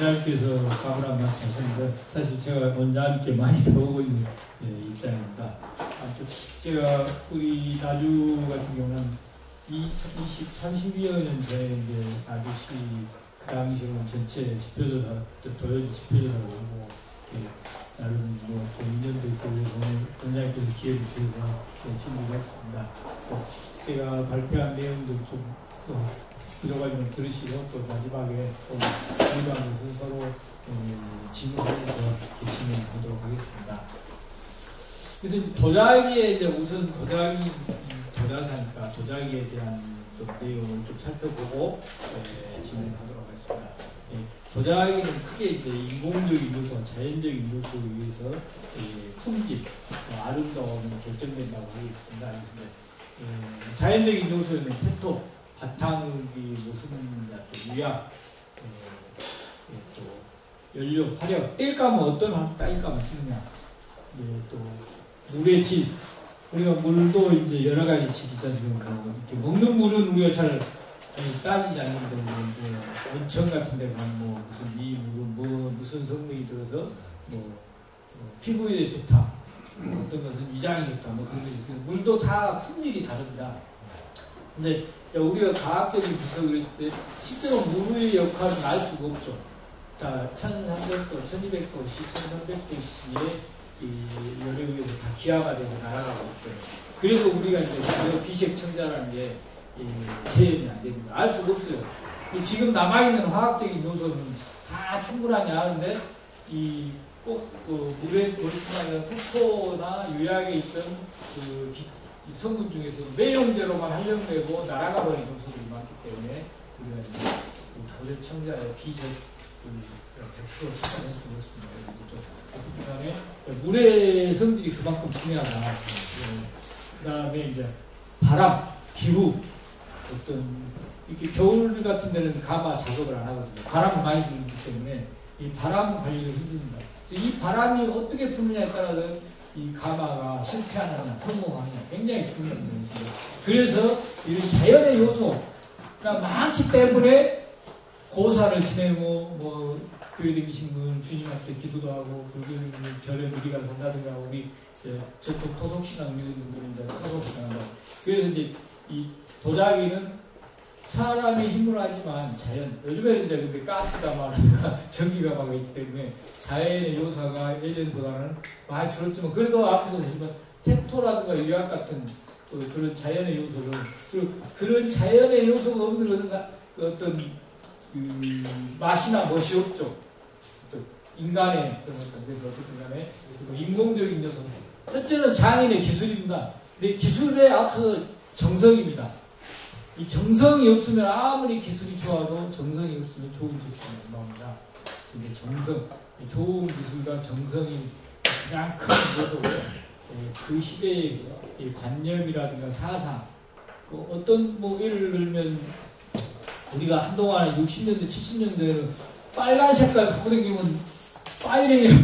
원장님께서 가브라 말씀하셨는데 사실 제가 원장님께 많이 배우고 있는 입장입니다. 아무튼 제가 우리 나주 같은 경우는 32여 년 전에 이제 나주시 그 당시로는 전체 지표조사, 도요 지표조사를 오고 나름 뭐 또 인연도 있고 오늘 원장님께서 기회 주셔서 준비를 했습니다. 제가 발표한 내용도 좀 여러 가지 좀 들으시고 또 마지막에 또 중요한 것은 서로 질문하면서 진행하도록 하겠습니다. 그래서 이제 도자기에 이제 우선 도자사니까 도자기에 대한 좀 내용을 좀 살펴보고 진행하도록 하겠습니다. 도자기는 크게 이제 인공적인 요소, 자연적인 요소에 의해서 품질, 아름다움이 결정된다고 하겠습니다. 그래서 자연적인 요소에는 페토, 바탕이 무슨 또 유약, 또 연료, 화력, 뗄감은 어떤 딸감을 쓰느냐, 또 물의 질, 우리가 물도 이제 여러 가지 질이 있지 않습니까? 먹는 물은 우리가 잘 따지지 않는데 온천 같은 데 가면 뭐 무슨 이 물은 뭐 무슨 성능이 들어서 피부에 좋다, 어떤 것은 위장이 좋다, 뭐 그런 게 물도 다 품질이 다릅니다. 근데 우리가 과학적인 분석을 했을 때 실제로 물의 역할은 알 수가 없죠. 자, 1300도, 1200도씨, 1300도씨의 열에 의해서 다 기화가 되고 날아가고 있죠. 그래서 우리가 이제 비색청자라는 게 재현이 안 됩니다. 알 수가 없어요. 지금 남아있는 화학적인 요소는 다 충분하냐 하는데 꼭 물에 그렇지만 아니라 페토나 유약에 있던 이 성분 중에서 매형제로만 활용되고 날아가 버린 요소들이 많기 때문에 우리가 이제 도제 청자의 비색 100% 찾아낼 수 없습니다. 그 다음에 물의 성질이 그만큼 중요하다. 그 다음에 이제 바람, 기후, 어떤 이렇게 겨울 같은 데는 가마 작업을 안 하거든요. 바람을 많이 불기 때문에 이 바람 관리가 힘듭니다. 이 바람이 어떻게 부느냐에 따라서 이 가마가 실패하느냐, 성공하느냐 굉장히 중요한 것입니다. 그래서 이 자연의 요소가 많기 때문에 고사를 지내고 교회 다니신 분 주님한테 기도도 하고 별의 무리가 산다든가 우리 전통 토속신앙 믿는 분들은 이제 토속신앙을 그래서 이제 이 도자기는 사람이 힘으로 하지만 자연 요즘에는 이제 근데 가스가 많으니까 전기가 막 있기 때문에 자연의 요소가 예전보다는 많이 줄었지만 그래도 앞에서 보시면 텍토라든가 유약 같은 그런 자연의 요소를 그런 자연의 요소가 없는 것은 어떤 맛이나 멋이 없죠. 인간의 그런 것들 그래서 어쨌든 간에 인공적인 요소 첫째는 장인의 기술입니다. 근데 기술에 앞서 정성입니다. 이 정성이 없으면 아무리 기술이 좋아도 정성이 없으면 좋은 제품이 안 나옵니다. 근데 정성, 좋은 기술과 정성이 가장 큰 요소고 그 시대의 관념이라든가 사상 어떤 예를 들면 우리가 한동안 60년대, 70년대에는 빨간 색깔 갖고 다니면 빨갱이라고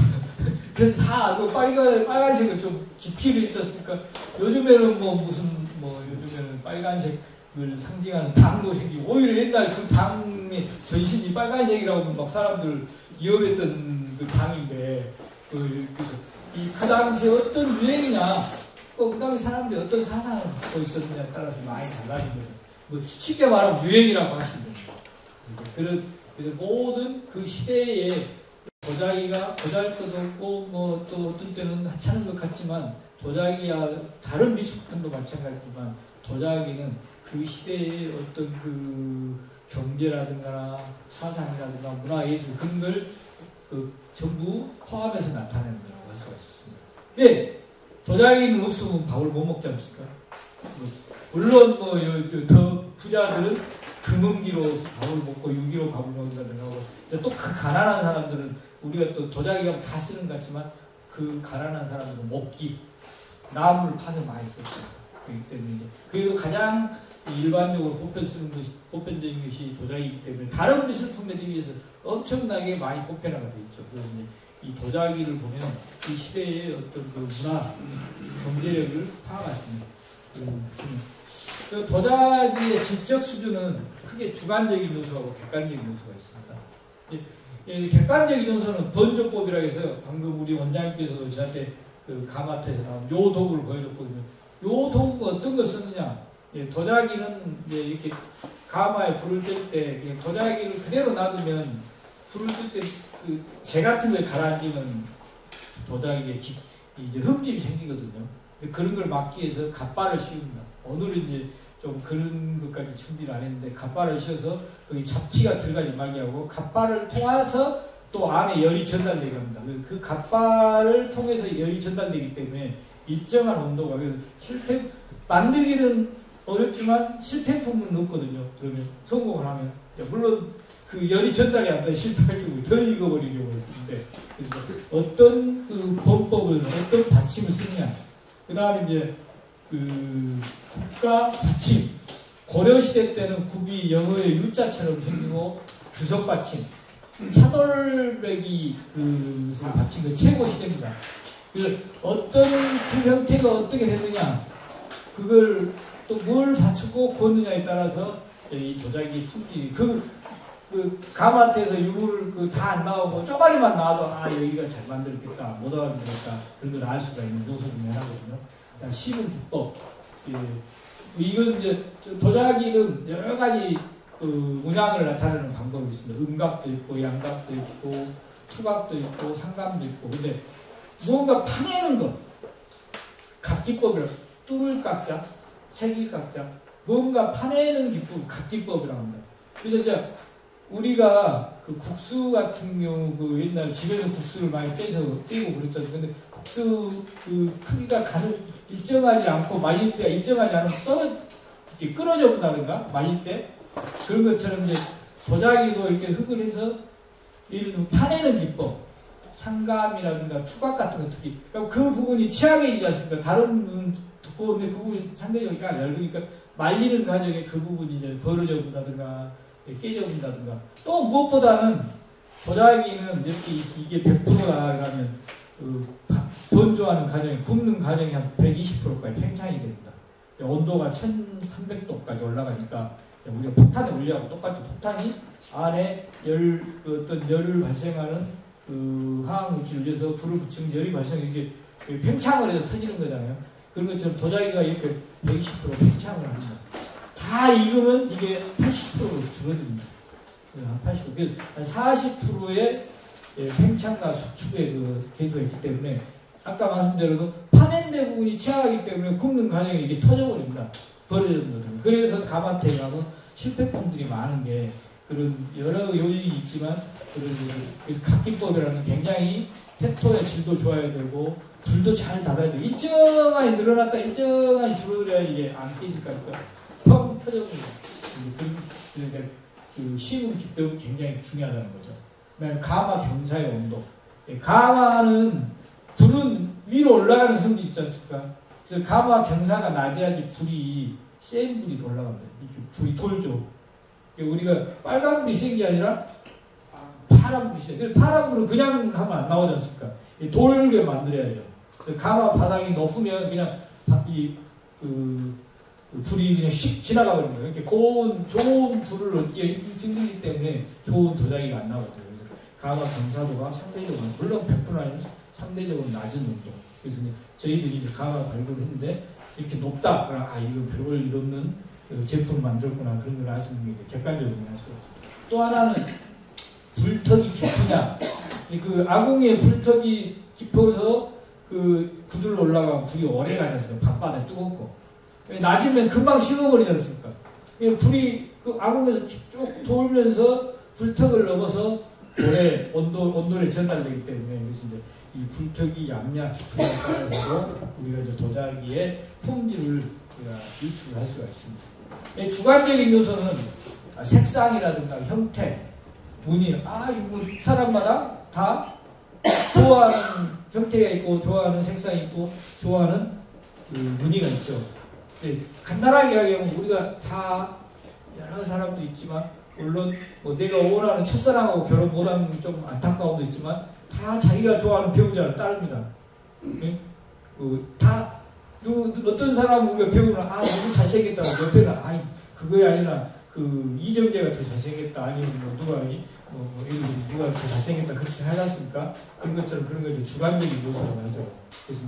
그래서 다 알고 빨간색을 좀 깊이를 있었으니까 요즘에는 요즘에는 빨간색을 상징하는 당도 생기고 오히려 옛날 그 당의 전신이 빨간색이라고 막 사람들 위협했던 그 당인데 그래서 그 당시에 어떤 유행이냐 그 당시 사람들이 어떤 사상을 갖고 있었느냐에 따라서 많이 달라진 거죠. 쉽게 말하면 유행이라고 하시면 됩니다. 그래서 모든 그 시대에 도자기가 보잘것도 없고 또 어떤 때는 하찮은 것 같지만 도자기야 다른 미술품도 마찬가지지만 도자기는 그 시대의 어떤 그 경제라든가 사상이라든가 문화예술 그런 걸 전부 포함해서 나타내는 거라고 할 수가 있습니다. 왜? 도자기는 없으면 밥을 못 먹지 않습니까? 물론 더 부자들은 금은기로 밥을 먹고 유기로 밥을 먹는다든가 하고 또 그 가난한 사람들은 우리가 또 도자기가 다 쓰는 것 같지만 그 가난한 사람들은 목기 나무를 파서 많이 썼어요. 그렇기 때문에 그리고 가장 일반적으로 보편적인 것이 도자기이기 때문에 다른 미술품에 비해서 엄청나게 많이 보편화가 되어 있죠. 그래서 이 도자기를 보면 그 시대의 어떤 그 문화, 경제력을 파악할 수 있는 도자기의 질적 수준은 크게 주관적인 요소하고 객관적인 요소가 있습니다. 객관적인 요소는 번조법이라고 해서 방금 우리 원장님께서 저한테 그 가마트에서 나온 요 도구를 보여줬거든요. 요 도구가 어떤 걸 쓰느냐? 도자기는 이렇게 가마에 불을 뗄 때 도자기를 그대로 놔두면 불을 뗄 때 그 재 같은 걸 가라앉으면 도자기에 이제 흠집이 생기거든요. 그런 걸 막기 위해서 갓발을 씌웁니다. 오늘은 이제 좀 그런 것까지 준비를 안 했는데 갓발을 씌워서 거기 잡티가 들어가지 말게 하고 갓발을 통해서 또 안에 열이 전달되게 합니다. 그 갓발을 통해서 열이 전달되기 때문에 일정한 온도가 만들기는 어렵지만 실패품은 없거든요. 그러면 성공을 하면 물론 그 열이 전달이 안 돼 실패할 경우에 더 익어버리는 경우가 있는데 어떤 그 범법을 어떤 받침을 쓰느냐. 그 다음에 이제 그 국가 받침. 고려시대 때는 굽이 영어의 U자처럼 생기고 주석 받침. 차돌백이 그 받침의 최고 시대입니다. 그래서 어떤 그 형태가 어떻게 됐느냐. 그걸 또 뭘 받치고 걷느냐에 따라서 이 도자기 품질 그 가마트에서 유물 다 안 나오고 쪼가리만 나와도 여기가 잘 만들었겠다 못 만들었다 그런 걸 알 수가 있는 요소 중에 하나거든요. 시분 기법 이건 이제 도자기는 여러 가지 그 문양을 나타내는 방법이 있습니다. 음각도 있고 양각도 있고 투각도 있고 상감도 있고 근데 무언가 파내는 것 각기법이라고 뚫을 각자 색일 각자 뭔가 파내는 기법 각기법이라고 합니다. 그래서 이제 우리가 그 국수 같은 경우 그 옛날 집에서 국수를 많이 떼고 그랬잖아요. 근데 국수 그 크기가 일정하지 않고 말릴 때가 일정하지 않아서 이렇게 끊어져 본다든가 말릴 때 그런 것처럼 이제 도자기도 이렇게 흙을 해서 예를 들면 파내는 기법 상감이라든가 투각 같은 거 특히 그러니까 그 부분이 취약해지지 않습니까? 다른 부분 두꺼운데 그 부분이 상대적으로 얇으니까 말리는 과정에 그 부분이 이제 벌어져 본다든가 깨져 본다든가 또 무엇보다는 도자기는 이렇게 이게 100%다 그러면 건조하는 과정이 굽는 과정이 한 120%까지 팽창이 됩니다. 온도가 1300도까지 올라가니까 우리가 폭탄에 올려하고 똑같이 폭탄이 안에 어떤 열을 발생하는 그 화학물질을 올려서 불을 붙이면 열이 발생 이게 팽창을 해서 터지는 거잖아요. 그런 것처럼 도자기가 이렇게 120% 팽창을 합니다. 다 익으면 이게 80%로 줄어듭니다. 한 80%. 한 40%의 팽창과 수축의 그 개수가 있기 때문에 아까 말씀드린 파낸 데 부분이 취약하기 때문에 굽는 과정에 이게 터져버립니다. 버려지는 거죠. 그래서 가마트에 가면 실패품들이 많은 게 그런 여러 요인이 있지만 그런 각기법이라는 굉장히 태토의 질도 좋아야 되고 불도 잘 닫아야 되고 일정하게 늘어났다 일정하게 줄어들어야 이게 안 깨질 거니까 펑 터져버립니다. 그러니까 그 시군 기법이 굉장히 중요하다는 거죠. 그다음에 가마 경사의 온도. 가마는 불은 위로 올라가는 성질이 있지 않습니까? 그래서 가마 경사가 낮아야지 불이 센 불이 올라갑니다. 이렇게 불이 돌죠. 우리가 빨간 불이 센 게 아니라 파란 불이 센. 파란 불은 그냥 하면 안 나오지 않습니까? 돌게 만들어야죠. 그래서 가마 바닥이 높으면 그냥 불이 그냥 휙 지나가 버립니다. 이렇게 좋은 불을 얻기 힘들기 때문에 좋은 도자기가 안 나거든요. 그래서 가마 경사도가 상대적으로 물론 100% 아니면 상대적으로 낮은 온도. 그래서 저희들이 이제 가마 발굴을 했는데 이렇게 높다. 그럼 이거 별걸 이없는 제품을 만들었구나 그런 걸 알 수 있는 게 객관적으로 알 수 있죠. 또 하나는 불턱이 깊으냐. 그 아궁이의 불턱이 깊어서 그 구들로 올라가면 불이 오래 가지 않습니까? 밤바닥에 뜨겁고. 낮이면 금방 식어버리지 않습니까? 불이 그 아궁에서 쭉 돌면서 불턱을 넘어서 오래 온도에 전달되기 때문에 그래서 이제 이 불턱이 얇냐 깊으냐에 따라서 우리가 이제 도자기의 품질을 우리가 유출할 수가 있습니다. 주관적인 요소는 색상이라든가 형태, 무늬, 이거 사람마다 다 좋아하는 형태가 있고, 좋아하는 색상이 있고, 좋아하는 그 무늬가 있죠. 간단하게 이야기하면 우리가 다 여러 사람도 있지만, 물론 뭐 내가 원하는 첫사랑하고 결혼 못하는 좀 안타까움도 있지만, 다 자기가 좋아하는 배우자를 따릅니다. 다 어떤 사람은 우리가 배우면 너무 잘생겼다고 옆에는 그거야 아니라 그 이정재가 더 잘생겼다 아니면 뭐 누가 누가 더 잘생겼다 그렇게 해놨습니까? 그런 것처럼 그런 걸 주관적인 요소라고 하죠. 그래서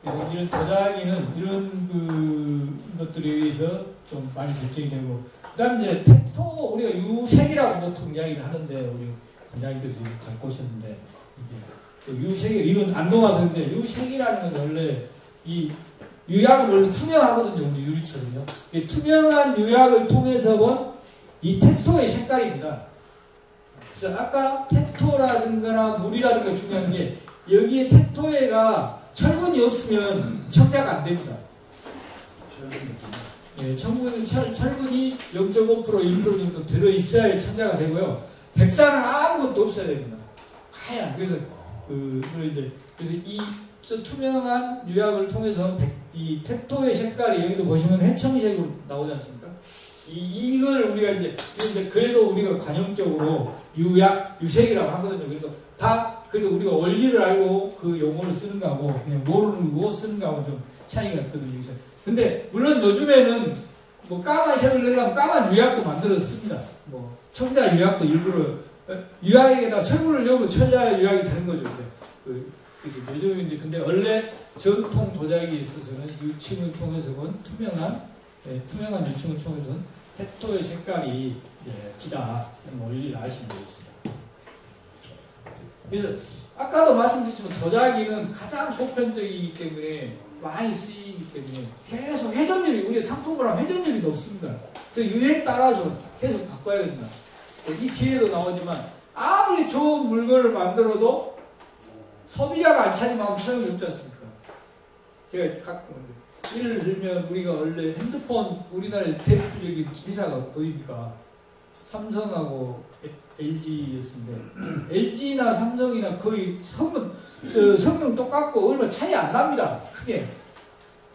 이런 도자기는 이런 것들에 의해서 좀 많이 결정이 되고, 그 다음 이제 태토, 우리가 유색이라고 보통 이야기를 하는데, 우리 관장님께서 갖고 오셨는데, 유색이, 이건 안 녹아서 근데 유색이라는 건 원래 이 유약은 원래 투명하거든요, 우리 유리처럼요. 투명한 유약을 통해서 본 이 태토의 색깔입니다. 그래서 아까 태토라든가 물이라든가 중요한 게, 여기에 태토에가 철분이 없으면 청자가 안 됩니다. 네, 철분이 0.5% 1% 정도 들어있어야 청자가 되고요. 백자는 아무것도 없어야 됩니다. 하얀. 그래서 이 투명한 유약을 통해서 이 태토의 색깔이 여기도 보시면 회청색으로 나오지 않습니까? 이걸 우리가 이제 그래도 우리가 관용적으로 유색이라고 하거든요. 그래서 그래도 우리가 원리를 알고 그 용어를 쓰는 거하고 그냥 모르고 쓰는 거하고 좀 차이가 있거든요. 그래서 근데 물론 요즘에는 뭐 까만 색을 내려면 까만 유약도 만들었습니다. 뭐 청자 유약도 일부러 유약에다가 철분을 넣으면 청자 유약이 되는 거죠. 그래서 요즘에 이제 근데 원래 전통 도자기에 있어서는 유층을 통해서 본 투명한 유층을 통해서는 태토의 색깔이 기다 원리를 아시면 되겠습니다. 그래서 아까도 말씀드렸지만 도자기는 가장 보편적이기 때문에 많이 쓰이기 때문에 계속 회전율이, 우리가 상품을 하면 회전율이 높습니다. 그래서 유행 따라서 계속 바꿔야 된다. 이 뒤에도 나오지만 아무리 좋은 물건을 만들어도 소비자가 안 찾으면 소용이 없지 않습니까? 제가 가끔 예를 들면 우리가 원래 핸드폰 우리나라의 대표적인 회사가 어디입니까? 삼성하고 LG였습니다. LG나 삼성이나 거의 성능 똑같고 얼마 차이 안 납니다. 크게.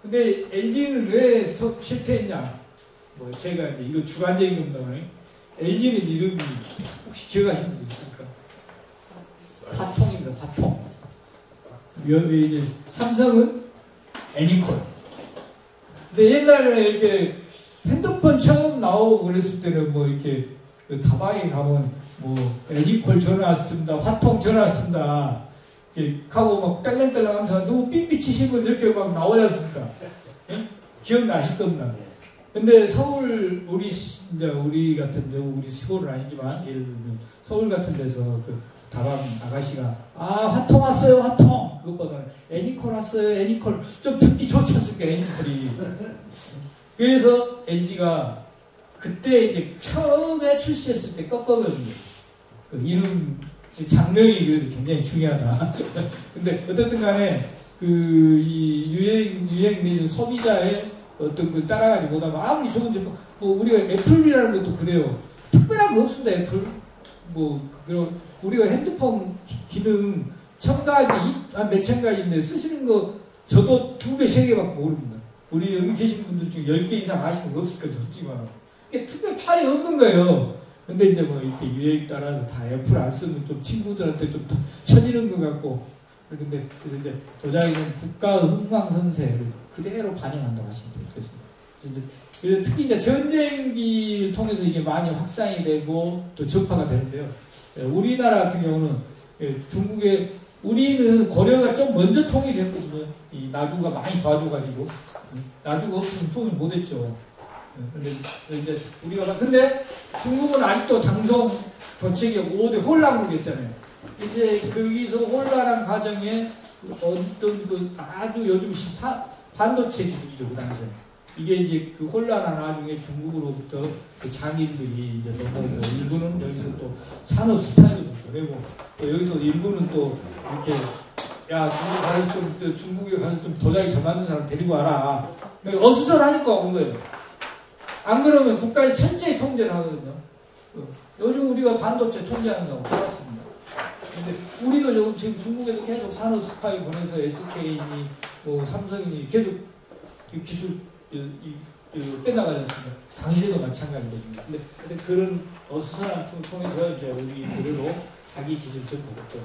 근데 LG는 왜 실패했냐? 뭐 제가 이제 이거 주관적인 겁니다. LG는 이름이 혹시 기억하시는 분 있습니까? 화통입니다. 화통. 이제 삼성은 애니콜. 근데 옛날에 이렇게 핸드폰 처음 나오고 그랬을 때는 뭐 이렇게 다방에 가면 뭐 애니콜 전화 왔습니다. 화통 전화 왔습니다. 이렇게 하고 막 딸랑딸랑 하면서 너무 삐삐치시고 이렇게 막 나오지 않습니까? 예? 기억나실 겁니다. 근데 서울, 우리 같은 데, 우리 서울은 아니지만, 예를 들면 서울 같은 데서 그 다방 아가씨가, 화통 왔어요, 화통! 그것보다는 애니콜 왔어요, 애니콜. 좀 듣기 좋지 않습니까, 애니콜이. 그래서 LG가 그때 이제 처음에 출시했을 때 껐거든요. 그 이름, 장르이 그래도 굉장히 중요하다. 근데 어쨌든 간에 이 유행 소비자의 어떤 그 따라가지 못하면 아무리 좋은 제품, 뭐 우리가 애플이라는 것도 그래요. 특별한 거 없습니다, 애플. 우리가 핸드폰 기능 천 몇 가지인데 쓰시는 거 저도 2개, 3개밖에 모릅니다. 우리 여기 계신 분들 중에 10개 이상 아시는 거 없을 거죠, 솔직히 말하면. 이게 특별 팔이 없는 거예요. 근데 이제 뭐 이렇게 유행 따라서 다 애플 안 쓰면 좀 친구들한테 좀 쳐지는 것 같고. 그래서 이제 도자기는 국가의 흥망성쇠를 그대로 반영한다고 하시면 되겠습니다. 그래서 특히 이제 전쟁기를 통해서 이게 많이 확산이 되고 또 전파가 되는데요. 우리나라 같은 경우는 우리는 고려가 좀 먼저 통일했거든요. 이 나주가 많이 도와줘가지고 나주가 없으면 통일 못했죠. 근데 이제 근데 중국은 아직도 당송 교체기 5대 혼란으로 했잖아요. 이제 거기서 혼란한 과정에 어떤 아주 요즘 반도체 기술이죠, 그 당시에. 이게 이제 그 혼란한 와중에 중국으로부터 그 장인들이 이제 넘어오고, 일부는 여기서 또 산업 스타일도 보내고, 또 여기서 일부는 또 이렇게, 야, 중국에 가서 좀 도자기 잘 만든 사람 데리고 와라. 어수선하니까 온 거예요. 안 그러면 국가의 철저히 통제를 하거든요. 요즘 우리가 반도체 통제한다고 해왔습니다. 근데 우리도 지금 중국에서 계속 산업 스파이 보내서 SK니, 뭐 삼성이니 계속 기술 빼나가지 않습니까? 당시에도 마찬가지거든요. 근데 그런 어수선한 통해서 이제 우리 그대로 자기 기술 전파했죠.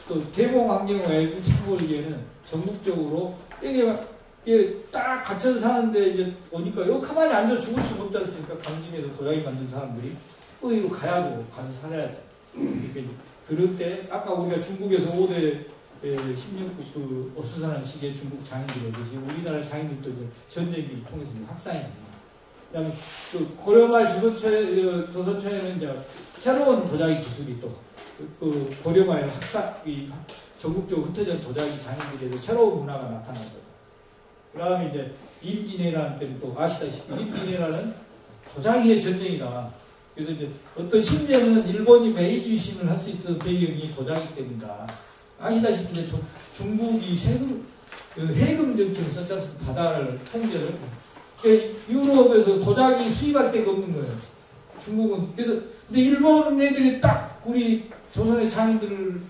또 개봉 환경 외부 창고기에는 전국적으로 이게 딱 갇혀서 사는데 이제 오니까 여기 가만히 앉아 죽을 수가 없지 않습니까? 강진에서 도자기 만든 사람들이. 의로 가야죠. 가서 살아야죠. 그러니까 그럴 때 아까 우리가 중국에서 5대 16국 그 어수선한 시기에 중국 장인들이 오듯이 우리나라 장인들도 이제 전쟁이 통해서 확산이 됩니다. 그다음에 그 고려말 조선초에는 이제 새로운 도자기 기술이 또 그 고려말 확산이 전국적으로 흩어진 도자기 장인들에도 새로운 문화가 나타난 거죠. 그다음에 이제 임진왜란 때는 또 아시다시피 임진왜란은 도자기의 전쟁이다. 그래서 이제 어떤 심지어는 일본이 메이지 유신을 할 수 있던 배경이 도자기 때문이다. 아시다시피 이제 중국이 해금 정책을 썼지 않습니까? 바다를 통제를. 그러니까 유럽에서 도자기 수입할 데가 없는 거예요. 중국은. 그래서 근데 일본 애들이 딱 우리 조선의 장인들을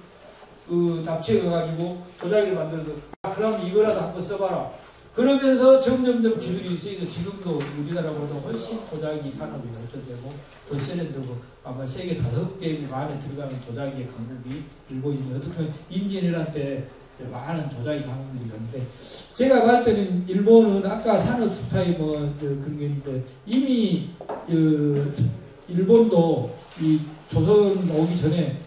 납치해가지고 도자기를 만들어서 그럼 이거라도 한번 써봐라. 그러면서 점점점 기술이 쓰이고 지금도 우리나라보다 훨씬 도자기 산업이 발전되고 더 세련되고 아마 세계 5개 안에 들어가는 도자기의 강국이 일본인데 어떻게 보면 임진왜란 때 많은 도자기 강국들이 있는데 제가 볼 때는 일본은 아까 산업 스파이 그런 게 있는데 이미 일본도 이 조선 오기 전에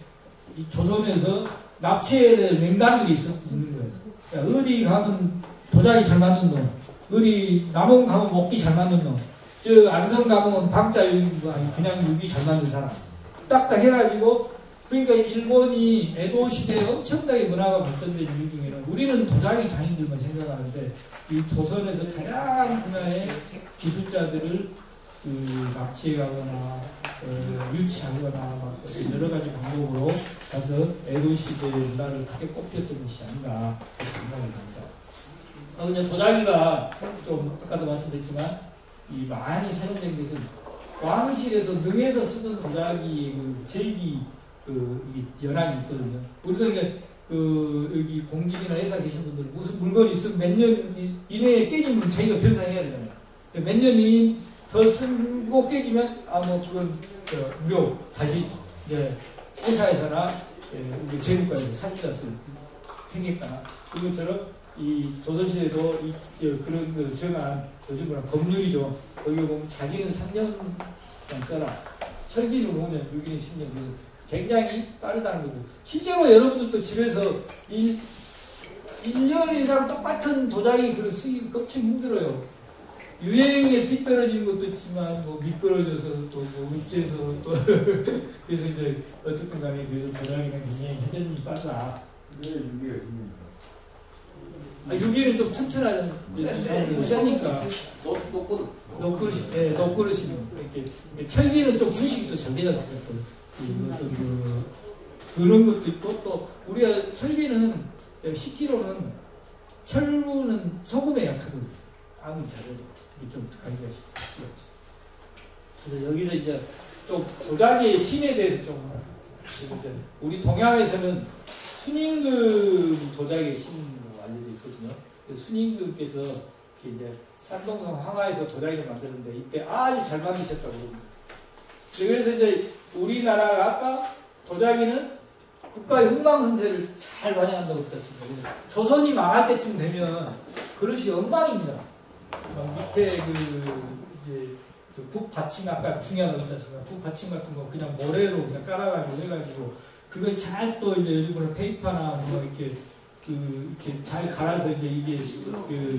이 조선에서 납치의 명단들이 있는 거예요. 그러니까 어디 가면 도자기 잘 만든 놈, 어디 남원 가면 먹기 잘 만든 놈, 저 안성 가면 방자 유기 아니 그냥 유기 잘 만든 사람 딱딱 해가지고 그러니까 일본이 에도 시대에 엄청나게 문화가 발전된 이유 중에는 우리는 도자기 장인들만 생각하는데 이 조선에서 다양한 분야의 기술자들을 납치해가거나 유치하거나 막 여러 가지 방법으로 가서 에도 시대의 문화를 크게 꼽혔던 것이 아닌가 생각이 듭니다. 그냥 도자기가 좀 아까도 말씀드렸지만 이 많이 사용된 것은 왕실에서 능에서 쓰는 도자기 제기 연항이 있거든요. 우리도 이제 여기 공직이나 회사 계신 분들 무슨 물건이 있으면 몇 년 이내에 깨지면 자기가 변상해야 되잖아요. 몇 년이 더 쓰고 깨지면 그건 무료 다시 이제 회사에서나 재무과에서 사주자서 팽했거나 그것처럼 이 조선시대도 그런 거 정한 요즘은 법률이죠. 거기 보면 자기는 3년 써라. 철기는 5년, 6년, 10년. 그래서 굉장히 빠르다는 거죠. 실제로 여러분들도 집에서 1년 이상 똑같은 도자기 글을 쓰기 껍질 힘들어요. 유행에 뒤떨어지는 것도 있지만 미끄러져서 또 읍지에서 또 그래서 이제 어떻든 간에 그래서 도자기는 굉장히 회전이 빠르다. 네, 6개월. 6개는 좀 튼튼하잖아요. 세니까. 녹그릇이는 이렇게 철기는 좀 분식이 또 잘 되지 않습니까? 그런 것도 있고 또 우리가 철기는 10kg는 철루는 소금에 약하거든요. 아무리 잘해도 이게 좀 가기가 쉽지 않죠. 그래서 여기서 이제 좀 도자기의 신에 대해서 좀 우리 동양에서는 순임금 도자기의 신으로 알려져 있거든요. 순임금께서 이제 산동성 황하에서 도자기를 만드는데 이때 아주 잘 만드셨다고 합니다. 그래서 이제 우리나라가 아까 도자기는 국가의 흥망성쇠를 잘 반영한다고 했었습니다. 그래서 조선이 망할 때쯤 되면 그릇이 엉망입니다. 밑에 이제 북받침 아까 중요한 거 있었습니다. 북받침 같은 거 그냥 모래로 그냥 깔아가지고 해가지고 그걸 잘 또 이제 요즘은 페이퍼나 이렇게 잘 갈아서 이제 이게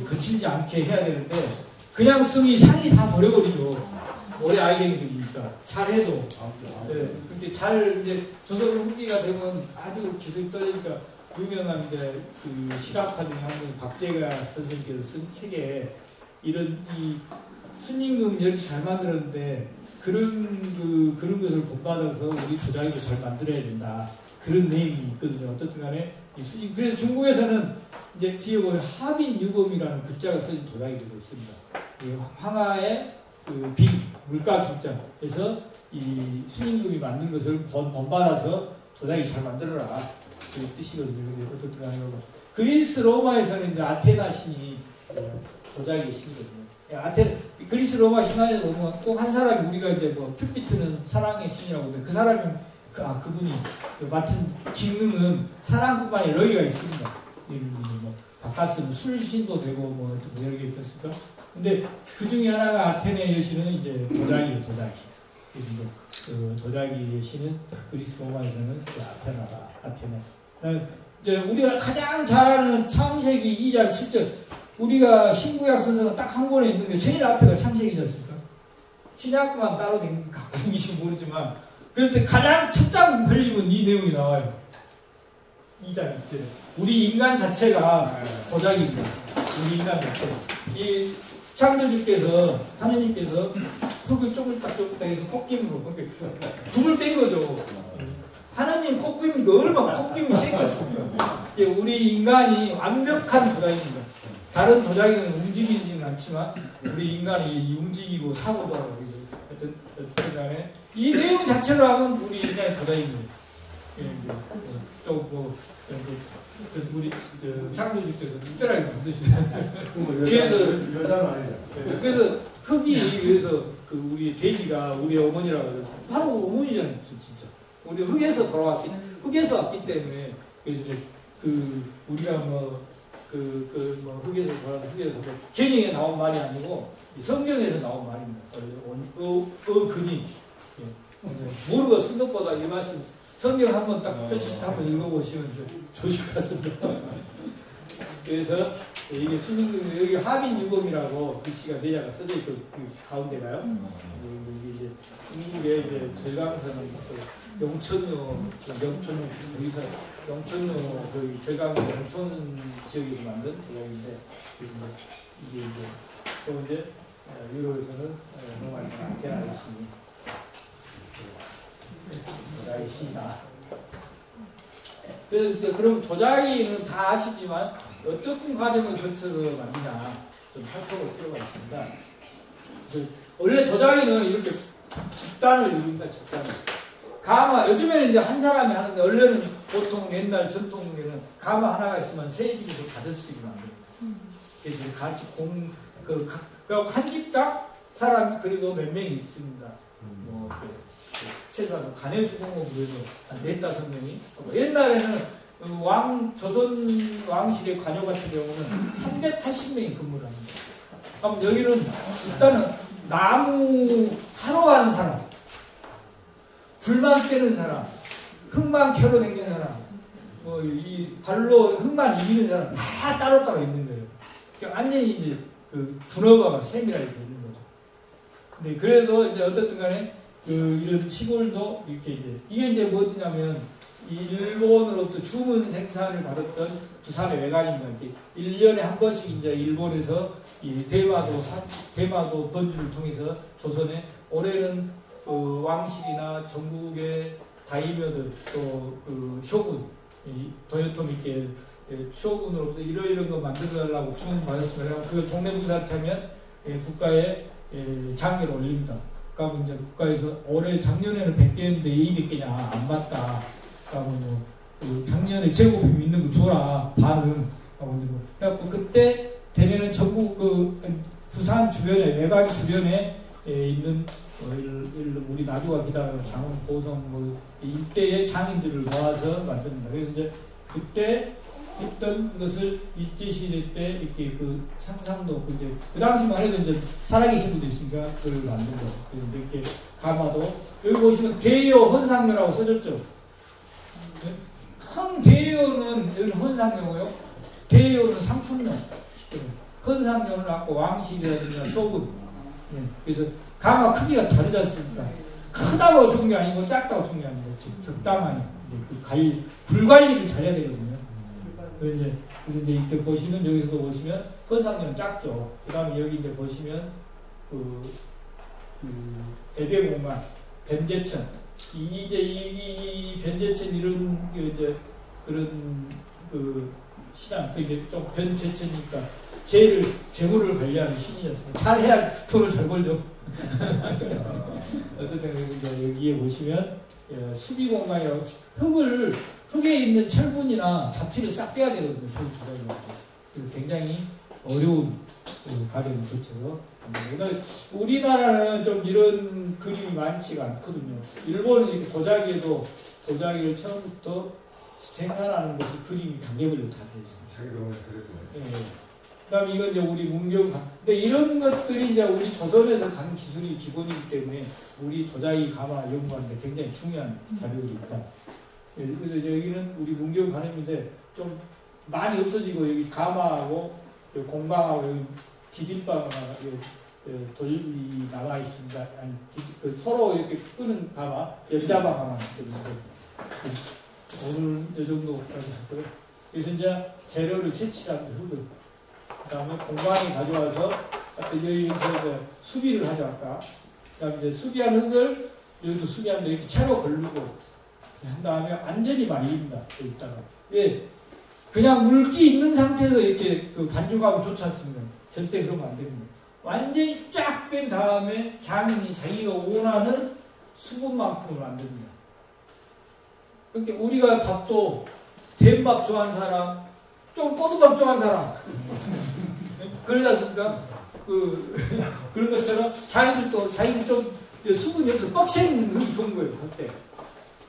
거칠지 않게 해야 되는데 그냥 쓰기 상이 다 버려버리죠. 오래 아이들이니까 잘해도 그렇게 잘 이제 조선 후기가 되면 아주 기술이 떨어지니까 유명한 이제 실학파 중에 한 분 박재가 선생님께서 쓴 책에 이런 이 순임금 이렇게 잘 만들었는데 그런 것을 본받아서 우리 도자기도 잘 만들어야 된다. 그런 내용이 있거든요. 어떻든 간에 그래서 중국에서는 이제 뒤에 보면 하빈유검이라는 글자가 써진 도자기들도 있습니다. 황하의 빈 물가 숫자에서 이 순임금이 만든 것을 본받아서 도자기 잘 만들어라. 그 뜻이거든요. 어떻든 간에 그리스 로마에서는 이제 아테나 신이 도자기 신이거든요. 그리스 로마 신화에 보면 꼭 한 사람이 우리가 이제 큐피트는 사랑의 신이라고 하는데 그 사람이 그분이 맡은 직능은 사랑뿐만 아니라 여기가 있습니다. 바깥은 술신도 되고 여러 개 있었을까? 근데 그 중에 하나가 아테네 여신은 이제 도자기예요, 도자기. 그래서 그 도자기의 신은 그리스 로마에서는 그 아테나다. 아테네. 이제 우리가 가장 잘 아는 창세기 2장 7절. 우리가 신구약 선서가 딱 한 권에 있는데 제일 앞에가 창세기였습니까? 신약만 따로 갖고 계신지 모르지만 그럴 때 가장 첫 장 걸리면 이 내용이 나와요. 2장 1절. 우리 인간 자체가 도자기입니다. 우리 인간 자체. 이 창조주께서 하느님께서 흙을 쪼글딱쪼글딱 해서 콧김으로 굽을 뗀 거죠. 하느님 콧김이 얼마나 콧김이 셌겠습니까? 우리 인간이 완벽한 도자기입니다. 다른 도자기는 움직이지는 않지만 우리 인간이 움직이고 사고도 하고 어쨌든 간에 이 내용 자체로 하면 우리 인간의 도자기입니다. 우리 창조주께서 특별하게 만드시는 그래서 흙이 위해서 그 우리 돼지가 우리 어머니라고 해서 바로 어머니잖아요. 진짜 우리 흙에서 흙에서 왔기 때문에 그래서 이제 그 우리가 흙에서 개념에 나온 말이 아니고 성경에서 나온 말입니다. 근이 모르고 쓴 것보다 이 말씀 성경 한번 딱 펼쳐서 한번 읽어보시면 좋으실 것 같습니다. 그래서 이게 수능금 여기 하긴 유검이라고 글씨가 네자가 써져 있고 그 가운데가요. 이게 이제 중국의 이제 절강서는 영천로 여기서 영천로 그 절강 영천 지역에서 만든 도자기인데 이게 이제 또 이제 유럽에서는 로마에서는 아테나의 신이 도자기 신이다. 그럼 도자기는 다 아시지만 어떤 과정을 거쳐서 만드냐 좀 살펴볼 필요가 있습니다. 원래 도자기는 이렇게 집단을 이룹니다. 집단을. 가마 요즘에는 이제 한 사람이 하는데 원래는 보통 옛날 전통에는 가마 하나가 있으면 세 집에서 다섯 씩이 만듭니다. 그래서 같이 한 집당 사람이 그래도 몇 명이 있습니다. 최소한 간해수공업에서 한 4~5명이 옛날에는 조선 왕실의 관여 같은 경우는 380명이 근무를 합니다. 그럼 여기는 일단은 나무 타러 가는 사람, 불만 떼는 사람, 흙만 캐러 다니는 사람, 이 발로 흙만 이기는 사람 다 따로따로 있는 거예요. 그러니까 완전히 이제 그 분업화가 세밀하게 되어 있는 거죠. 근데 그래도 이제 어쨌든 간에 이런 시골도 이렇게 이게 이제 뭐냐면 일본으로부터 주문 생산을 받았던 부산의 외관입니다. 1년에 한 번씩 이제 일본에서 이 대마도 번주를 통해서 조선에 올해는 왕실이나 전국의 다이묘들 또 그 쇼군 도요토미께 쇼군으로부터 이런 거 만들어달라고 주문 받았으면 그걸 동네 부사한테 하면 국가에 장려를 올립니다. 그러면 이제 국가에서 올해 작년에는 100개였는데 200개냐 안 맞다. 그러면 작년에 재고품 있는 거 줘라 반응. 그래갖고 그때 되면은 전국 부산 주변에 외곽 주변에 있는 우리 나주가 기다리는 장흥 고성 이때의 장인들을 모아서 만듭니다. 그래서 이제 그때 했던 것을 일제시대 때 이렇게 상상도 그 당시만 해도 이제 살아계신 분도 있으니까 그걸 만든 거. 그래서 이렇게 가마도 여기 보시면 대여 헌상료라고 써졌죠. 큰 대여는 여기는 헌상료고요. 대여는 상품료. 헌상료는 아까 왕실이라든가 소금. 그래서 가마 크기가 다르지 않습니까? 크다고 좋은 게 아니고 작다고 좋은 게 아니고 적당한 불관리를 잘해야 되거든요. 그래서 이제 이렇게 보시면 여기서도 보시면 헌상료는 작죠. 그 다음에 여기 이제 보시면 대배공간, 변제천 이 변제천 이런 이제 그런 신앙 이게 좀 변제천이니까 재물을 관리하는 신이었습니다. 잘해야 돈을 잘 벌죠. 어쨌든 이제 여기에 보시면 수비공간이라고 흙에 있는 철분이나 잡티를 싹 빼야 되거든요. 그래서 굉장히 어려운 과정을 거쳐서 우리나라는 좀 이런 그림이 많지가 않거든요. 일본은 이렇게 도자기를 처음부터 생산하는 것이 그림이 단계별로 다 되어 있습니다. 자기 돈을 그리고. 그다음에 이건 이제 우리 문경. 근데 이런 것들이 이제 우리 조선에서 간 기술이 기본이기 때문에 우리 도자기 가마 연구하는데 굉장히 중요한 자료들입니다. 그래서 여기는 우리 문경 가늠인데 좀 많이 없어지고 여기 가마하고 여기 공방하고 여기 디딤방하고 돌이 남아 있습니다. 아니, 서로 이렇게 끄는 가마, 연자방하만 있는데 오늘 이 정도까지 하고요. 그래서 이제 재료를 채취하는 흙을, 그 다음에 공방에 가져와서 여기서 수비를 하죠 아까. 그 다음에 이제 수비한 흙을 여기도 수비하는데 이렇게 채로 걸르고 한 다음에 완전히 말립니다. 여기다가. 예, 그냥 물기 있는 상태에서 이렇게 그 반죽하면 좋지 않습니다. 절대 그러면 안 됩니다. 완전히 쫙 뺀 다음에 장인이 자기가 원하는 수분만큼을 만듭니다. 그러니까 우리가 밥도 된밥 좋아하는 사람, 좀 꼬들밥 좋아하는 사람, 그러지 않습니까? 그런 것처럼 자기도 좀 수분이 없어 뻑신 흙이 좋은 거예요, 할 때.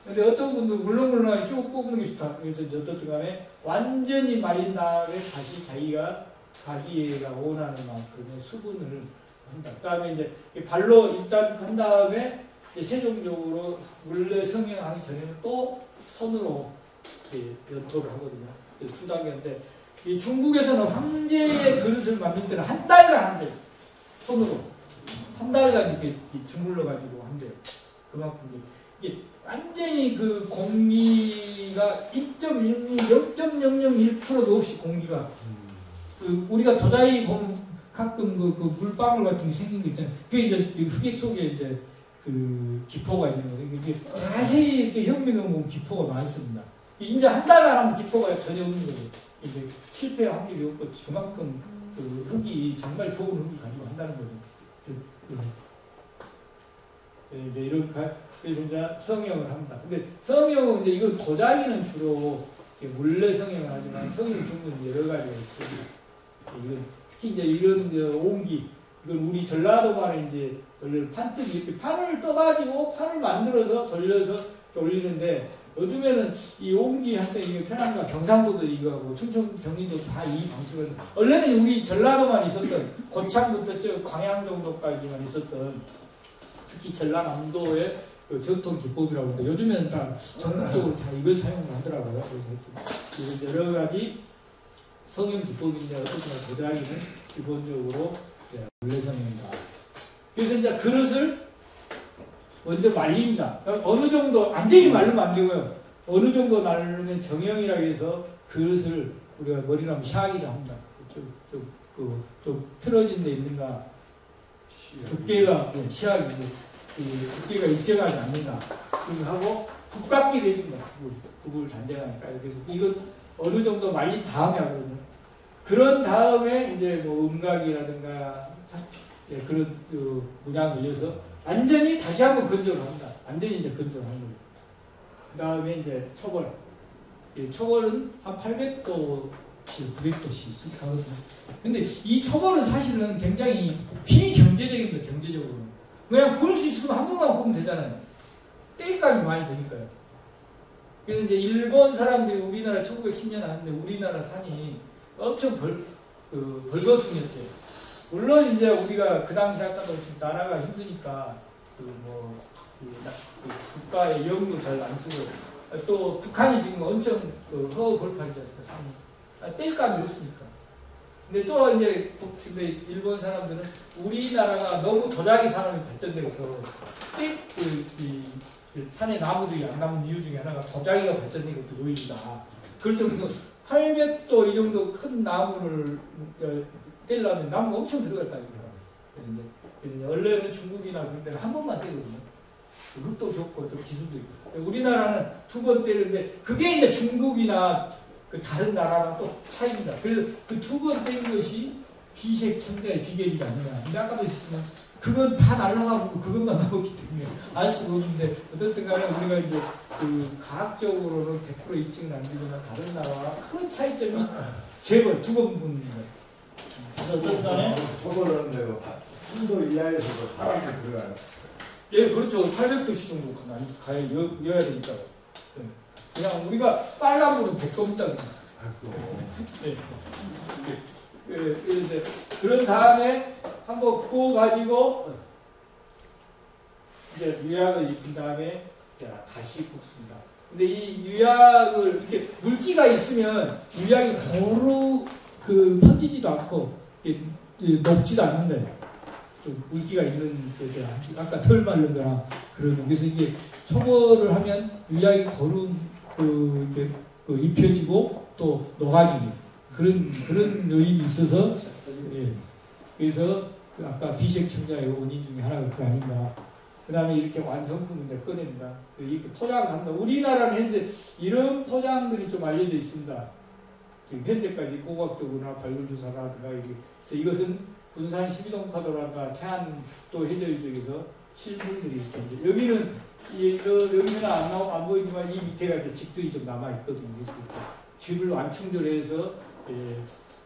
근데 어떤 분도 물렁물렁하게 쭉 뽑는 게 좋다. 그래서 이제 어떻든 간에 완전히 말린 다음에 다시 자기가 가기가 원하는 만큼의 수분을 한다. 그 다음에 이제 발로 일단 한 다음에 이제 최종적으로 물레 성형하기 전에는 또 손으로 연토를 하거든요. 두 단계인데 이 중국에서는 황제의 그릇을 만들 때는 한 달간 한대요. 손으로 한 달간 이렇게 주물러 가지고 한대요. 그만큼 이게 완전히 그 공기가 0.001%도 없이 공기가 우리가 도자기 보면 가끔 그 물방울 같은 게 생긴 게 있잖아요. 그게 이제 흙 속에 이제 그 기포가 있는 거예요. 이게 자세히 이렇게 현미경 보면 기포가 많습니다. 이제 한 달만 하면 기포가 전혀 없는 거예요. 이제 실패 확률이 없고 그만큼 그 흙이 정말 좋은 흙을 가지고 한다는 거죠. 이제 이런 그래서 이제 성형을 합니다. 근데 성형은 이제 이거 도자기는 주로 물레 성형을 하지만 성형 종류는 여러 가지가 있어요. 이건 특히 이제 이런 옹기, 이건 우리 전라도만에 이제 판뜨기 이렇게 판을 떠가지고 판을 만들어서 돌려서 올리는데 요즘에는 이 옹기 할 때 이게 편한가 경상도도 이거 하고 충청 경리도 다 이 방식을 원래는 우리 전라도만 있었던 고창부터 저 광양 정도까지만 있었던 특히 전라남도의 그 전통 기법이라고 하는데 요즘에는 다 전국적으로 다 이걸 사용을 하더라고요. 그래서 여러 가지 성형 기법인데 어떻게 도자기는 기본적으로 물레 성형이다. 그래서 이제 그릇을 먼저 말립니다. 그러니까 어느 정도 완전히 말르면 안 되고요. 어느 정도 말르면 정형이라고 해서 그릇을 우리가 머리로 하면 시하기도 합니다. 좀 틀어진 데 있는가 두께가 시하기 두께가 일정하지 않는가 하고 국각기를 해줍니다. 국을 단정하니까. 그래서 이건 어느 정도 말린 다음에 하거든요. 그런 다음에 이제 뭐 음각이라든가 그런 문양을 올려서 완전히 다시 한번 건조를 합니다. 완전히 이제 건조를 하는 거예요. 그 다음에 이제 초벌. 초벌은 한 800도씩, 900도씩 하거든요. 근데 이 초벌은 사실은 굉장히 비경제적입니다, 경제적으로. 그냥 구울 수 있으면 한 번만 구우면 되잖아요. 때값이 많이 드니까요. 그래서 이제 일본 사람들이 우리나라 1910년 왔는데 우리나라 산이 엄청 벌거숭이었대요. 물론 이제 우리가 그 당시 아까도 나라가 힘드니까 국가의 영도 잘 안 쓰고 또 북한이 지금 엄청 허허벌판이지 않습니까? 산이 뗄감이 없으니까. 근데 또 이제 근데 일본 사람들은 우리나라가 너무 도자기 산업이 발전되어서 산에 나무들이 안 남은 이유 중에 하나가 도자기가 발전된 것도 요인이다. 그렇죠. 800도 이 정도 큰 나무를 떼려면 나무가 엄청 들어갈 거 아닙니까? 그래서 이제 원래는 중국이나 그런 데는 한 번만 떼거든요. 흙도 좋고 좀 기술도 있고. 우리나라는 두 번 떼는데 그게 이제 중국이나 그 다른 나라랑 또 차이입니다. 그래서 그 두 번 뗀 것이 비색천대의 비결이지 않느냐. 근데 아까도 있었지만 그건 다 날아가고 그것만 나오기 때문에 알 수가 없는데 어쨌든 간에 우리가 이제 그 과학적으로는 100% 입증은 안 되지만 다른 나라와 큰 차이점이 재벌 두 번 붙는 거예요. 어쨌든 간에 저거는 내가 순도 이하에서도 사람이 들어가요. 예, 그렇죠. 800도씨 정도 여야 되니까. 네. 그냥 우리가 빨간 불은 100도입니다. 아, 네. 이제 그런 다음에 한번 구워 가지고 이제 유약을 입힌 다음에 다시 붓습니다. 근데 이 유약을 이렇게 물기가 있으면 유약이 고루 퍼지지도 않고 녹지도 않는데 좀 물기가 있는 아까 털 바른 거나 그러면 그래서 이게 초벌을 하면 유약이 고루 이렇게 입혀지고 또 녹아지는 그런 요인이 있어서 예. 그래서 아까 비색 청자의 원인 중에 하나가 그 아닌가. 그 다음에 이렇게 완성품을 이제 꺼냅니다. 이렇게 포장을 합니다. 우리나라는 현재 이런 포장들이 좀 알려져 있습니다. 지금 현재까지 고고학적으로나 발굴조사라든가 그래서 이것은 군산 12동파도라든가 태안도 해저류 쪽에서 실물들이 이렇게 이제 여기는 안 보이지만 이 밑에가 이제 집들이 좀 남아 있거든요. 쥐를 완충절해서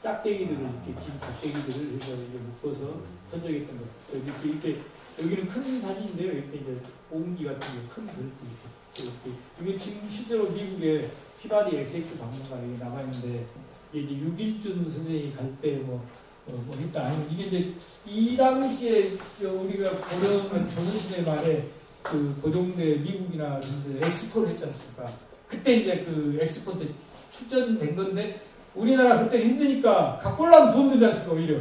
짝대기들을 이렇게 긴 짝대기들을 해서 이제 묶어서 선적했던 거. 이렇게 여기는 큰 사진인데요. 이렇게 이제 옹기 같은 게 큰 이렇게 이게 지금 실제로 미국의 피바디 XX 박물관에 남아 있는데 이게 유길준 선생이 갈 때 뭐 했다 아니면 이게 이제 이 당시에 우리가 보려면 조선시대 말에 그 고종대 미국이나 엑스포를 했지 않습니까? 그때 이제 그 엑스포 때 출전된 건데 우리나라 그때 힘드니까 갖고 오려면 돈 들지 않습니까? 오히려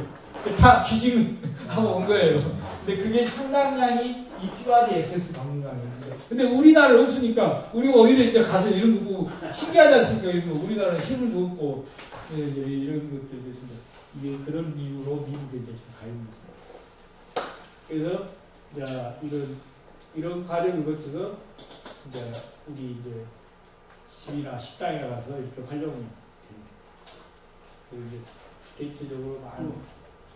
다 기증 하고 온 거예요. 근데 그게 상당량이 이 피바디 액세스 박물관이었는데 근데 우리나라는 없으니까 우리가 오히려 이제 가서 이런 거 보고 신기하지 않습니까? 이런 거 우리나라는 실물도 없고 이런 것들이 있습니다. 이게 그런 이유로 미국에 이제 좀 가입니다. 그래서 이제 이런 과정을 거쳐서 이제 우리 이제 집이나 식당에 가서 이렇게 활용이 됩니다. 그리고 이제 개체적으로 많은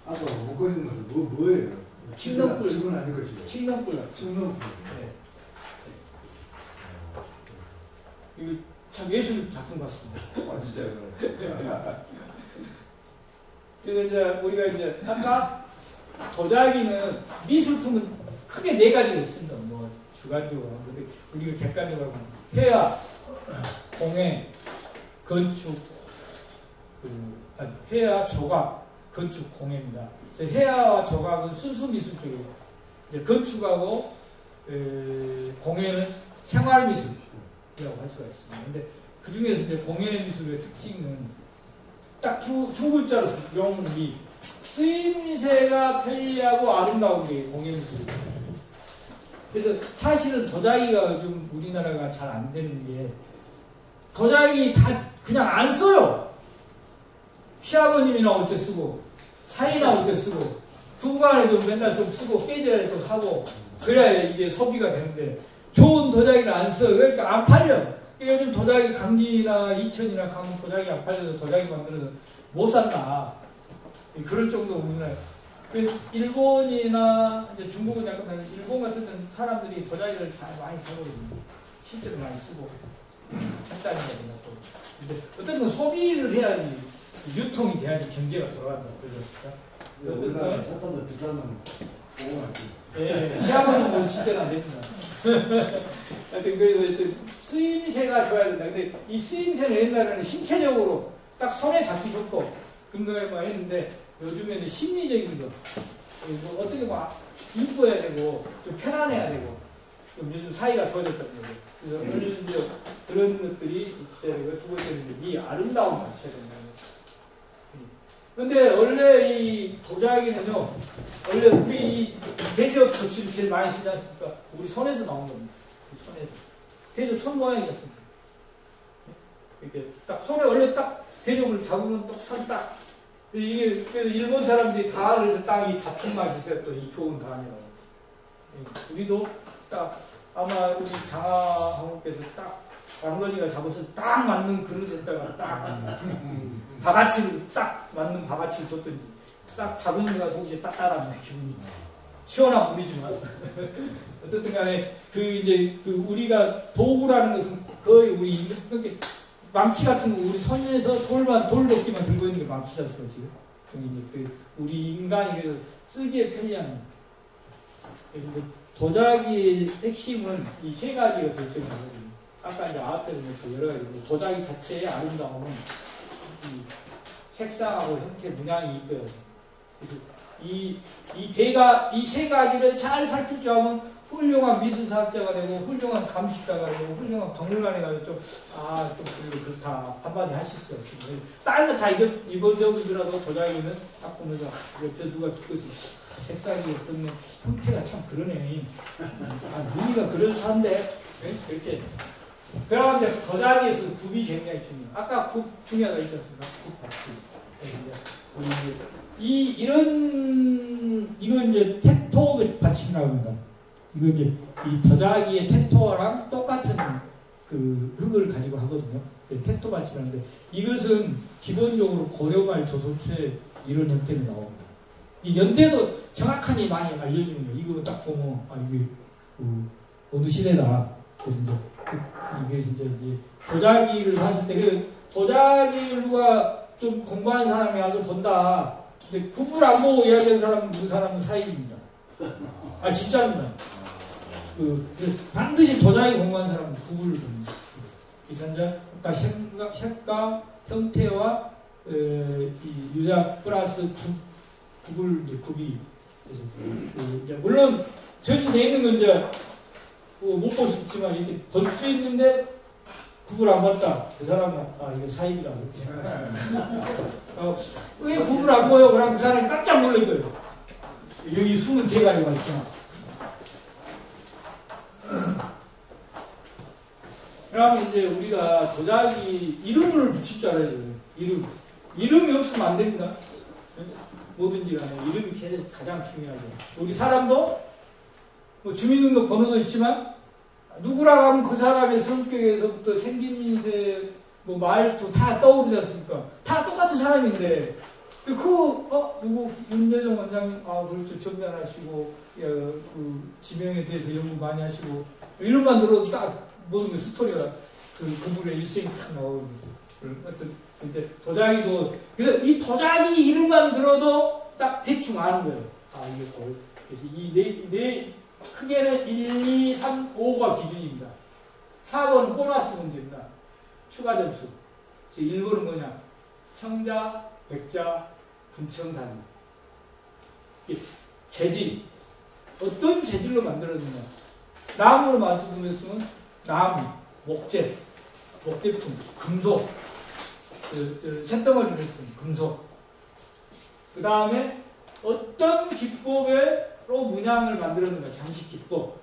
아까 먹고 있는 건 뭐예요? 칡렁불. 집은 아닌 것이죠. 칡렁불. 칡렁불. 네. 이거 참 예술 작품 같습니다. 진짜요? 그래서 이제 우리가 이제 아까 도자기는 미술품은 크게 네 가지가 있습니다. 뭐 주관적으로 근데 우리가 객관적으로 하면 회화, 공예, 건축, 회화, 조각, 건축, 공예입니다. 그래서 회화와 조각은 순수 미술 쪽이고 이제 건축하고 공예는 생활 미술이라고 할 수가 있습니다. 근데 그 중에서 이제 공예 미술의 특징은 딱 두 글자로 용기 쓰임새가 편리하고 아름다운 게 공예 미술입니다. 그래서 사실은 도자기가 좀 우리나라가 잘 안 되는 게 도자기 다 그냥 안 써요. 시아버님이 나올 때 쓰고 사이 나올 때 쓰고 중간에 좀 맨날 좀 쓰고 깨져야 또 사고 그래야 이게 소비가 되는데 좋은 도자기를 안 써. 그러니까 안 팔려. 요즘 도자기 강진이나 이천이나 강원 도자기 안 팔려서 도자기 만들어서 못 산다. 그럴 정도로 우리나라. 일본이나 이제 중국은 약간 다르지. 일본 같은 데는 사람들이 도자기를 잘 많이 사거든요. 실제로 많이 쓰고 찻잔이라든가 또. 근데 어쨌든 소비를 해야지 유통이 돼야지 경제가 돌아간다. 그러니까. 우리나라 찻잔도 비싸면 보고 말지. 예, 시아버는 뭐 진짜는 안 됩니다. 하여튼 그래서 쓰임새가 좋아야 된다. 근데 이 쓰임새는 옛날에는 신체적으로 딱 손에 잡기 좋고 근거에만 했는데 요즘에는 심리적인 거. 어떻게 막 이뻐야 되고 좀 편안해야 되고 좀 요즘 사이가 좋아졌다는 거죠. 그래서 이제 그런 것들이 있어야 되고 두 번째는 이 아름다움을 갖춰야 된다는 거죠. 근데 원래 이 도자기는요, 원래 우리 이 대접 접시를 제일 많이 쓰지 않습니까? 우리 손에서 나온 겁니다. 손에서. 대접 손 모양이었습니다. 이렇게 딱 손에 원래 딱 대접을 잡으면 딱 손 딱. 이게 그래서 일본 사람들이 다 그래서 딱 이 잡힌 맛이 있어요. 또 이 좋은 단이라고. 우리도 딱 아마 우리 장하홍께서 딱 왕건이가 잡아서 딱 맞는 그릇에다가 딱 바가치를 딱 맞는 바가치를 줬든지 딱 잡으니까 동시에 딱 따라하는 기분이 시원한 물이지만 어쨌든 간에 이제 우리가 도구라는 것은 거의 우리 이렇게 망치 같은 거 우리 손에서 돌도끼만 들고 있는 게 망치잖아요 지금. 이제 우리 인간이 그래서 쓰기에 편리한. 도자기의 핵심은 이 세 가지가 결정하거든요. 아까 이제 아까는 여러 가지 도자기 자체의 아름다움은 이 색상하고 형태, 문양이 있고요. 그래서 이 세 가지를 잘 살필 줄 알면 훌륭한 미술사학자가 되고, 훌륭한 감식가가 되고, 훌륭한 박물관에 가서 좀 그렇다 한마디 하실 수 없습니다. 다른 거 다 이거저거더라도 도자기는 딱 보면서 저 누가 그것이 색상이 어떤 형태가 참 그러네. 무늬가 그럴듯한데 이렇게. 그러면 이제 도자기에서 굽이 굉장히 중요해요. 아까 굽 중요하다 했지 않습니까? 굽 받침. 이건 이제 테토 받침이라고 합니다. 이거 이제 이 도자기의 테토랑 똑같은 그 흙을 가지고 하거든요. 테토 받침이라는데 이것은 기본적으로 고려말 조선초에 이런 형태로 나옵니다. 이 연대도 정확하게 많이 알려주는 거예요. 이거 딱 보면 이게 어느 시대다. 그래서 이제 도자기를 봤을 때 그 도자기를 누가 좀 공부한 사람이 와서 본다. 근데 굽을 안 보고 이야기하는 사람은 그 사람은 사입니다. 진짜입니다. 반드시 도자기 공부한 사람은 굽을 봅니다. 그래서 이제 아까 색감, 형태와 이 유작 플러스 굽을 이제 굽이 그래서 이제 물론 전시되어 있는 건 이제 못 볼 수 있지만 이렇게 볼 수 있는데 굽을 안 봤다. 그 사람은 이거 사입이다 그렇게 생각하시면 왜 굽을 안 보여? 그럼 그 사람이 깜짝 놀랄 거예요. 여기 숨은 대가리가 있구나. 그러면 이제 우리가 도자기 이름을 붙일 줄 알아야 돼요. 이름이 없으면 안 됩니다. 뭐든지 간에 이름이 가장 중요하죠. 우리 사람도 뭐 주민등록번호도 있지만 누구라고 하면 그 사람의 성격에서부터 생긴 인생, 뭐 말투 다 떠오르지 않습니까? 다 똑같은 사람인데 누구 윤여정 원장님 그렇죠. 전면하시고 그 지명에 대해서 연구 많이 하시고 이름만 들어도 딱 모든 스토리가 그분의 일생이 딱 나오는 어떤 이제 도자기도 그래서 이 도자기 이름만 들어도 딱 대충 아는 거예요. 이게 그래서 이 네 크게는 1, 2, 3, 5가 기준입니다. 4번은 보너스 문제입니다. 추가 점수. 1번은 뭐냐? 청자, 백자, 분청사지. 재질. 어떤 재질로 만들어졌냐? 나무로 만들어졌으면 나무, 목재품, 금속. 쇳덩어리를 했으면 금속. 그 다음에 어떤 기법으로 문양을 만들었는가? 장식 기법.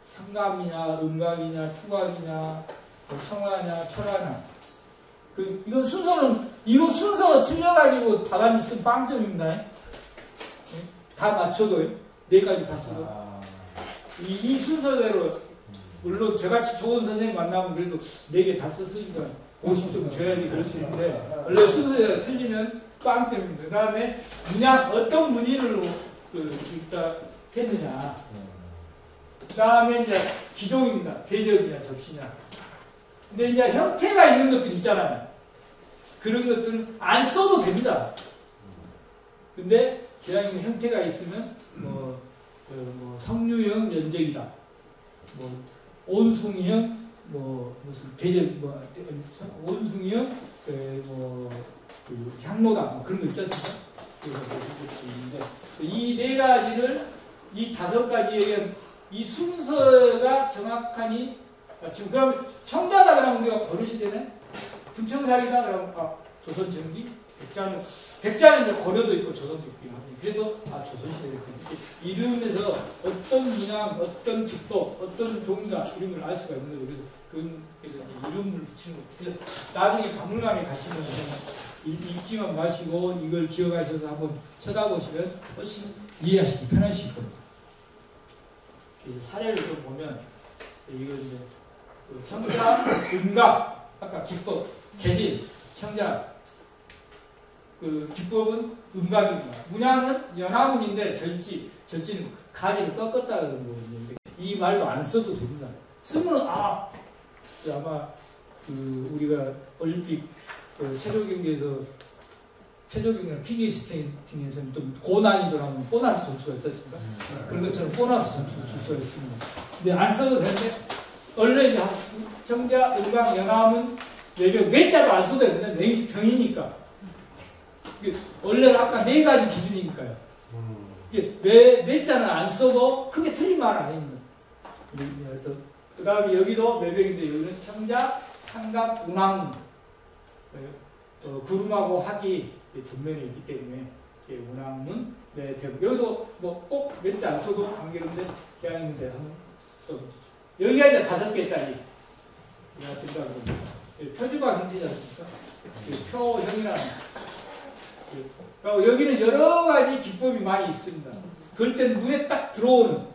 상감이냐, 음각이냐, 투각이냐, 청하냐, 철하냐. 이거 순서 틀려가지고 답안지 쓴 빵점입니다. 다 맞춰도, 네 가지 다 써도. 이 순서대로, 물론 저같이 좋은 선생님 만나면 그래도 4개 다 썼으니까 50점 줘야지 그럴 수 있는데, 원래 순서대로 틀리면 빵점입니다. 그 다음에 문양, 어떤 문의를 했느냐. 그 다음에 이제 기종입니다. 대접이냐, 접시냐. 근데 이제 형태가 있는 것들 있잖아요. 그런 것들은 안 써도 됩니다. 근데 기왕이면 형태가 있으면 성류형 연적이다. 온숭이형 무슨 대접 온숭이형 향로다 그런 거 있지 않습니까? 이 4가지를 이 5가지에 이 순서가 정확하니 지금 그럼 청자다 그러면 우리가 고려시대는 분청사기다 그러면 조선전기 백자는 이제 고려도 있고 조선도 있고 그래도 조선시대 이렇게 이름에서 어떤 문양, 어떤 기법, 어떤 종가 이런 걸 알 수가 있는 거죠. 그래서 이제 이름을 붙이는 거. 그래서 나중에 박물관에 가시면 읽지만 마시고 이걸 기억하셔서 한번 쳐다보시면 훨씬 이해하시기 편하실 겁니다. 사례를 좀 보면 이거 이제 청자, 음각, 아까 기법, 재질, 청자 기법은 음각입니다. 문양은 연화문인데 절지는 가지를 꺾었다는 거거든요. 이 말도 안 써도 됩니다. 쓰면 아마 우리가 올림픽 체조경기나 피겨스케이팅에서는 좀 고난이도로 하면 보너스 점수가 있지 않습니까? 그런 것처럼 보너스 점수 줄 수가 있습니다. 근데 안 써도 되는데 원래 이제 청자, 음각, 연화문 외벽 몇 자도 안 써도 되는데 병이니까 원래는 아까 4가지 기준이니까요. 몇 자는 안 써도 크게 틀린 말은 아닙니다. 그 다음에 여기도 매병인데 여기는 청자, 삼각, 운항, 구름하고 학이 전면에 있기 때문에 운항은 매병. 여기도 뭐 꼭 몇 자 안 써도 관계없는데 기왕인데 한번 써보죠. 여기가 이제 5개짜리 표주가 힘들지 않습니까? 표형이라는. 그리고 여기는 여러 가지 기법이 많이 있습니다. 그럴 때 눈에 딱 들어오는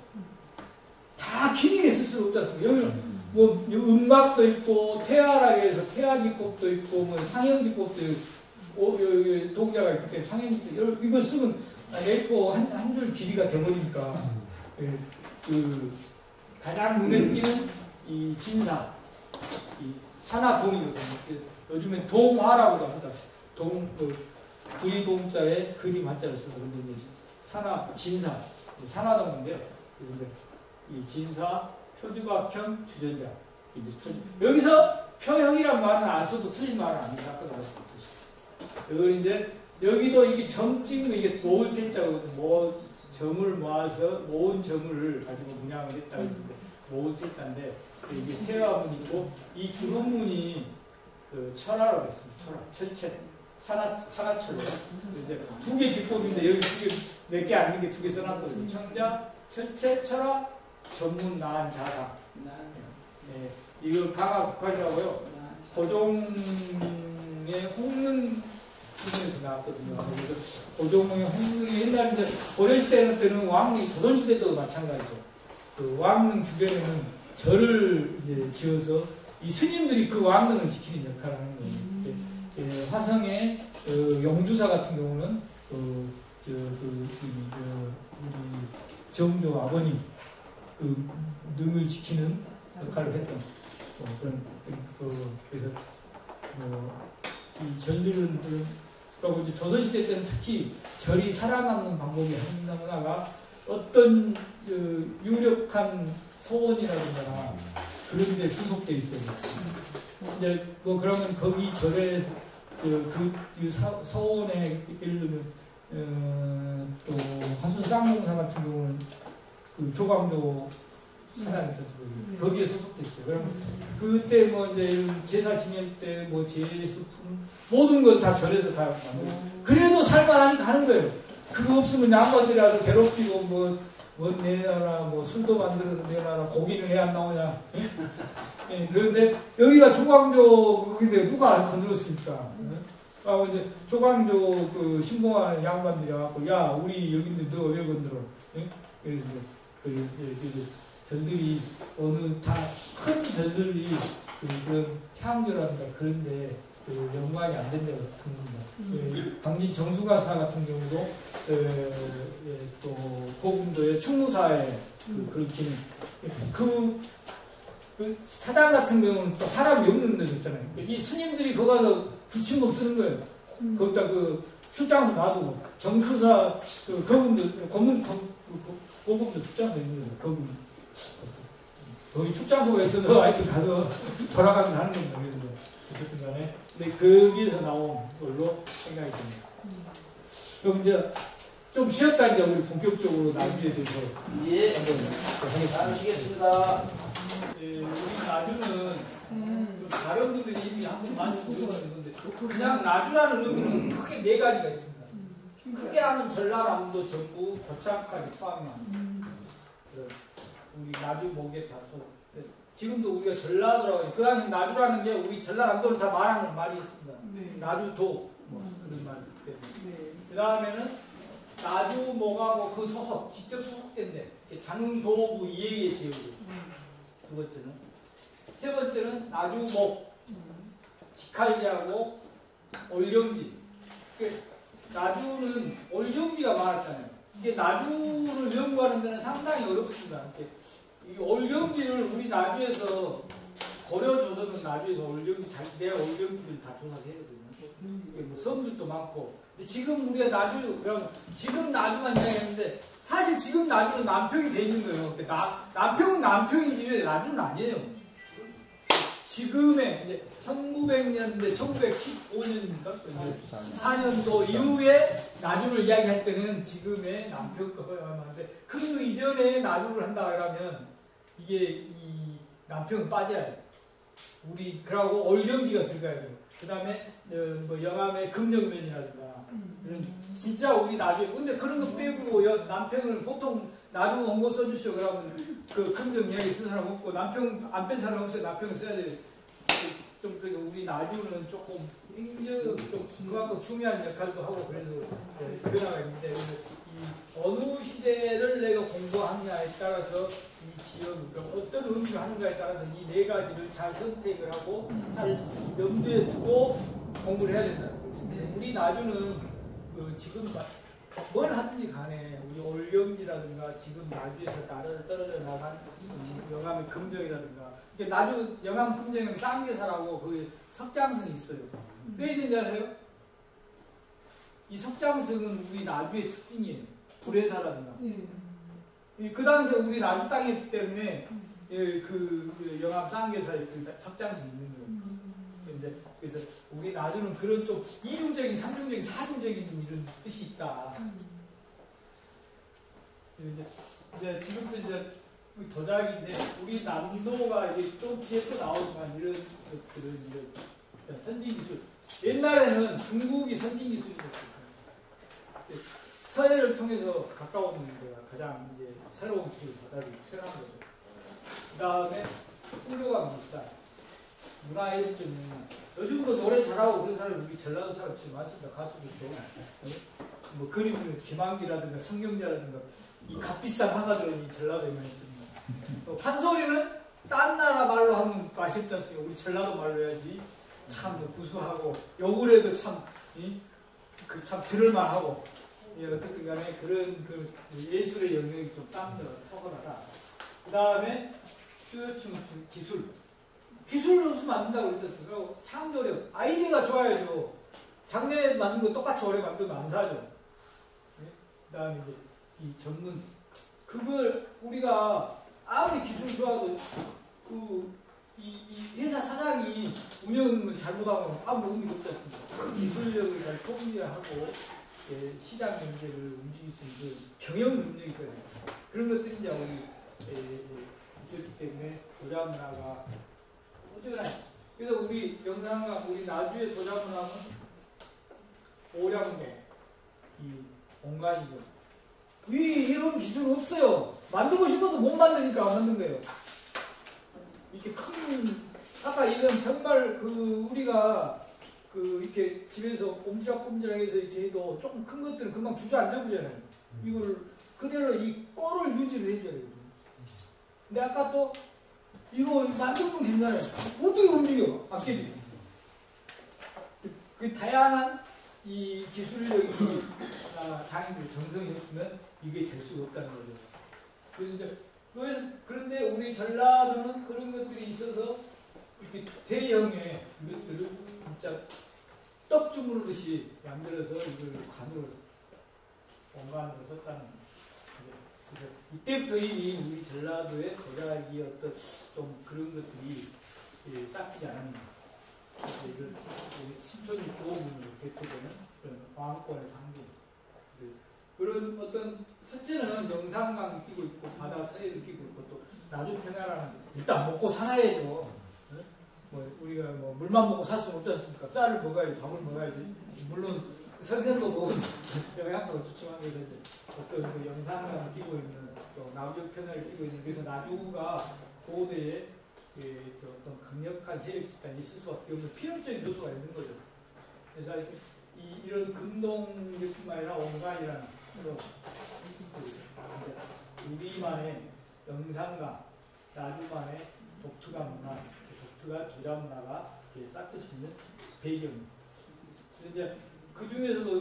다 기능에 쓸 수 없지 않습니까? 여기는 뭐 음각도 있고 태아라고 해서 태아 기법도 있고 뭐 상형 기법도 있고 동자가 있기 때문에 상형 기법 이거 쓰면 A4 한 줄 길이가 돼버리니까 그 가장 눈에 띄는 이 진사 이 산화동이거든요. 요즘에 동화라고도 합니다. 구이동자에 그림 한자를 써서 근데 이제 산화 진사 산화동인데요. 그래서 이 진사 표주각형 주전자 여기서 표형이란 말은 안 써도 틀린 말은 아니다. 아까 말씀드렸듯이 이걸 이제 여기도 이게 점 찍는 이게 모을 때자거든요. 뭐 점을 모아서 모은 점을 가지고 문양을 했다고 했는데 모을 때자인데 이게 태화문 있고 이 주문문이 그 철화라고 했습니다. 철화, 철체, 산화철로. 이제 2개 기법인데 여기 2개 몇 개 아닌 게 2개 써놨거든요. 청자, 철체, 철화, 전문, 나한, 자상. 네, 이거 강화국화이라고요. 고종의 홍릉 부분에서 나왔거든요. 고종의 홍릉이 옛날에 이제 고려시대 때는 왕릉이 조선시대 때도 마찬가지죠. 그 왕릉 주변에는 절을 이제 지어서 이 스님들이 그 왕릉을 지키는 역할을 하는 거예요. 화성의 영주사 같은 경우는 우리 정조 아버님 그 능을 지키는 역할을 했던 그런 그래서 이 절들은 그리고 이제 조선시대 때는 특히 절이 살아남는 방법이 하나가 어떤 유력한 서원이라든가 그런 데 구속되어 있어요. 이제 뭐 그러면 거기 절에 서원에 예를 들면 또 화순 쌍용사 같은 경우는 그 조광조 사당이 있었어요. 거기에 소속돼 있어요. 그러면 그때 뭐 이제 제사 지낼 때 뭐 제수품 모든 건 다 절에서 다 만들고 그래도 살만하니까 하는 거예요. 그거 없으면 양반들이 와서 괴롭히고 뭐 내놔라 뭐 술도 만들어서 내놔라 고기는 왜 안 나오냐. 예, 그런데 여기가 조광조 거기인데 누가 건드렸습니까? 하고 이제 조광조 그 신봉하는 양반들이 와갖고 야 우리 여기인데 너 왜 건드려? 예? 그래서 이제 절들이 어느 다 큰 절들이 그런 향교라든가 그런데 그 연관이 안 된다고 합니다. 당진 정수가사 같은 경우도 또 고금도의 충무사에 그렇게 그 사당 같은 경우는 또 사람이 없는 데도 있잖아요. 이 스님들이 거기 가서 부침법 쓰는 거예요. 거기다 그 출장도 놔두고 정수사 그 거금도 고금도 출장소 있는 거예요. 거금 거기 출장소가 있어서 하여튼 가서 돌아가면서 하는 겁니다. 어쨌든 간에 근데 거기에서 나온 걸로 생각이 듭니다. 그럼 이제 좀 쉬었다 이제 우리 본격적으로 나중에 대해서 한번 하시겠습니다. 우리 나주는 다른 분들이 이미 한번 말씀드렸는 건데 그냥 나주라는 의미는 크게 4가지가 있습니다. 크게 하면 전라남도 전부 고창까지 포함한 우리 나주 목에 다소 지금도 우리가 전라도라고 그 안에 나주라는 게 우리 전라남도를 다 말하는 말이 있습니다. 네. 나주도 뭐 그런 말 때문에 그 다음에는 나주목하고 그 소속 직접 소속된데 장도부 이해의 제후 두 번째는 세 번째는 나주목 직할지하고 올영지 나주는 올영지가 많았잖아요. 이게 나주를 연구하는 데는 상당히 어렵습니다. 이 올경지를 우리 나주에서 고려 조선은 나주에서 올경지 자기네 올경지를 다 조사해거든요. 뭐 섬들도 많고. 근데 지금 우리가 나주 그럼 지금 나주만 이야기했는데 사실 지금 나주는 남평이 돼 있는 거예요. 남평은 남평이지 왜 나주는 아니에요. 지금의 이제 1900년대 1915년입니까? 14년도 이후에 나주를 이야기할 때는 지금의 남평거가 얼마인데 그 이전에 나주를 한다 하면 이게 이 남평은 빠져야 돼. 우리 그러고 올경지가 들어가야 돼요. 그 다음에 뭐 영암의 금정면이라든가 진짜 우리 나주에 근데 그런 거 빼고 남평을 보통 나중 원고 써주시오 그러면 그 금정 이야기 쓴 사람 없고 남평 안 뺀 사람 없어요. 남평을 써야 돼. 좀 그래서 우리 나주는 조금 굉장히 좀 그만큼 중요한 역할도 하고 그래서 변화가 있는데 이 어느 시대를 내가 공부하느냐에 따라서 이 지역을 어떤 의미를 하는가에 따라서 이 네 가지를 잘 선택을 하고 잘 염두에 두고 공부를 해야 된다. 우리 나주는 지금 뭘 하든지 간에 우리 올경지라든가 지금 나주에서 떨어져 나간 영암의 금정이라든가 나주 영암 금정은 쌍계사라고 그 석장성이 있어요. 왜 있는지 아세요? 이 석장성은 우리 나주의 특징이에요. 불회사라든가. 그 당시에 우리 나주 땅이었기 때문에 그 영암 쌍계사에 그 석장성이 있는 거예요. 그래서 우리 나주는 그런 좀 이중적인, 삼중적인, 사중적인 이런 뜻이 있다. 이제 지금도 이제 도자기인데 우리 남도가 이제 좀 뒤에 또 나오지만 이런 것들은 이제 선진 기술. 옛날에는 중국이 선진 기술이었어요. 서해를 통해서 가까운 데가 가장 이제 새로운 기술 바닥이 태어난 거죠. 그 다음에 풍류가 비싸. 문화예술적인 요즘도 노래 잘하고 그런 사람이 우리 전라도 사람들이 많습니다. 가수도 있고 뭐 그림을 김한기라든가 성경자라든가 이 값비싼 화가들은 이 전라도에 많이 있습니다. 또 판소리는 딴 나라 말로 하면 맛이 없지 않습니까? 우리 전라도 말로 해야지 참 구수하고 욕을 해도 참 들을만하고 어쨌든 간에 그런 그 예술의 영역이 좀 탁월하다. 그 다음에 기술. 기술을 없으면 안 된다고 그랬었어요. 창조력, 아이디어가 좋아야죠. 작년에 만든 거 똑같이 올해 만들면 안 사죠. 네? 그 다음에 이제 이 전문. 그걸 우리가 아무리 기술 좋아도 이 회사 사장이 운영을 잘못하면 아무 의미가 없지 않습니까? 기술력을 잘 통제하고 시장 경제를 움직일 수 있는 경영 능력이 있어야 됩니다. 그런 것들이 이제 우리 있었기 때문에 도자 문화가 그래서 우리 영상과 우리 나주의 도자 문화는 오량도 이 공간이죠. 이런 기술 없어요. 만들고 싶어도 못 만드니까 안 만든 거예요. 이렇게 큰 아까 이건 정말 우리가 이렇게 집에서 꼼지락꼼지락 해서 이렇게 해도 조금 큰 것들은 금방 주저앉아보잖아요. 이걸 그대로 이 꼴을 유지를 해줘야 돼요. 근데 아까 또 이거 만들면 괜찮아요. 어떻게 움직여? 안 깨지고. 그 다양한 이 기술력이 장인들 정성이 없으면 이게 될 수가 없다는 거죠. 그래서 그런데 우리 전라도는 그런 것들이 있어서 이렇게 대형의 이것들을 진짜 떡 주무르듯이 만들어서 이걸 관으로 공간으로 썼다는 거죠. 그래서 이때부터 이미 우리 전라도의 도자기의 어떤 좀 그런 것들이 싹트지 않았나. 그래서 이런 우리 신촌이 구호문으로 대표되는 그런 왕권의 상징. 그런 어떤 첫째는 영산강 끼고 있고 바다 서해를 끼고 있고 또 나주 평야라는 일단 먹고 살아야죠. 뭐 우리가 뭐 물만 먹고 살 수는 없지 않습니까? 쌀을 먹어야지, 밥을 먹어야지. 물론 생선도 먹으면 영양가가 좋지만 그래서 이제 어떤 그 영산강을 끼고 있는 또 나주 평야를 끼고 있는 그래서 나주가 고대에 어떤 강력한 세력 집단이 있을 수밖에 없는 필연적인 요소가 있는 거죠. 그래서 이런 금동뿐만 아니라 원간이라는 우리만의 영상가, 나주만의 독특한 문화, 독특한 도자 문화가 싹틀 수 있는 배경입니다. 이제 그 중에서도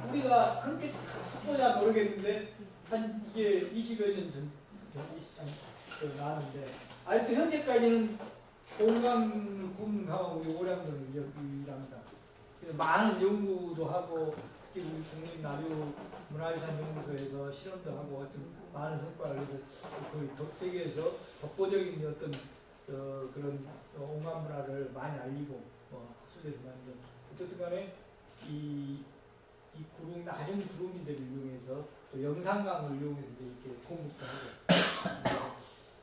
우리가 그렇게 찾고자 모르겠는데 사실 이게 20여 년 전 나왔는데 아직도 현재까지는 공강 군하고 우리 오량도는 유일합니다. 그래서 많은 연구도 하고 특히 우리 국립나주 문화유산연구소에서 실험도 하고 하여튼 많은 성과를 해서 거의 세계에서 독보적인 어떤 그런 온갖 문화를 많이 알리고 학술에서 많이 어쨌든 간에 이 구름 낮은 구름이들을 이용해서 또 영상강을 이용해서 이제 이렇게 공급도 하고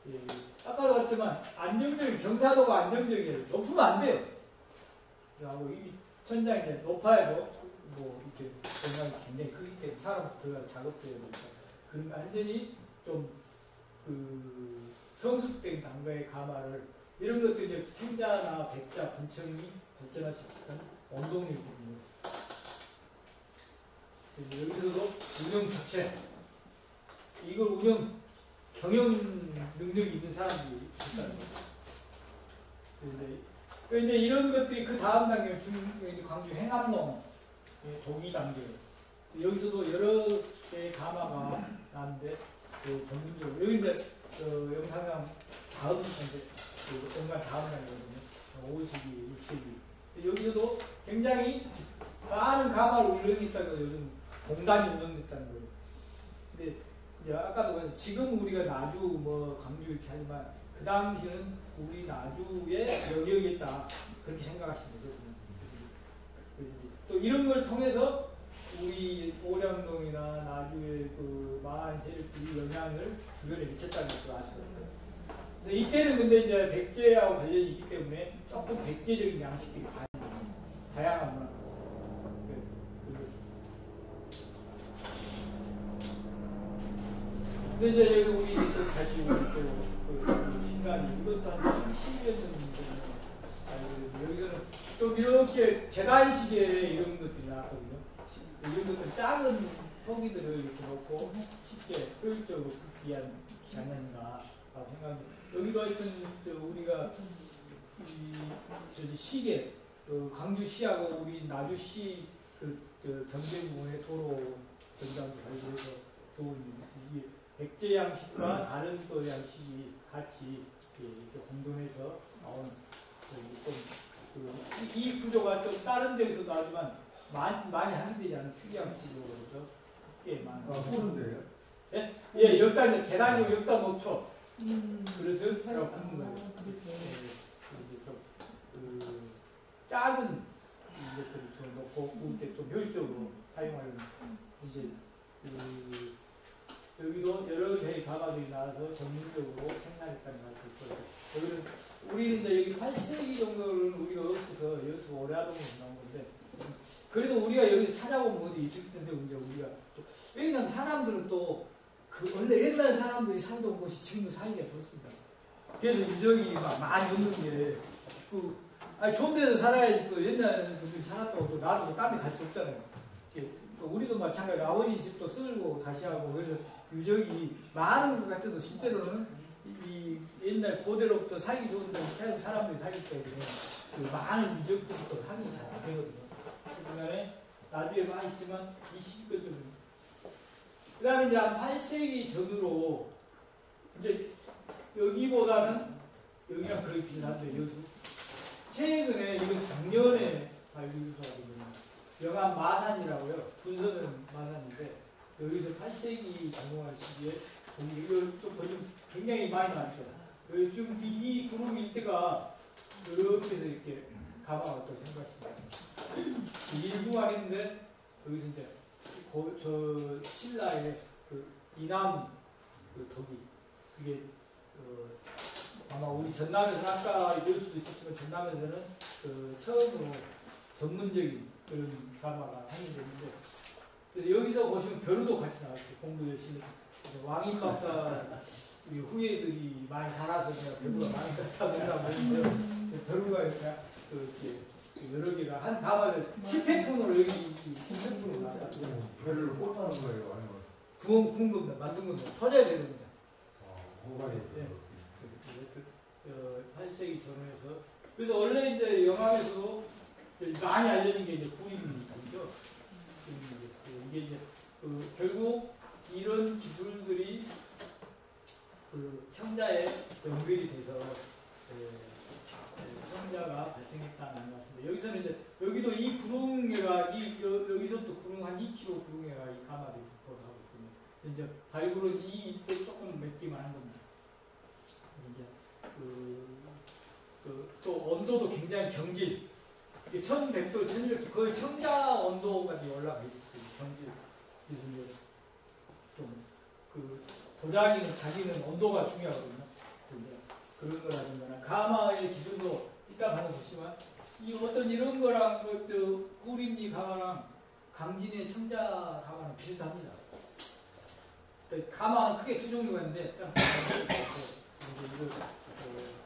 예, 아까도 봤지만 안정적인 경사도가 안정적이에요. 높으면 안 돼요. 그리고 이 천장이 이제 높아야도 뭐 이렇게 공간이 굉장히 크기 때문에 사람 들어가 작업돼야 되니까 그런 완전히 좀 그 성숙된 단가의 가마를 이런 것도 이제 풍자나 백자, 분청이 발전할 수 있는 원동력이거든요. 여기서도 운영 주체 이걸 운영 경영 능력이 있는 사람들이 있다는 거죠. 이제 이런 것들이 그 다음 단계 광주 행암동 도기 단계 여기서도 여러 개의 가마가 나는데 전문적으로 여기 이제 영상강 다음 단계 온갖 다음 단계거든요. 5시기, 6시기 여기서도 굉장히 많은 가마를 운영했다고 요즘 공단이 운영됐다는 거예요. 근데 이제 아까도 지금 우리가 나주 뭐 광주 이렇게 하지만 그 당시는 우리 나주의 영역이었다 그렇게 생각하시면 되거든요. 그래서 또 이런 걸 통해서 우리 오량동이나 나주의 그 마을 세력들이 영향을 주변에 미쳤다는 것도 알 수가 있어요. 이때는 근데 이제 백제하고 관련이 있기 때문에 조금 백제적인 양식들이 다양한 문화. 근데 이제 여기 우리 또 다시 그 신간이 이것도 한 30여 년 정도 여기서는 또 이렇게 재단식의 이런 것들이 나왔거든요. 이런 것들 작은 토기들을 이렇게 놓고 쉽게 효율적으로 긋기 하지 않는가라고 생각합니다. 여기도 하여튼 우리가 이 시계 광주시하고 우리 나주시 그 경제 부분의 도로 전담 관리해서 좋은 일이 백제 양식과 다른 또 양식이 같이 이렇게 공존해서 나온 이 구조가 좀 다른 데에서도 하지만 많이 하게 되지 않은 특이한 구조로 그러죠. 예, 많은. 보는데요? 예, 예, 여기다 이제 계단이고 여기다 놓죠. 그래서 제가 굽는 거예요. 작은 이것들을 좀 놓고 구울 때 좀 효율적으로 사용하려는 이제 여기도 여러 개의 가마들이 나와서 전문적으로 생산했다는 걸 알 수 있고요. 여기는 우리는 이제 여기 8세기 정도는 우리가 없어서 여기서 오래하동에서 나온 건데 그래도 우리가 여기서 찾아보면 어디 있을 텐데 이제 우리가 또 왜냐면 사람들은 또 그 원래 옛날 사람들이 살던 곳이 지금도 살기가 좋습니다. 그래서 유적이 막 많이 없는 게 좋은 데서 살아야지 또 옛날 분들이 살았다고 또 나도 뭐 딴 데 갈 수 없잖아요. 또 우리도 마찬가지로 아버지 집도 쓸고 다시 하고 그래서 유적이 많은 것 같아도 실제로는 이 옛날 고대로부터 살기 좋은 데 계속 사람들이 살기 때문에 그 많은 유적들도 확인이 잘 안 되거든요. 그 다음에 나중에 많이 있지만 이 시기가 좀 그 다음에 이제 한 8세기 전으로 이제 여기보다는 여기랑 거의 비슷한데 여수 최근에 이건 작년에 발굴소하거든요. 영암 마산이라고요. 분선은 마산인데 여기서 8세기 작용할 시기에 이거 좀 보시면 굉장히 많이 많죠. 지금 이 구름 일대가 이렇게 해서 이렇게 가방을 또 생각하시면 일부가 있는데 여기서 이제 저 신라의 그 이남 그 덕이 그게 아마 우리 전남에서는 아까 이럴 수도 있었지만 전남에서는 그 처음으로 전문적인 그런 가마가 생긴데 여기서 보시면 벼루도 같이 나왔어요. 공부 열심히 왕인 박사 후예들이 많이 살아서 내가 벼루가 많이 갔다고 했는데요. 벼루가 이렇게 여러 개가 한 가마를 10팩분으로 여기 10팩분으로 나왔거든요. 배를 꽂다는 거예요, 아니면? 구운 겁니다. 만든 겁니다. 터져야 되는 겁니다. 공간이 네. 8세기 전후에서 그래서 원래 이제 영암에서도 많이 알려진 게 이제 구입이죠. 이게 이제 결국 이런 기술들이 그 청자에 연결이 돼서 청자가 발생했다는 말씀입니다. 여기서는 이제 여기도 이 구릉회가 여기서부터 구릉 한 2km 구릉회가 이 가마들이 국보를 하고 있거든요. 이제 발굴은 이때 조금 몇 개만 한 겁니다. 이제 또 온도도 굉장히 경질. 1100도, 1600도 거의 청자 온도까지 올라가 있어요. 경질. 그래서 이제 좀그 도자기는 자기는 온도가 중요하거든요. 그런 거라든가 가마의 기술도 이따 가서 보시면 이 어떤 이런 거랑 구림리 가마랑 강진의 청자 가마는 비슷합니다. 가마는 크게 두 종류가 있는데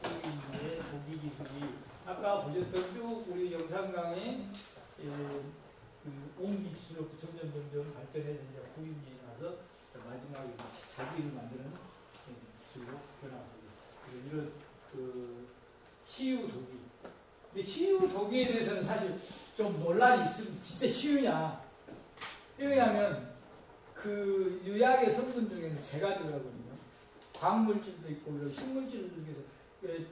구림리의 도기 기술이 아까 보셨던 쭉 우리 영상 강의 옹기 기술로부터 점점 발전해서 이제 구림리에 가서 마지막에 자기를 만드는 기술로 변화하고 이런 시유 도기. 근데 시유 도기에 대해서는 사실 좀 논란이 있으면 진짜 쉬우냐? 왜냐하면 그 유약의 성분 중에는 재가 들어가거든요. 광물질도 있고 이런 식물질 중에서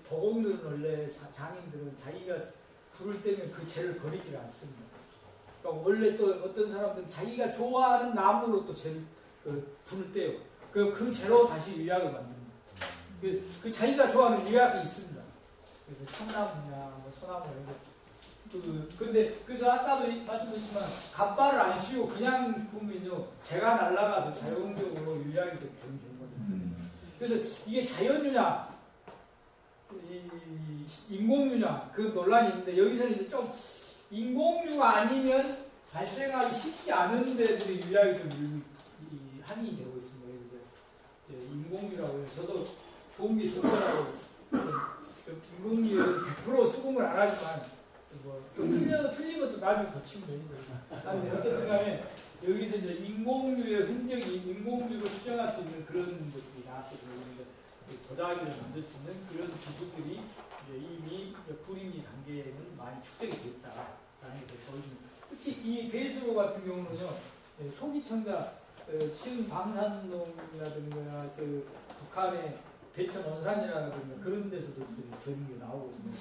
도공들은 원래 장인들은 자기가 불을 떼면 그 재를 버리지를 않습니다. 그러니까 원래 또 어떤 사람들은 자기가 좋아하는 나무로 또 재를 불을 떼요. 그 재로 다시 유약을 만듭니다. 그 자기가 좋아하는 유약이 있습니다. 그래서 참나무냐, 뭐 소나무 이런 거. 근데 그래서 아까도 말씀드렸지만 갑발을 안 씌우고 그냥 구우면요 재가 날아가서 자연적으로 유약이 되는 경우거든요. 그래서 이게 자연유냐, 인공유냐 그 논란이 있는데 여기서는 이제 좀 인공유가 아니면 발생하기 쉽지 않은 데들이 유약이 좀 한이 되고 있습니다. 이제 인공유라고 해서 저도 좋은 게 좋더라고요. 인공유는 100% 수긍을 안 하지만 좀 틀린 것도 나중에 고치면 되니까. 어쨌든 간에 여기서 이제 인공유의 흔적이 인공유로 추정할 수 있는 그런 것들이 나왔거든요. 도자기를 만들 수 있는 그런 기술들이 이미 구림리 단계에는 많이 축적이 됐다라는 것을 보여줍니다. 특히 이 배수로 같은 경우는요, 초기청자, 지금 방산동이라든가 북한의 대천 원산이라든가 그런 데서도 전기 나오거든요.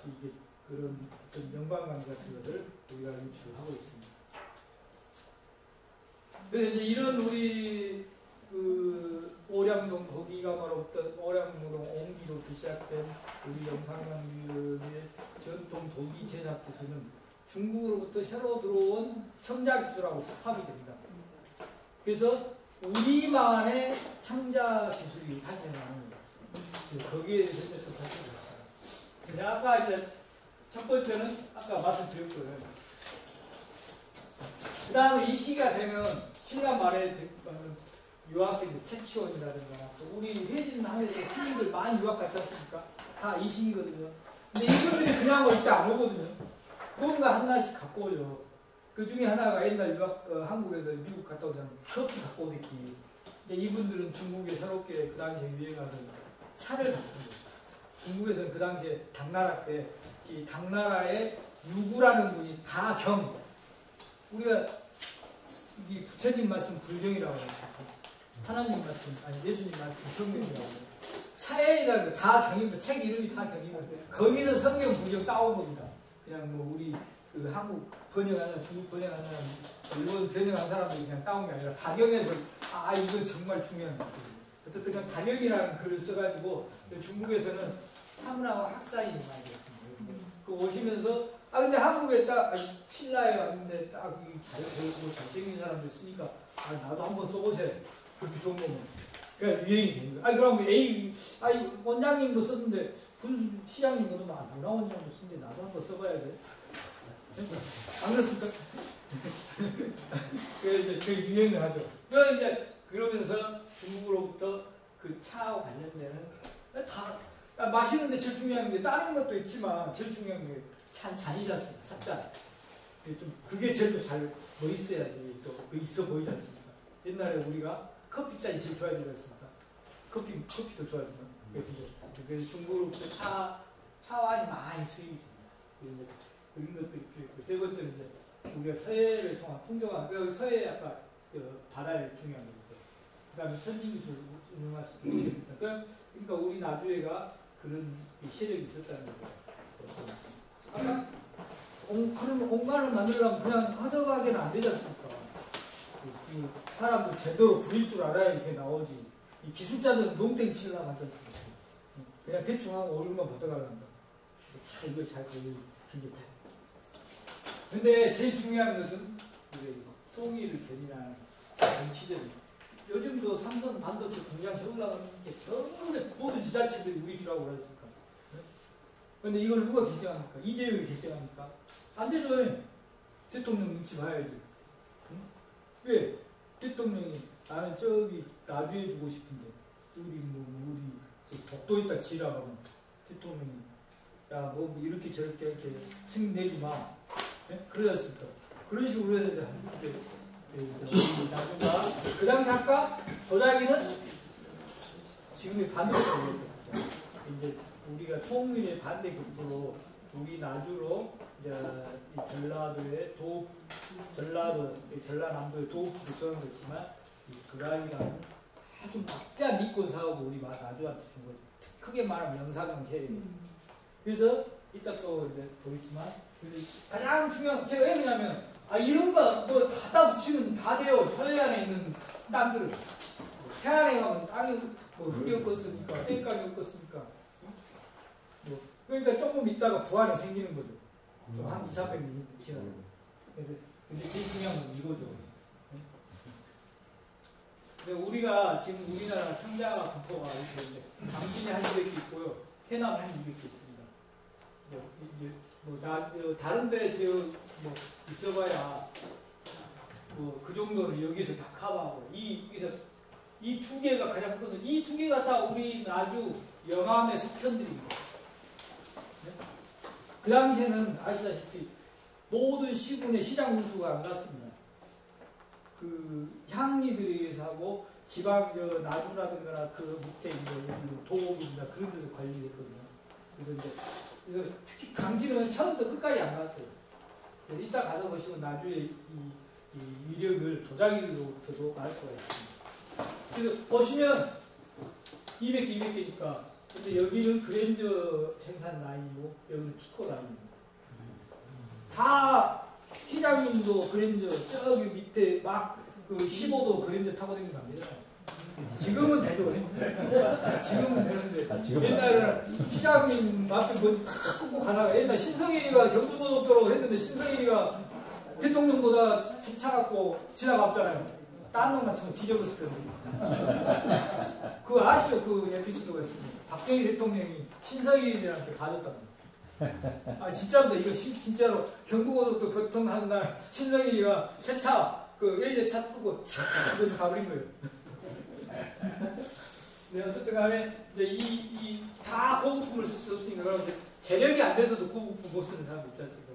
이게 그런 어떤 영광관 같은 것을 우리가 유출하고 있습니다. 그래서 이제 이런 우리 오량동 도기가마로부터 오량동 옹기로부터 시작된 우리 영상강의 전통 도기 제작 기술은 중국으로부터 새로 들어온 청자 기술하고 습합이 됩니다. 그래서 우리만의 청자 기술이 탄생하는 거예요. 거기에 대해서 이제 또 다시 보겠습니다. 아까 이제 첫 번째는 아까 말씀드렸고요. 그 다음에 이 시기가 되면 신라 말에 유학생들 채치원이라든가 또 우리 회진 하면서 스님들 많이 유학 갔지 않습니까? 다 이 시기거든요. 근데 이분들이 그냥 올 때 안 오거든요. 뭔가 하나씩 갖고 오죠. 그 중에 하나가 옛날 유학, 한국에서 미국 갔다 온 사람, 커피 갖고 오랬기. 이제 이분들은 중국에 새롭게 그 당시에 유행하는 차를 갖고 온 거죠. 중국에서는 그 당시에 당나라 때, 이 당나라의 유구라는 분이 다 경, 우리가 이 부처님 말씀 불경이라고 하죠. 하나님 말씀, 아니 예수님 말씀 성경이라고 해요. 차에다 다 경입니다. 책 이름이 다 경입니다. 거기서 성경 불경 따온 겁니다. 그냥 뭐 우리 그 한국 번역하는, 중국 번역하는, 일본 번역한 사람들이 그냥 따온 게 아니라 다경에서 이건 정말 중요한 것들이에요. 어쨌든 그냥 다경이라는 글을 써가지고 중국에서는 참으라고 학사인이 많이 됐습니다. 그 오시면서 근데 한국에 딱 신라에 왔는데 딱 잘생긴 사람들 쓰니까 나도 한번 써보세요. 그렇게 좋은 거면 그러니까 유행이 되는 거예요. 그럼 원장님도 썼는데 군 시장님도 문화 원장님도 쓰는데 나도 한번 써봐야지. 안 그렇습니까? 그래서 이제 그 유행을 하죠. 그러면서 중국으로부터 그 차하고 관련되는 다 마시는데 제일 중요한 게 다른 것도 있지만 제일 중요한 게 잔이지 않습니까? 찻잔. 그게 제일 또 잘 멋있어야지 또 있어 보이지 않습니까? 옛날에 우리가 커피잔이 제일 좋아야 되지 않습니까? 커피도 좋아하지만 그래서 중국으로부터 차와니 많이 수입이 됩니다. 그런 것도 있고 세 번째는 이제 우리가 서해를 통한 풍경화 서해 아까 바다에 중요한 거고 그 다음에 선진기술 운영할 수 있습니다. 그러니까 우리 나주에가 그런 시력이 있었다는 거예요. 아까 그런 공간을 만들려면 그냥 허접하게는 안 되지 않습니까? 사람도 제대로 부릴 줄 알아야 이렇게 나오지. 이 기술자들은 농땡이 치려고 하지 않습니까? 그냥 대충 하고 얼굴만 벗어가란다. 참 이거 잘 걸리게 돼. 근데 제일 중요한 것은 통일을 견인하는 정치적인. 요즘도 삼성 반도체 공장에 올라가는 게 전부 모든 지자체들이 우리 주라고 그랬으니까. 그런데 이걸 누가 결정합니까? 이재용이 결정합니까? 안 되죠. 대통령 눈치 봐야지. 응? 왜? 대통령이 나는 저기 나주해 주고 싶은데 우리 독도 있다 지라고 하면 대통령이 야 뭐 이렇게 저렇게 승인 내지 마. 네? 그러지 않습니까? 그런 식으로 해서 나주가 그 당시 아까 도자기는 지금의 반대로 이제 우리가 통일의 반대 극부로 우리 나주로 이제 이 전라도의 전라남도의 도읍지를 정한 거지만 이 그라이라는 아주 막대한 이권 사업을 우리 나주한테 준 거죠. 크게 말하면 영사강 계획. 그래서 이따 또 이제 보겠지만 가장 중요한 제가 왜 그러냐면 이런 거 뭐 갖다 붙이면 다 돼요. 서해안에 있는 땅들을 해안에 가면 땅이 뭐 흙이 없었으니까 땡깡이 없었으니까 뭐 그러니까 조금 있다가 부활이 생기는 거죠. 좀 한 200~300년 지나서. 그래서 근데 제일 중요한 건 이거죠. 근데 우리가 지금 우리나라 청자가 분포가 이렇게 있는데 남진이 한 200개 있고요. 해남에 한 200개 있습니다. 다른데 뭐 있어봐야 뭐 그 정도는 여기서 다 커버하고 이 두 개가 가장 큰 이 두 개가 다 우리 나주 영암의 속편들입니다. 네? 그 당시에는 아시다시피 모든 시군의 시장 군수가 안 갔습니다. 그 향리들에 의해서 하고 지방 나주라든가 그 밑에 도읍이나 그런 데서 관리했거든요. 그래서 특히 강진은 처음부터 끝까지 안 갔어요. 그래서 이따 가서 보시면 나주의 이 위력을 도자기로부터도 알 수가 있습니다. 그래서 보시면 200개니까 근데 여기는 그랜저 생산 라인이고 여기는 티코 라인입니다. 다 시장님도 그랜저 저기 밑에 막 그 15도 그랜저 타고 다니는 거 아니잖아요. 지금은 되죠. 지금은 되는데 옛날에는 시장님 앞에 먼저 탁 끊고 가다가 옛날 신성일이가 경부고속도로 했는데 신성일이가 대통령보다 차 갖고 지나갔잖아요. 딴 놈 같은 거 뒤져봤을 텐데. 그거 아시죠? 그 에피소드가 있습니다. 박정희 대통령이 신성일이한테 가졌다는 거. 진짜입니다. 이거 진짜로 경부고속도로 교통하는 날 신성일이가 새 차 그 예제차 끄고 촥 그거 가버린 거예요. 네, 어쨌든 간에 이제 다 고부품을 쓸 수 없으니까 그럼 이제 재력이 안 돼서도 고부품 못 쓰는 사람도 있지 않습니까?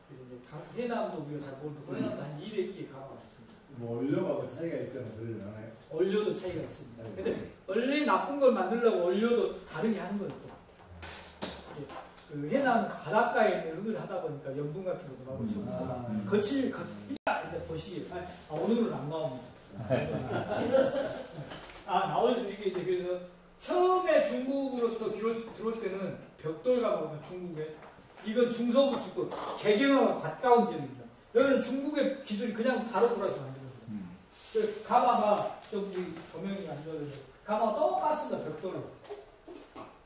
그래서 이제 해남도 우리가 잘 모르는데 해남도 한 200개 가가 있습니다. 뭐 원료가 차이가 있거나 그러진 않아요? 원료도 차이가 있습니다. 근데 원래 나쁜 걸 만들려고 원료도 다르게 하는 거예요. 그 해남 바닷가에 있는 흙을 하다 보니까 염분 같은 것도 나오고 거칠 이제 보시기 오늘은 안 나옵니다. 나올 수 있게 이제 그래서 처음에 중국으로부터 들어올 때는 벽돌가마가 중국에 이건 중서부 축구 개경하고 가까운 지역입니다. 여기는 중국의 기술이 그냥 바로 돌아서 만드는 거예요. 그 가마가 좀 조명이 안 좋아서 가마가 똑같습니다. 벽돌로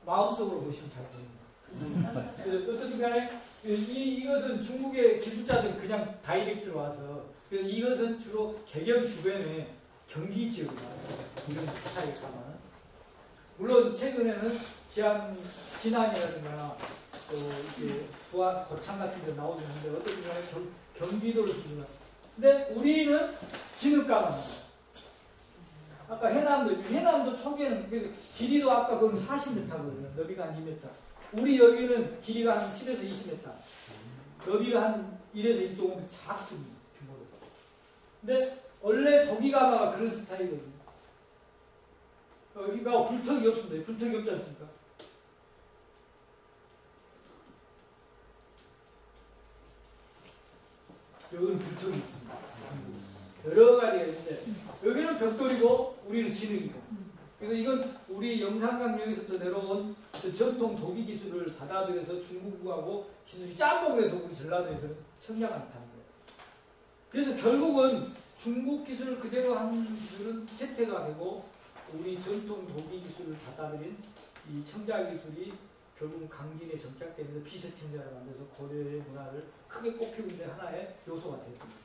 마음속으로 보시면 잘 보입니다. 어떻든 간에 이것은 중국의 기술자들이 그냥 다이렉트로 와서 그래서 이것은 주로 개경 주변에 경기 지역으로 왔어요. 이런 스타일 가마는 물론 최근에는 진안이라든가 또 이렇게 부안 거창 같은 데 나오긴 하는데 어떻든 간에 경기도를 기준으로 근데 우리는 진흙가마입니다. 아까 해남도 초기에는 그래서 길이도 아까 그건 40m거든요. 너비가 한 2m. 우리 여기는 길이가 한 10에서 20m. 너비가 한 1에서 1.5m 작습니다. 규모로. 근데 원래 도기가마가 그런 스타일이거든요. 여기가 불턱이 없습니다. 불턱이 없지 않습니까? 여기는 불턱이 있습니다. 여러 가지가 있는데 여기는 벽돌이고 우리는 진흙이고 그래서 이건 우리 영산강역에서부터 내려온 전통 도기 기술을 받아들여서 중국하고 기술이 짬뽕돼서 우리 전라도에서는 청량을 못하는 거예요. 그래서 결국은 중국 기술을 그대로 한 기술은 세태가 되고 우리 전통 도기 기술을 받아들인 이 청자 기술이 결국 강진에 정착되면서 비색 청자를 만들어서 고려의 문화를 크게 꼽히고 있는 하나의 요소가 됐습니다.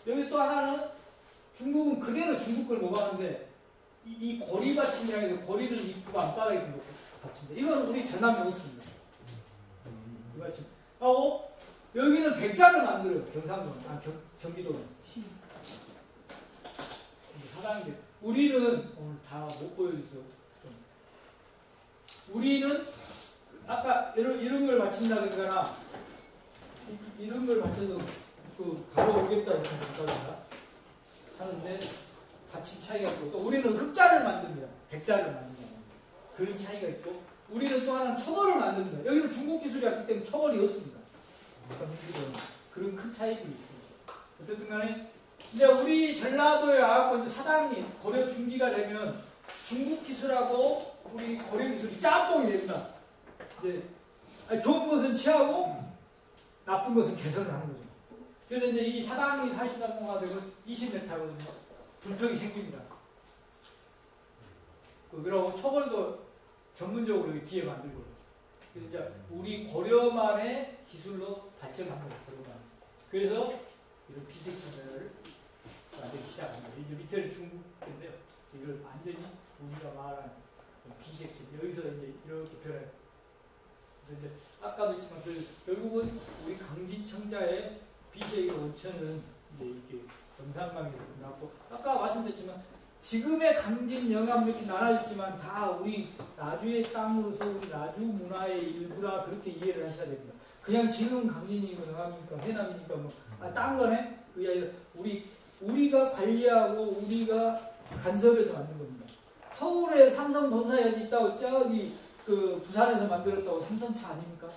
여기 또 하나는 중국은 그대로 중국 걸 모방하는데 이 고리 받침이라고 해서 고리를 입구가 앞바닥에 놓고 받침대. 이건 우리 전남에 없습니다. 이 받침. 하고 여기는 백자를 만들어요. 경상도는. 경기도는. 사당인데 우리는 오늘 다 못 보여줬어. 우리는 아까 이런 걸 받친다 그러거나 이런 걸 받쳐서 그 가로 오겠다 이렇게 생각하거나 하는데 받침 차이가 있고 또 우리는 흑자를 만듭니다. 백자를 만듭니다. 그런 차이가 있고 우리는 또 하나는 초벌을 만듭니다. 여기는 중국 기술이 왔기 때문에 초벌이 없습니다. 그런 큰 차이들이 있습니다. 어쨌든 간에 이제 우리 전라도에 와갖고 이제 사당이 고려 중기가 되면 중국 기술하고 우리 고려 기술이 짬뽕이 됩니다. 이제 좋은 것은 취하고 나쁜 것은 개선을 하는 거죠. 그래서 이제 이 사당이 40단모가 되고 20m거든요. 불턱이 생깁니다. 그리고 초벌도 전문적으로 뒤에 만들고. 그래서 이제 우리 고려만의 기술로 발전한 거예요. 그래서 이런 비색청자를 만들기 시작합니다. 이제 밑에는 중국인데요. 이걸 완전히 우리가 말하는 비색청 여기서 이제 이렇게 변해요. 그래서 이제 아까도 했지만 결국은 우리 강진청자의 비색의 원천은 이제 이게 영산강에서 나왔고 아까 말씀드렸지만 지금의 강진 영암 이렇게 나눠졌지만 다 우리 나주의 땅으로서 우리 나주 문화의 일부라 그렇게 이해를 하셔야 됩니다. 그냥 지금 강진이고 영암이니까 해남이니까 뭐 딴 거네? 그게 아니라 우리가 관리하고 우리가 간섭해서 만든 겁니다. 서울에 삼성 본사에 있다고 저기 그 부산에서 만들었다고 삼성차 아닙니까?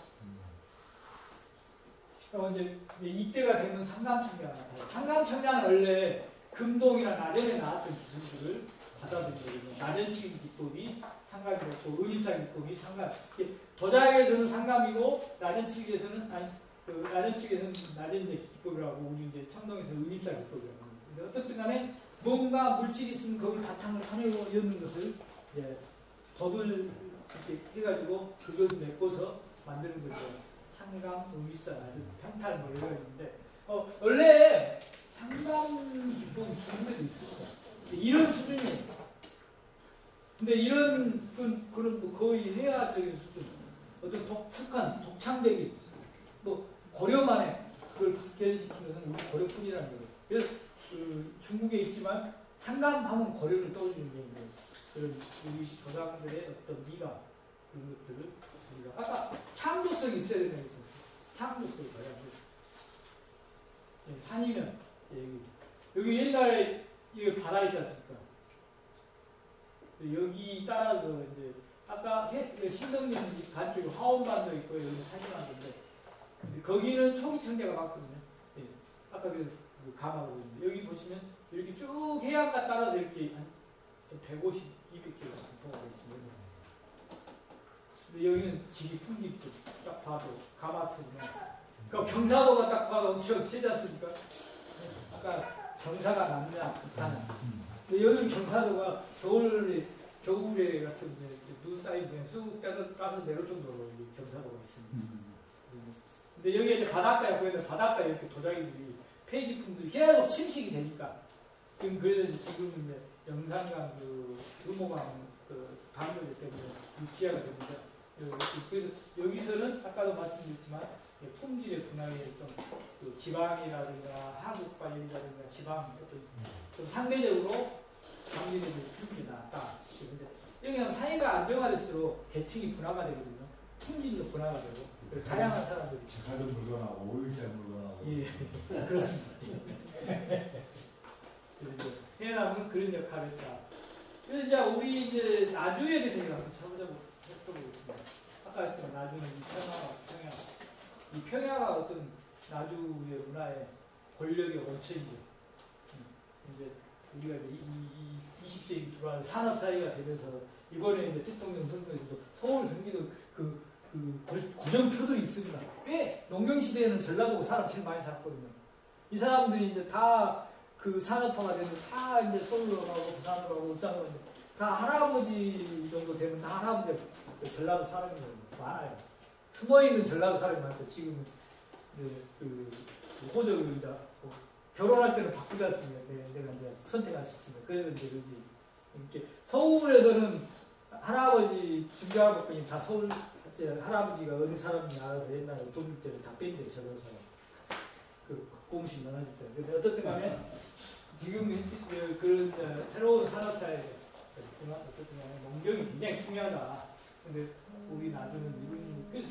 이제 이때가 되면 상감청자가 나타나요. 상감청자는 원래 금동이나 나전에 나왔던 기술들을 받아들이거든요. 나전치기 기법이 상감이고 의인사 기법이 상감. 도자기에서는 상감이고 나전치기에서는 나전치기에서는 나전제 기법이라고 우리 이제 청동에서 의인사 기법이라고. 근데 어쨌든 간에 뭔가 물질이 있으면 그걸 바탕을 파내고 엮는 것을 이제 덧을 이렇게 해가지고 그걸 메꿔서 만드는 거죠. 상감, 의위사, 평탄 뭐 이런 거 있는데 원래 상감 기법은 중국에도 있습니다. 이런 수준이에요. 근데 이런 그런 뭐 거의 해야적인 수준, 어떤 독특한 독창적인 뭐 고려만의 그걸 발견시킨 것은 우리 고려뿐이라는 거예요. 그래서 그 중국에 있지만 상감하면 고려를 떠올리는 게 있는 그런 우리 조상들의 어떤 미가 그런 것들을 우리가 아까 창조성이 있어야 된다고 했었어요. 창조성이 가장 산이면 여기 옛날에 이게 바다 있지 않습니까? 여기 따라서 이제 아까 신동님 간쪽에 화원반도 있고 여기 사진반도인데 거기는 초기청자가 많거든요. 예. 아까 그래서 가마거든요. 여기 보시면 이렇게 쭉 해안가 따라서 이렇게 한 150, 200km 같은 통로가 있습니다. 근데 여기는 지기 풍기죠. 딱 봐도 가마터지만 그러니까 경사도가 딱 봐도 엄청 세지 않습니까? 아까 경사가 남냐 북한은. 근데 여기는 경사도가 겨울에 같은 눈 쌓이면 그냥 쑥 따서 내려올 정도로 경사도가 있습니다. 근데 여기 이제 바닷가에 보이는 바닷가 이렇게 도자기들이 폐기품들이 계속 침식이 되니까 지금 그래서 지금 이제 영산강 금호강 방류 때문에 유지하게 됩니다. 그래서 여기서는 아까도 말씀드렸지만 품질의 분야에 좀 지방이라든가 하국 관리라든가 지방 어떤 좀 상대적으로 장비들이 품질이 나왔다. 그래서 이제 여기 하면 사회가 안정화될수록 계층이 분화가 되거든요. 품질도 분화가 되고 다양한 사람들이 가든 물건하고 5일째 물건하고 예 그렇습니다. 그래서 해남은 그런 역할을 했다. 그래서 이제 우리 이제 나주에 대해서 제가 한번 해보겠습니다. 아까 했지만 나주는 이 평야, 이 평야가 어떤 나주의 문화의 권력의 원천이죠. 이제 우리가 이제 이 20세기 들어와서 산업 사회가 되면서 이번에 이제 대통령 선거에서도 서울 경기도 고정표들이 있습니다. 왜 농경 시대에는 전라도가 사람 제일 많이 살았거든요. 이 사람들이 이제 다 그 산업화가 되면 다 이제 서울로 가고 부산으로 가고 울산으로 가고 다 할아버지 정도 되면 다 할아버지 전라도 사람이 많아요. 숨어있는 전라도 사람이 많죠. 지금 그 호적을 이제 결혼할 때는 바꾸지 않습니까? 내가 이제 선택할 수 있습니다. 그래서 이제 이렇게 서울에서는 할아버지 증자할아버지 다 서울 할아버지가 어디 사람이 알아서 옛날에 도둑 때문에 다 뺀대요. 저런 사람 그 공식 나눠줄 때. 근데 어떻든 간에 지금 그런 새로운 산업사회에 있지만 어쨌든 간에 농경이 굉장히 중요하다. 근데 우리 나중에 그래서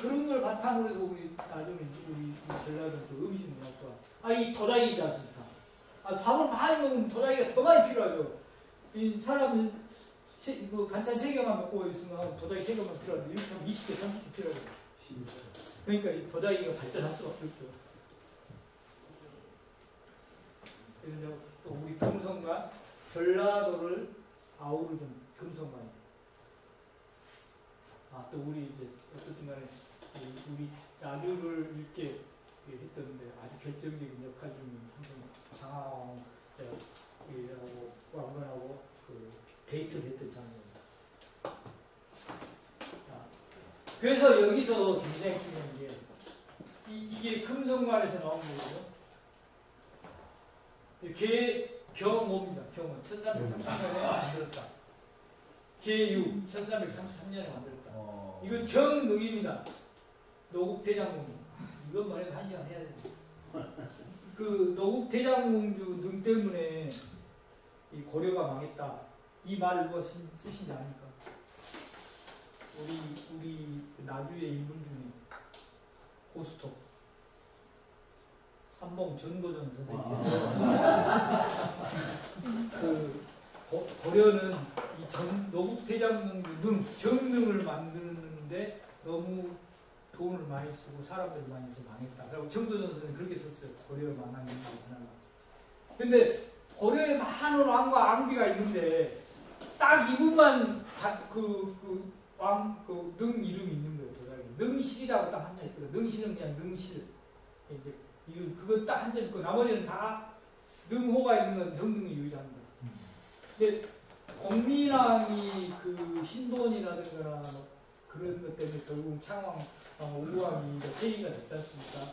그런 걸 바탕으로 해서 우리 나중에 우리 전라도는 또 음식 문화가 이 도자기지 않습니까? 밥을 많이 먹으면 도자기가 더 많이 필요하죠. 이 사람은 반찬 3개만 먹고 있으면 도자기 3개만 필요한데 이렇게 하면 20개, 30개 필요해요. 그러니까 이 도자기가 발전할 수밖에 없죠. 그래서 또 우리 금성관, 전라도를 아우르는 금성관이에요. 또 우리 이제 어쨌든 간에 우리 나주를 이렇게 했던데 아주 결정적인 역할 중에 장하하고 왕건하고 그 데이트를 했던 장면입니다. 그래서 여기서 굉장히 중요한 게 이게 금성관에서 나온 거고요. 경호입니다. 경호 1333년에 만들었다. 계유 1333년에 만들었다. 이건 정능입니다. 노국대장공주. 이것만 해도 1시간 해야 됩니다. 그 노국대장공주 능 때문에 이 고려가 망했다. 이 말을 무슨 뜻인지 아닙니까? 우리 나주의 인물 중에 호스톱 삼봉 전도전 선생님께서 그 고려는 이 노국대장공주 정능을 만드는데 너무 돈을 많이 쓰고 사람들 많이 써서 망했다. 그리고 정도전 선생님 그렇게 썼어요. 고려 망한 이유 하나가. 근데 고려에 많은 왕과 앙비가 있는데 딱 이분만 능 이름이 있는 거예요. 도자기. 능실이라고 딱 한자 있거든요. 능실은 그냥 능실. 그거 딱 한자 있고 나머지는 다 능호가 있는 건 정능이 유의합니다. 근데 공민왕이 그 신돈이라든가 그런 것 때문에 결국 창왕 오부왕이 폐위가 됐지 않습니까?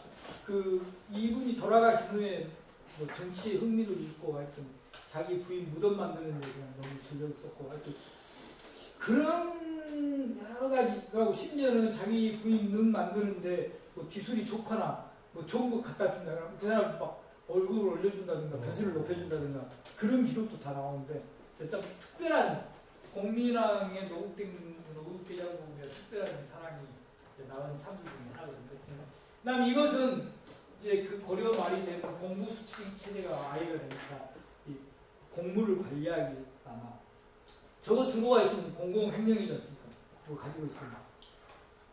이분이 돌아가신 후에 뭐 정치에 흥미를 잃고 하여튼 자기 부인 무덤 만드는 데 그냥 너무 즐겨 썼고 하여튼 그런 여러 가지 그리고 심지어는 자기 부인 능 만드는데 뭐 기술이 좋거나 뭐 좋은 거 갖다 준다 그러면 그 사람 막 얼굴을 올려준다든가 벼슬을 높여준다든가 그런 기록도 다 나오는데 진짜 특별한 공민왕의 노국대장공주의 특별한 사랑이 나온 사물 중에 하나거든요. 그다음 이것은 이제 그 고려 말이 되는 공부 수칙 체제가 아이가 되니까 이 공부를 관리하기 아마 저거 들어가 있으면 공공횡령이지 않습니까? 그거 가지고 있습니다.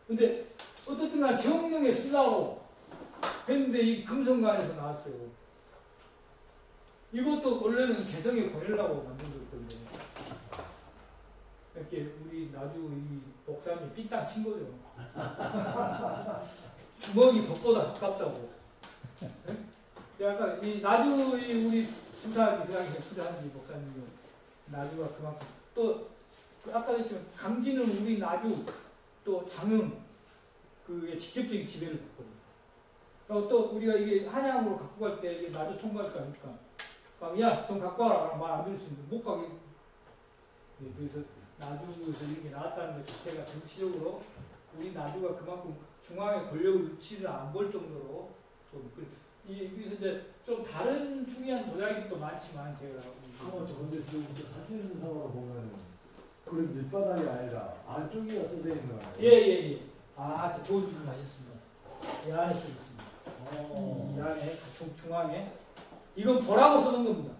근데 어떻든 간 정릉에 쓰라고 했는데 이 금성관에서 나왔어요. 이것도 원래는 개성에 보내려고 만든 거였던데 이렇게 우리 나주 이 목사님이 삐땅 친 거죠. 주먹이 벽보다 가깝다고. 네? 아까 이 나주 우리 부사 그 당시에 투자한 목사님이 나주가 그만큼 또 아까 했지만 강진은 우리 나주 또 장흥 그의 직접적인 지배를 받거든요. 또 우리가 이게 한양으로 갖고 갈 때 나주 통과할 거 아닙니까? 야, 좀 갖고 와라. 말 안 들을 수 있는데 못 가게. 네, 그래서 나주에서 이렇게 나왔다는 것 자체가 정치적으로 우리 나주가 그만큼 중앙의 권력을 위치를 안 볼 정도로 좀 여기서 이제 좀 다른 중요한 도자기도 많지만 제가 근데 지금 사진상으로 보면 그 밑바닥이 아니라 안쪽이 써져 있는 거예요. 예. 좋은 질문 하셨습니다. 이 안에 써 있습니다. 이 안에 중앙에 이건 보라고 쓰는 겁니다.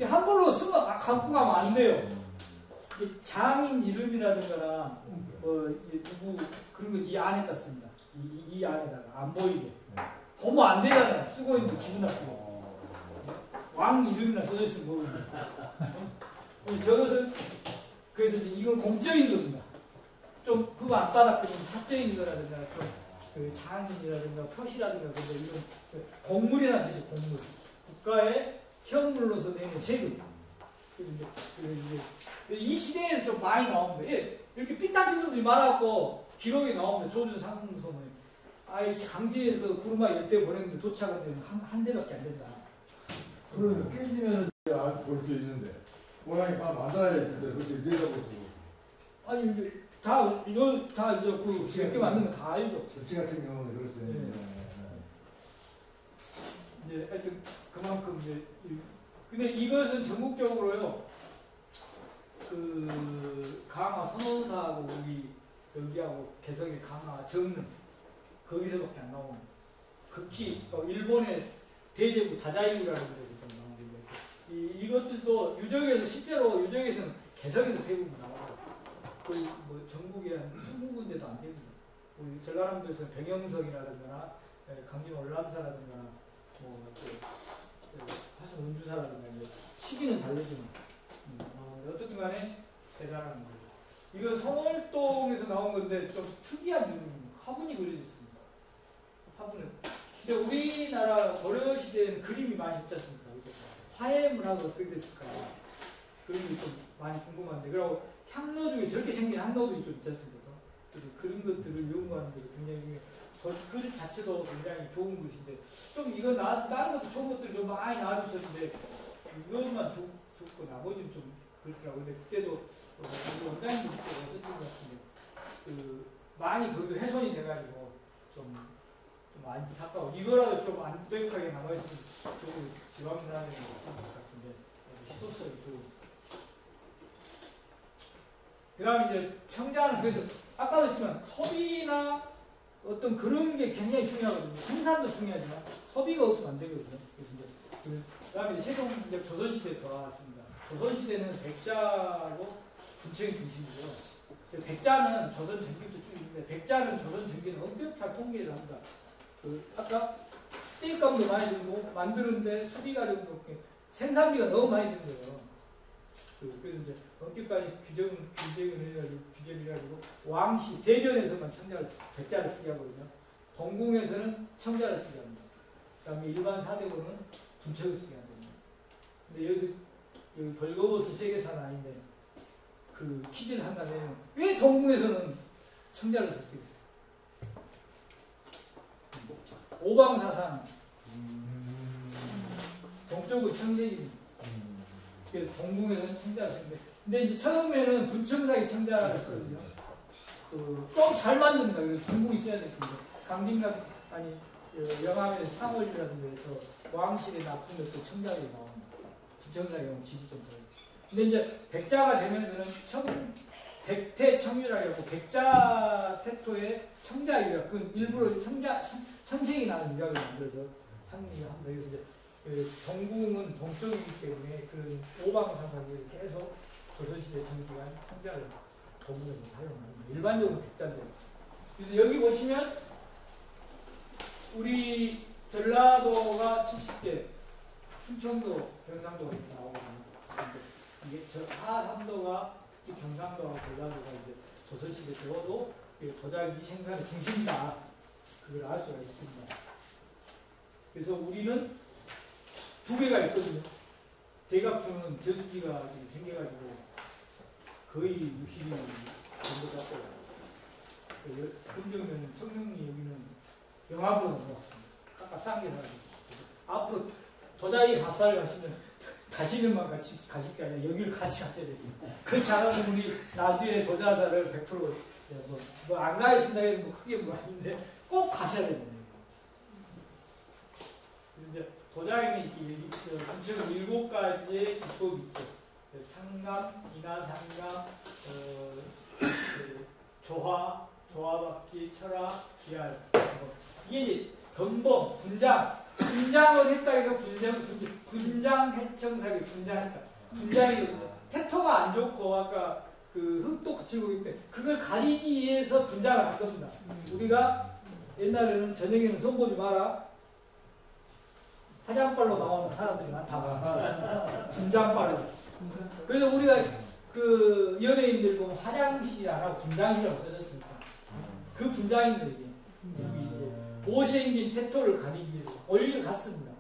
한글로 쓰면 갖고 가면 안 돼요. 장인 이름이라든가 누구 그런 거 이 안에다 씁니다. 이 안에다가 안 보이게. 보면 안 되잖아요. 쓰고 있는데 기분 나쁘고. 왕 이름이나 써져 있으면 모르겠네. 저것은 그래서 이건 공적인 겁니다. 좀 그거 안 받았더니 사적인 거라든가 그 장인이라든가 표시라든가 그런 거 이런 공물이라는 뜻이 공물. 국가의 현물로서 내는 세금. 이 시대에는 좀 많이 나옵니다. 예, 이렇게 삐딱진 놈들이 많았고 기록이 나옵니다. 조준 상성에 아이 강진에서 구르마 열대 보냈는데 도착은 한 대밖에 안 된다. 그러면 깨지면 볼 수 있는데 모양이 다 만들어야 진짜 그렇게 내려볼 수 있고. 아니 이제 다 이거 다 이제 그 이렇게 만든 거 다 알죠. 접시 같은 경우는 그럴 수 있는데. 이제 하여튼 그만큼 이제 근데 이것은 전국적으로요. 그 강화 선원사하고 여기하고 개성의 강화 정릉 거기서밖에 안 나오는 극히 일본의 대제부 다자이구라는 데서 좀 나오는데 이것들도 유적에서 실제로 유적에서는 개성에서 대부분 나와요. 거의 뭐 전국에 한 20군데도 안 됩니다. 우리 전라남도에서 병영성이라든가 강진 월남사라든가 화성 운주사라든가 이제 시기는 다르지만 어쨌든 간에 대단한 거예요. 이거 성월동에서 나온 건데 좀 특이한 이유는 화분이 그려져 있습니다. 화분은. 근데 우리나라 고려 시대에는 그림이 많이 있지 않습니까? 그래서 화해 문화가 어떻게 됐을까? 그런 게 좀 많이 궁금한데, 그리고 향로 중에 저렇게 생긴 향로도 좀 있지 않습니까? 그래서 그런 것들을 연구하는 게 굉장히 그 자체도 굉장히 좋은 것인데, 좀 이거 다른 것도 좋은 것들이 좀 많이 나와줬었는데, 이것만 좋고 나머지는 좀 그렇더라고요. 근데 그때도 원장님도 어쨌든 것 같은데, 많이 그래도 훼손이 돼가지고 좀 안타까워. 이거라도 좀 안되하게 남아있으면 좀 지방사람이 있을 것 같은데, 희소성이 좋은. 그 다음에 이제 청자는 그래서 아까도 했지만 소비나 어떤 그런 게 굉장히 중요하거든요. 생산도 중요하지만 소비가 없으면 안 되거든요. 그래서 이제 그 다음에 세종 이제 조선시대에 돌아왔습니다. 조선시대는 백자로 군청이 중심이고요. 백자는 조선 전기도 쭉 있는데 백자는 조선 전기는 엄격하게 통계를 합니다. 아까 띨값도 많이 들고 만드는데 수비가 좀 높게 생산비가 너무 많이 드는 거예요. 그래서 이제 엄격하게 규정을 해가지고 왕시 대전에서만 백자를 쓰게 하거든요. 동궁에서는 청자를 쓰게 합니다. 그 다음에 일반 사대고는 군청을 쓰게 합니다. 근데 여기서 여기 벌거벗은 세계사는 아닌데 그 퀴즈를 한다면 왜 동궁에서는 청자를 썼어요? 오방사상 동쪽은 청색입니다. 그래서 동궁에서는 청자를 쓰는데 근데 이제 처음에는 군청사기 청자를 쓰거든요. 좀 잘 만듭니다. 동궁이 써야 되는데 강진강 아니 영암에서 상월이라는 데서 왕실에 납품 것도 청자들이 나옵니다. 군청사기 오면 지지 좀 더. 근데 이제 백자가 되면서는 백태청유라고 하고 백자 태토에 청자유라 그 일부러 청색이 나는 유약을 만들어서 상징을 합니다. 그래서 이제 동궁은 동쪽이기 때문에 그 오방사상을 계속 조선시대 전기간 청자를 동궁에서 사용합니다. 일반적으로 백자인데 그래서 여기 보시면 우리 전라도가 70개, 충청도, 경상도가 이렇게 나오거든요. 이게 하삼도가 경상도와 전라도가 이제 조선시대 적어도 도자기 생산의 중심이다. 그걸 알 수가 있습니다. 그래서 우리는 두 개가 있거든요. 대각주는 저수지가 지금 생겨가지고 거의 60이 정도 잡고 금정면은 성능이 여기는 영암으로 넘어왔습니다. 아까 싼게 사가지고 앞으로 도자기 값살 가시면 같이 가실 게 아니라 여기를 같이 가셔야 됩니다. 그렇지 않으면 우리 나중에 도자자를 100% 안 가신다 해도 크게 뭐 아닌데 꼭 가셔야 됩니다. 그래서 이제 도자기는 군청은 7가지의 기법이 있죠. 상감, 인하상감, 조화박지, 철학, 기할. 이게 이제 견범, 분장을 했다 해서 분장해청사기 분장했다. 분장이 태토가 안 좋고 아까 그 흙도 그치고 있는데 그걸 가리기 위해서 분장을 한 겁니다. 우리가 옛날에는 저녁에는 선 보지 마라. 화장발로 나오는 사람들이 많다. 분장발로. 그래서 우리가 그 연예인들 보면 화장실이 안 하고 분장실이라고 써졌습니다. 그 분장인데 이게. 여기 이제 못생긴 태토를 가리기 위해서 올려 갔습니다.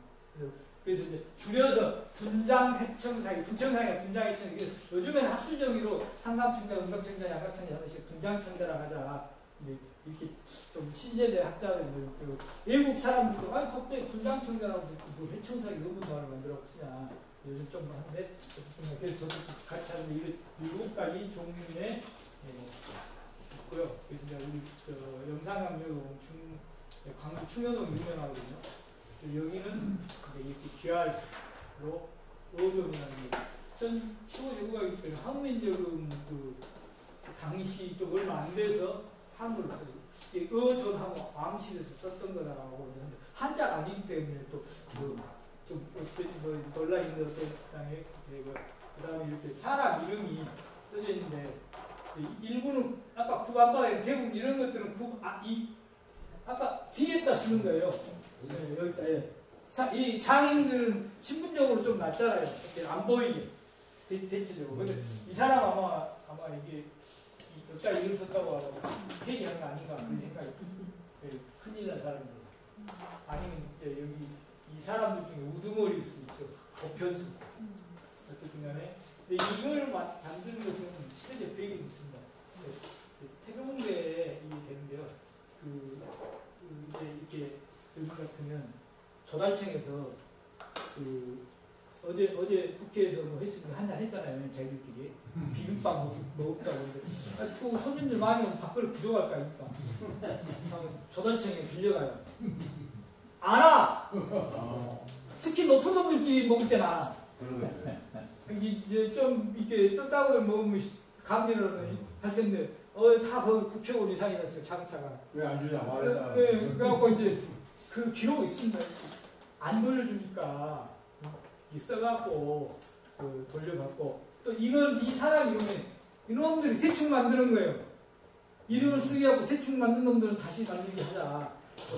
그래서 이제 줄여서 분장해청사기, 분청사기가 분장해청. 요즘에는 학술정의로 상감청자, 음각청자, 양각청자 하나씩 분장청자라 하자. 이제 이렇게 좀 신세대 학자들, 그 외국 사람들도 아니 갑자기 분장청자라고 뭐 해청사기 너무 말을 만들어 쓰냐. 요즘 좀 한데 그래서 저도 같이 하는데 이거 7가지 종류의 있고요. 그래서 이제 우리 영상강요 광주 충현동 유명하거든요. 여기는 이렇게 귀할로 어종이라는 게 15제국가 있기 때문에 한민족은 그 당시 좀 얼마 안 돼서 한글로 써요. 어존하고 왕실에서 썼던 거다라고 하는데 한자가 아니기 때문에 또좀 논란이 있는 어떤 땅에 그 다음에 이렇게 사람 이름이 써져 있는데 일부는 아까 구간바닥에 대부분 이런 것들은 아까 뒤에다 쓰는 거예요. 네, 여기다. 예. 이 장인들은 신분적으로 좀 낮잖아요. 안 보이게 대체적으로. 근데 이 사람 아마 이게 여기다 이름 썼다고 하고 회의한 거 아닌가 그런 생각이 큰일 난 사람들. 아니면 이제 여기 이 사람들 중에 우두머리일 수 있죠. 보편수. 어쨌든 간에. 근데 이걸 만드는 것은 시대적 배경이 있습니다. 태종대에 이게 되는데요. 이제 이렇게 여기 같으면 조달청에서 어제 국회에서 뭐 했으니까 한잔 했잖아요. 자기들끼리 비빔밥 먹었다고 그러는데 또 손님들 많이 오면 밥그릇 부족할 거 아닙니까? 조달청에 빌려가요. 안 와! 특히 높은 놈들끼리 먹을 때는 안 와. 이제 좀 이렇게 쫄따구를 먹으면 감기를 할 텐데 다 그 국회의원 이상이 났어요. 자동차가. 왜 안 주냐 말했다. 그래갖고 이제 그 기록이 있습니다. 안 돌려주니까 써갖고 돌려갖고 또 이 사람 이름에 이놈들이 대충 만드는 거예요. 이름을 쓰게 하고 대충 만든 놈들은 다시 만들게 하자.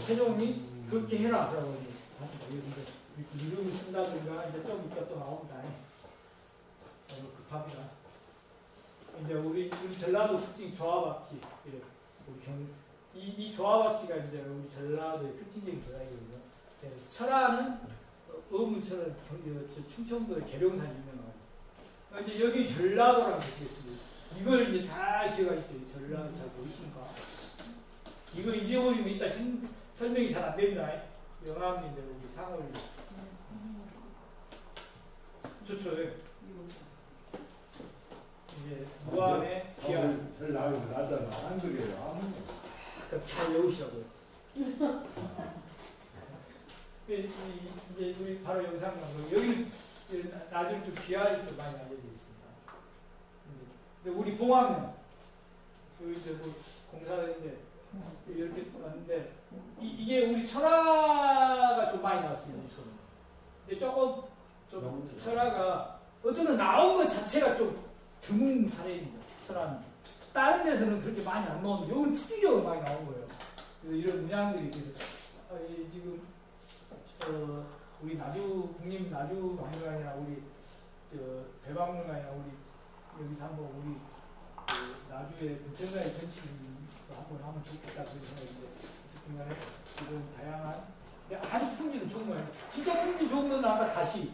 태종이 그렇게 해라. 그러고 이제 이름을 쓴다든가 이제 좀 이따 또 나옵니다. 급합니다. 이제 우리 전라도 특징 조합악지. 이 조합악지가 이제 우리 전라도의 특징적인 조합이거든요. 철화는 어문철은 충청도의 계룡산이 유명하고 이제 여기 전라도라는 곳이 있습니다. 이걸 이제 잘 기억하시죠? 전라도 잘 보이십니까? 이거 잊어버리면 이따 설명이 잘 안 됩니다. 영암인데 우리 상을 좋죠. 이제 무안의 기한 제일 나오고 나잖아. 한글이에요. 잘 외우시라고요. 이제 우리 바로 영상 나오고 여기 나중에 좀 귀하게 좀 많이 알려져 있습니다. 근데 우리 봉화면 여기 이제 뭐 공사인데 이렇게 왔는데 이게 우리 철화가 좀 많이 나왔습니다. 근데 조금 좀 철화가 어떤 나온 것 자체가 좀 드문 사례입니다. 철화는 다른 데서는 그렇게 많이 안 나오는데 여기는 특징적으로 많이 나온 거예요. 그래서 이런 문양들이 그래서 지금 우리 국립 나주박물관이나 우리 배박물관이나 우리 여기서 한번 우리 나주의 부천가의 전치를 한번 하면 좋겠다 그런 생각인데 중간에 이런 다양한 아주 품질은 좋은 거예요. 진짜 품질 좋은 건 아까 다시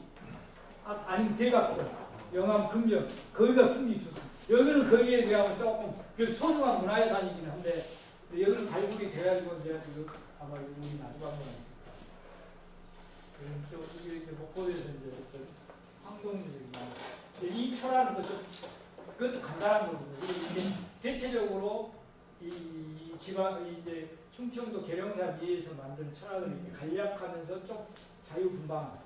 아니면 대각도 영암 금정 거기가 품질이 좋습니다. 여기는 거기에 비하면 조금 소중한 문화유산이긴 한데 여기는 발굴이 돼가지고 이제 아마 우리 나주박물관이 있습니다. 이게 목포에서 이제 황동들이나 이 철학은 또 좀 그것도 간단한 거거든요. 이게 대체적으로 이 지방 이제 충청도 계룡산 위에서 만든 철학을 이렇게 간략하면서 좀 자유분방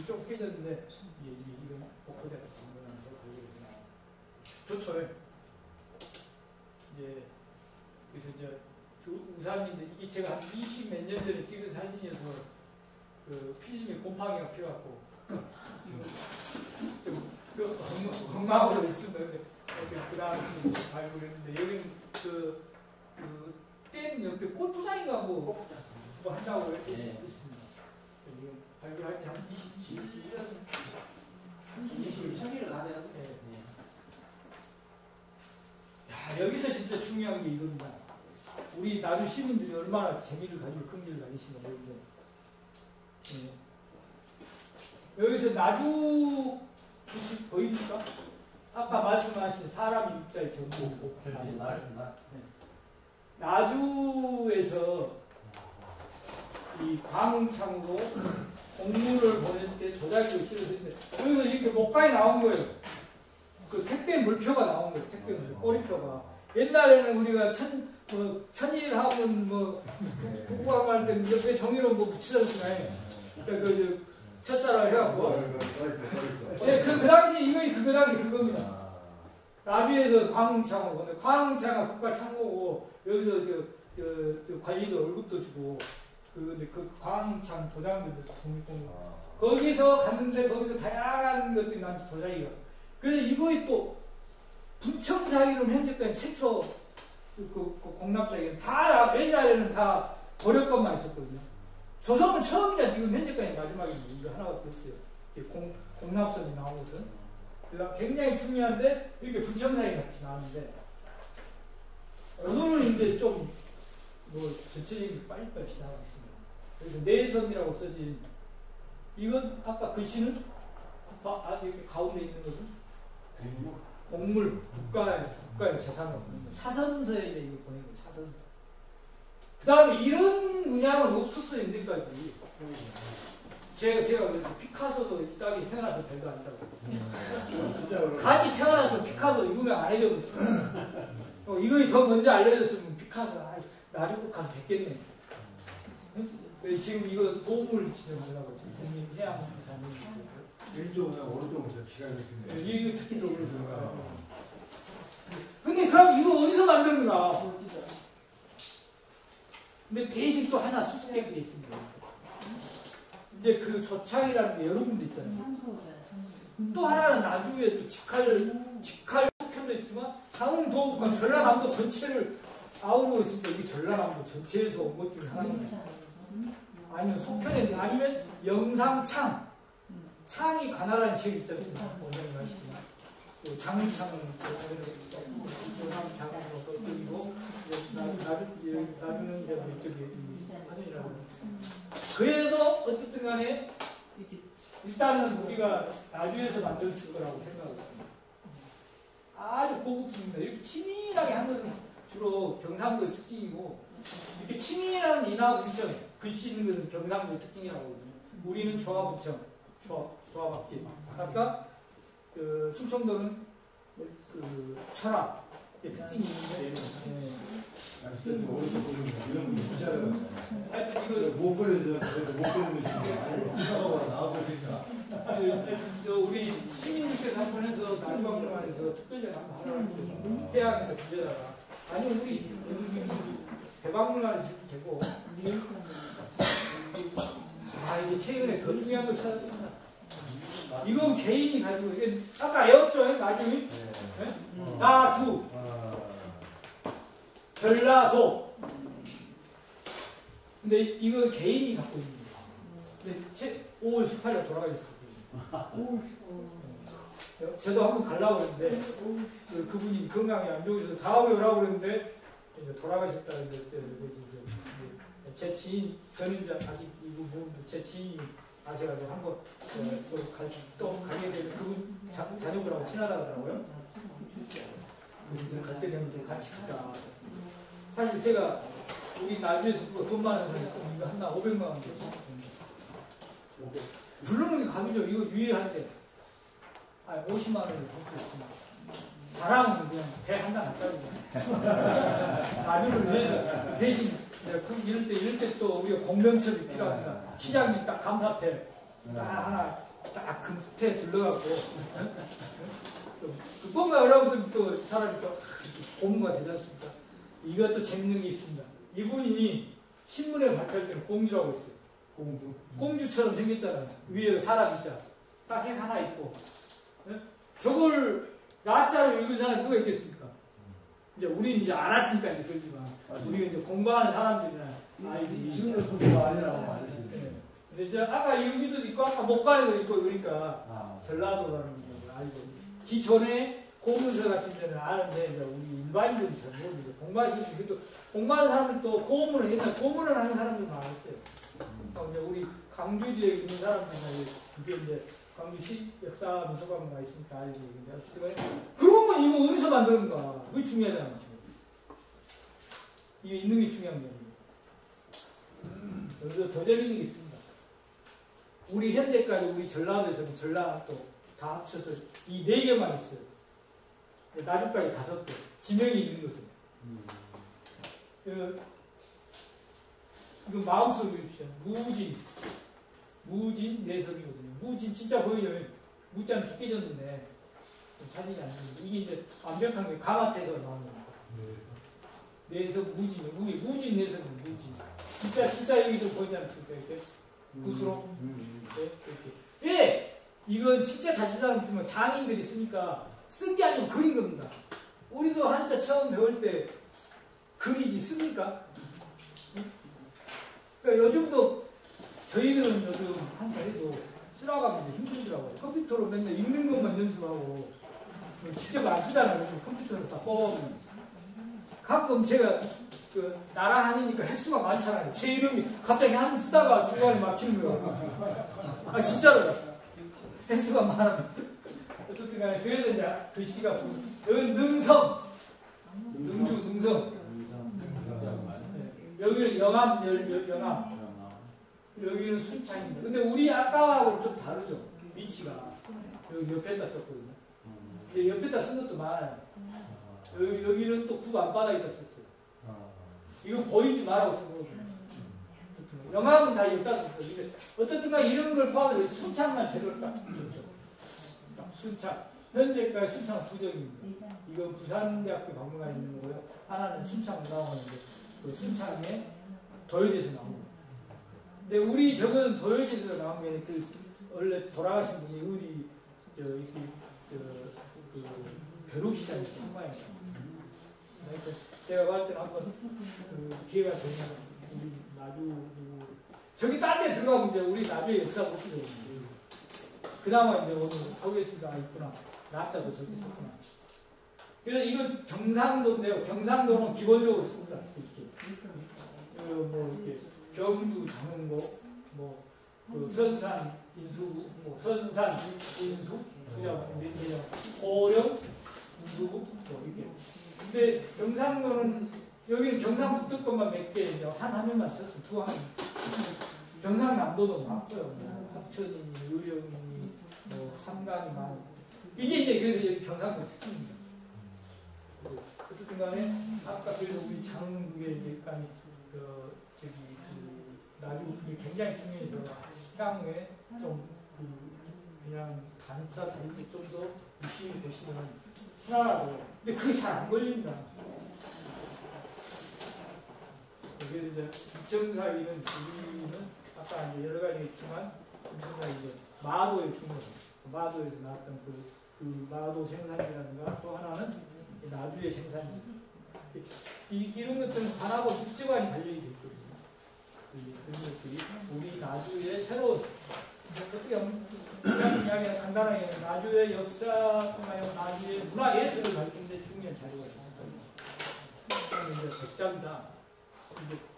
좀 깨졌는데 이건 목포대가 방문하면서 거기에 좋죠. 이제 그래서 이제 우산인데 이게 제가 한 20 몇 년 전에 찍은 사진이어서 필름이 곰팡이가 피어갖고 좀 엉망으로 있었는데 그 다음에 발굴했는데 여기는 땐 이렇게 골프장인가 뭐 한다고 했습니다. 발굴할 때 한 27년 20년 다 되는데. 야, 여기서 진짜 중요한 게 이겁니다. 우리 나주 시민들이 얼마나 재미를 가지고 긍지를 가지시는 모르겠는데 여기서 나주 기식 보입니까? 아까 말씀하신 사람 입자의 전부. 나주에서 이 광흥창으로 공문을 보낼 때 도자기를 실어드는데 여기서 이렇게 목간이 나온 거예요. 그 택배 물표가 나온 거예요. 택배 꼬리표가. 옛날에는 우리가 천일하면 뭐 국부학할 때 옆에 종이로 뭐 붙이잖아요. 그러니까 그 첫사랑 해갖고. 네, 그 당시 이거 그 당시 그겁니다. 나주에서 광흥창으로 보내. 광흥창은 국가 창고고 여기서 저 관리도 월급도 주고 그 광흥창 도장들도 독립공원. 거기서 갔는데 거기서 다양한 것들이 난 도자기가. 그래서 이거에 또 분청사기는 현재까지 최초 그 공납자기는 다 옛날에는 다 고려권만 있었거든요. 조선은 처음이자 지금 현재까지 마지막입니다. 이거 하나가 없어요. 공납선이 나온 것은. 그다음 굉장히 중요한데 이렇게 분청사기 같이 나왔는데 오늘은 이제 좀 뭐 전체적인 빨리빨리 지나가 있습니다. 그래서 내선이라고 써진 이건 아까 글씨는 이렇게 가운데 있는 것은 공물 국가의 재산으로 사선서에 이거 보낸 거예요. 사선서. 그 다음에 이런 문양은 없었어요. 인데까지. 제가 그래서 피카소도 이 땅에 태어나서 별거 아니다고. 같이 태어나서 피카소 유명 안 해줘 버렸어. 이거 더 먼저 알려줬으면 피카소 나중에 꼭 가서 뵙겠네. 지금 이거 도움을 지정하려고 국민 해양부산이 왼쪽이나 오른쪽은 기가 막히네. 이거 특히 더 그러더라고요. 근데 그럼 이거 어디서 만드는가? 근데 대신 또 하나 수수께끼가 있습니다. 이제 그 조창이라는 게 여러 군데 있잖아요. 또 하나는 나중에 또 직할 속편도 있지만 장흥도읍과 전라남도 전체를 아우르고 있으니까 이게 전라남도 전체에서 온 것 중에 하나입니다. 아니면 속편에 아니면 영상창. 창이 가나라는 지역 있지 않습니까? 원장님 아시지만 또 장창은 영상창으로 그리고 나중에 이쪽에 화순이라고. 그래도 어쨌든 간에 일단은 우리가 나주에서 만들었을 거라고 생각합니다. 아주 고급스럽습니다. 이렇게 치밀하게 한 것은 주로 경상도의 특징이고 이렇게 치밀한 인화 분청 글씨 있는 것은 경상도의 특징이라고 하거든요. 우리는 조화 분청, 조화박집. 그러니까 그 충청도는 그 철학의 특징이 있는데 오른쪽 보면 이런 게 부자라고. 하여튼 이거 못 그려져. 못 그리는 게 이사가 나오고 있으니까. 우리 시민님께서 한 번 해서 나주박물관에서 특별히 한번 하라고 해양에서 빌려다가 아니 우리 대박물관에서 되고 이게 최근에 더 중요한 걸 찾았습니다. 이건 개인이 가지고 이게 아까 외웠죠? 나중에 나주 전라도 근데 이거 개인이 갖고 있는 거예요. 근데 5월 18일 돌아가셨어요. 저도 한번 가려고 했는데 그분이 건강이 안 좋으셔서 다음에 오라고 그랬는데 이제 돌아가셨다는 제 지인 저는 이제 아직 이거 모르는데 제 지인이 아셔가지고 한번 또 가게 되면 그분 자녀분하고 친하다 하더라고요. 갈 때 되면 좀 같이 가자. 사실 제가 우리 나주에서 돈 많은 사람 있으면 이거 하나 500만 원 줬어. 부르는 게 감이죠. 이거 유예할 때. 50만 원을 줄 수 있지만. 자랑은 그냥 배 한 단 안 짜리죠. 나주를 위해서 대신 이럴 때 또 우리가 공명첩이 필요합니다. 시장님 딱 감사패 딱 하나 딱 금태 둘러갖고 뭔가 여러분들 또 사람이 또 고무가 되지 않습니까? 이것도 재밌는 게 있습니다. 이분이 신문에 발표할 때는 공주라고 했어요. 공주처럼 생겼잖아요. 위에 사람 있자. 딱 핵 하나 있고. 저걸 나자로 읽은 사람이 누가 있겠습니까? 이제 우리는 이제 알았으니까 이제 그렇지만 우리가 이제 공부하는 사람들이나 아이들이 지금은 공부가 아니라고 말했는데. 근데 이제 아까 여기도 있고 아까 목간에도 있고 그러니까 전라도라는 거 알고 기존에 고문서 같은 데는 아는데 이제 우리 일반인들이 잘 모르는데 공부하시는 분들도 공부하는 사람들 또 고문을 옛날 고문을 하는 사람들 많았어요. 그러니까 이제 우리 광주 지역에 있는 사람들은 이게 이제 광주시 역사 미술관가 있으니까 알지. 근데 어쨌든 그러면 이거 어디서 만드는가? 그게 중요하잖아. 지금. 이게 있는 게 중요한 게 아니에요. 여기서 더 재밌는 게 있습니다. 우리 현재까지 우리 전라도에서는 전라도 다 합쳐서 이 4개만 있어요. 나주까지 5개. 지명이 있는 것은. 이거 마음속에 주시죠. 무진 내석이거든요. 무진 진짜 보이죠? 무자는 죽게 졌는데 사진이 안 나오는데 이게 이제 완벽한 게 가마태에서 나오는 겁니다. 내석 무진 내석은 무진. 진짜 여기 좀 보이지 않습니까? 이렇게 붓으로 네, 이렇게. 예, 이건 진짜 자세히 보면 장인들이 쓰니까 쓴 게 아니고 그린 겁니다. 우리도 한자 처음 배울 때 그리지 씁니까? 그러니까 요즘도 저희들은 요즘 한자 해도 쓰라고 하면 힘들더라고요. 컴퓨터로 맨날 읽는 것만 연습하고 직접 안 쓰잖아요. 컴퓨터로 다 뽑아보면. 가끔 제가 그 나라 한이니까 횟수가 많잖아요. 제 이름이 갑자기 한 쓰다가 중간에 막히는 거예요. 아 진짜로 횟수가 많아요. 어쨌든 간에 그래서 이제 글씨가 능성 능성 여기는 영암 여기는 순창입니다. 근데 우리 아까하고 좀 다르죠. 위치가 여기 옆에다 썼거든요. 근데 옆에다 쓴 것도 많아요. 여기는 또 북 앞바닥에다 썼어요. 이거 보이지 말라고 쓴 거거든요. 영암은 다 여기다 썼어요. 어쨌든 간에 이런 걸 포함해서 순창만 제대로 딱 좋죠. 순창. 현재까지 순창 2점입니다. 이건 부산대학교 박물관에 있는 거고요. 하나는 순창문화원인데 그 순창에 도요지에서 나옵니다. 근데 우리 저거는 도요지에서 나온 게 그 원래 돌아가신 분이 우리 그 벼룩시장에 참가했어요. 그러니까 제가 봤을 때는 한번 그 기회가 되면 우리 나주 저기 딴 데 들어가면 이제 우리 나주의 역사 보시죠. 그나마 이제 오늘 소개수가 있구나. 나자도 저기 있었구나. 그래서 이거 경상도인데요. 경상도는 기본적으로 씁니다. 이렇게. 뭐 이렇게 경주 장흥고 그 선산 인수 선산 인수 수정 민재정 고령 인수부 뭐 이렇게. 근데 경상도는 여기는 경상북도권만 몇 개 이제 한 화면만 쳤어. 2화면. 경상남도도 많고요. 합천이니 의령이니 뭐 삼간이 많고. 이게 이제 그래서 여기 경상도 특징입니다. 어쨌든 간에 아까 그래서 우리 장흥국에 이제 약간 나주 그게 굉장히 중요해서 향후에 좀 그냥 단사 다니기 좀 더 유심히 보시면 하나라고. 근데 그게 잘 안 걸립니다. 그래서 이제 이청사 이런 우리는 아까 이제 여러 가지 있지만 이청사 이제 마도의 중요, 마도에서 나왔던 그 마도 생산이라든가 또 하나는 나주의 생산입니다. 이런 것들은 관하고 밀접하게 관련이 되어 있거든요. 그런 것들이 우리 나주의 새로운 어떻게 하면 이야기는 간단하게 나주의 역사뿐만 아니라 나주의 문화예술을 가리키는 데 중요한 자료가 있습니다. 이제 백자입니다.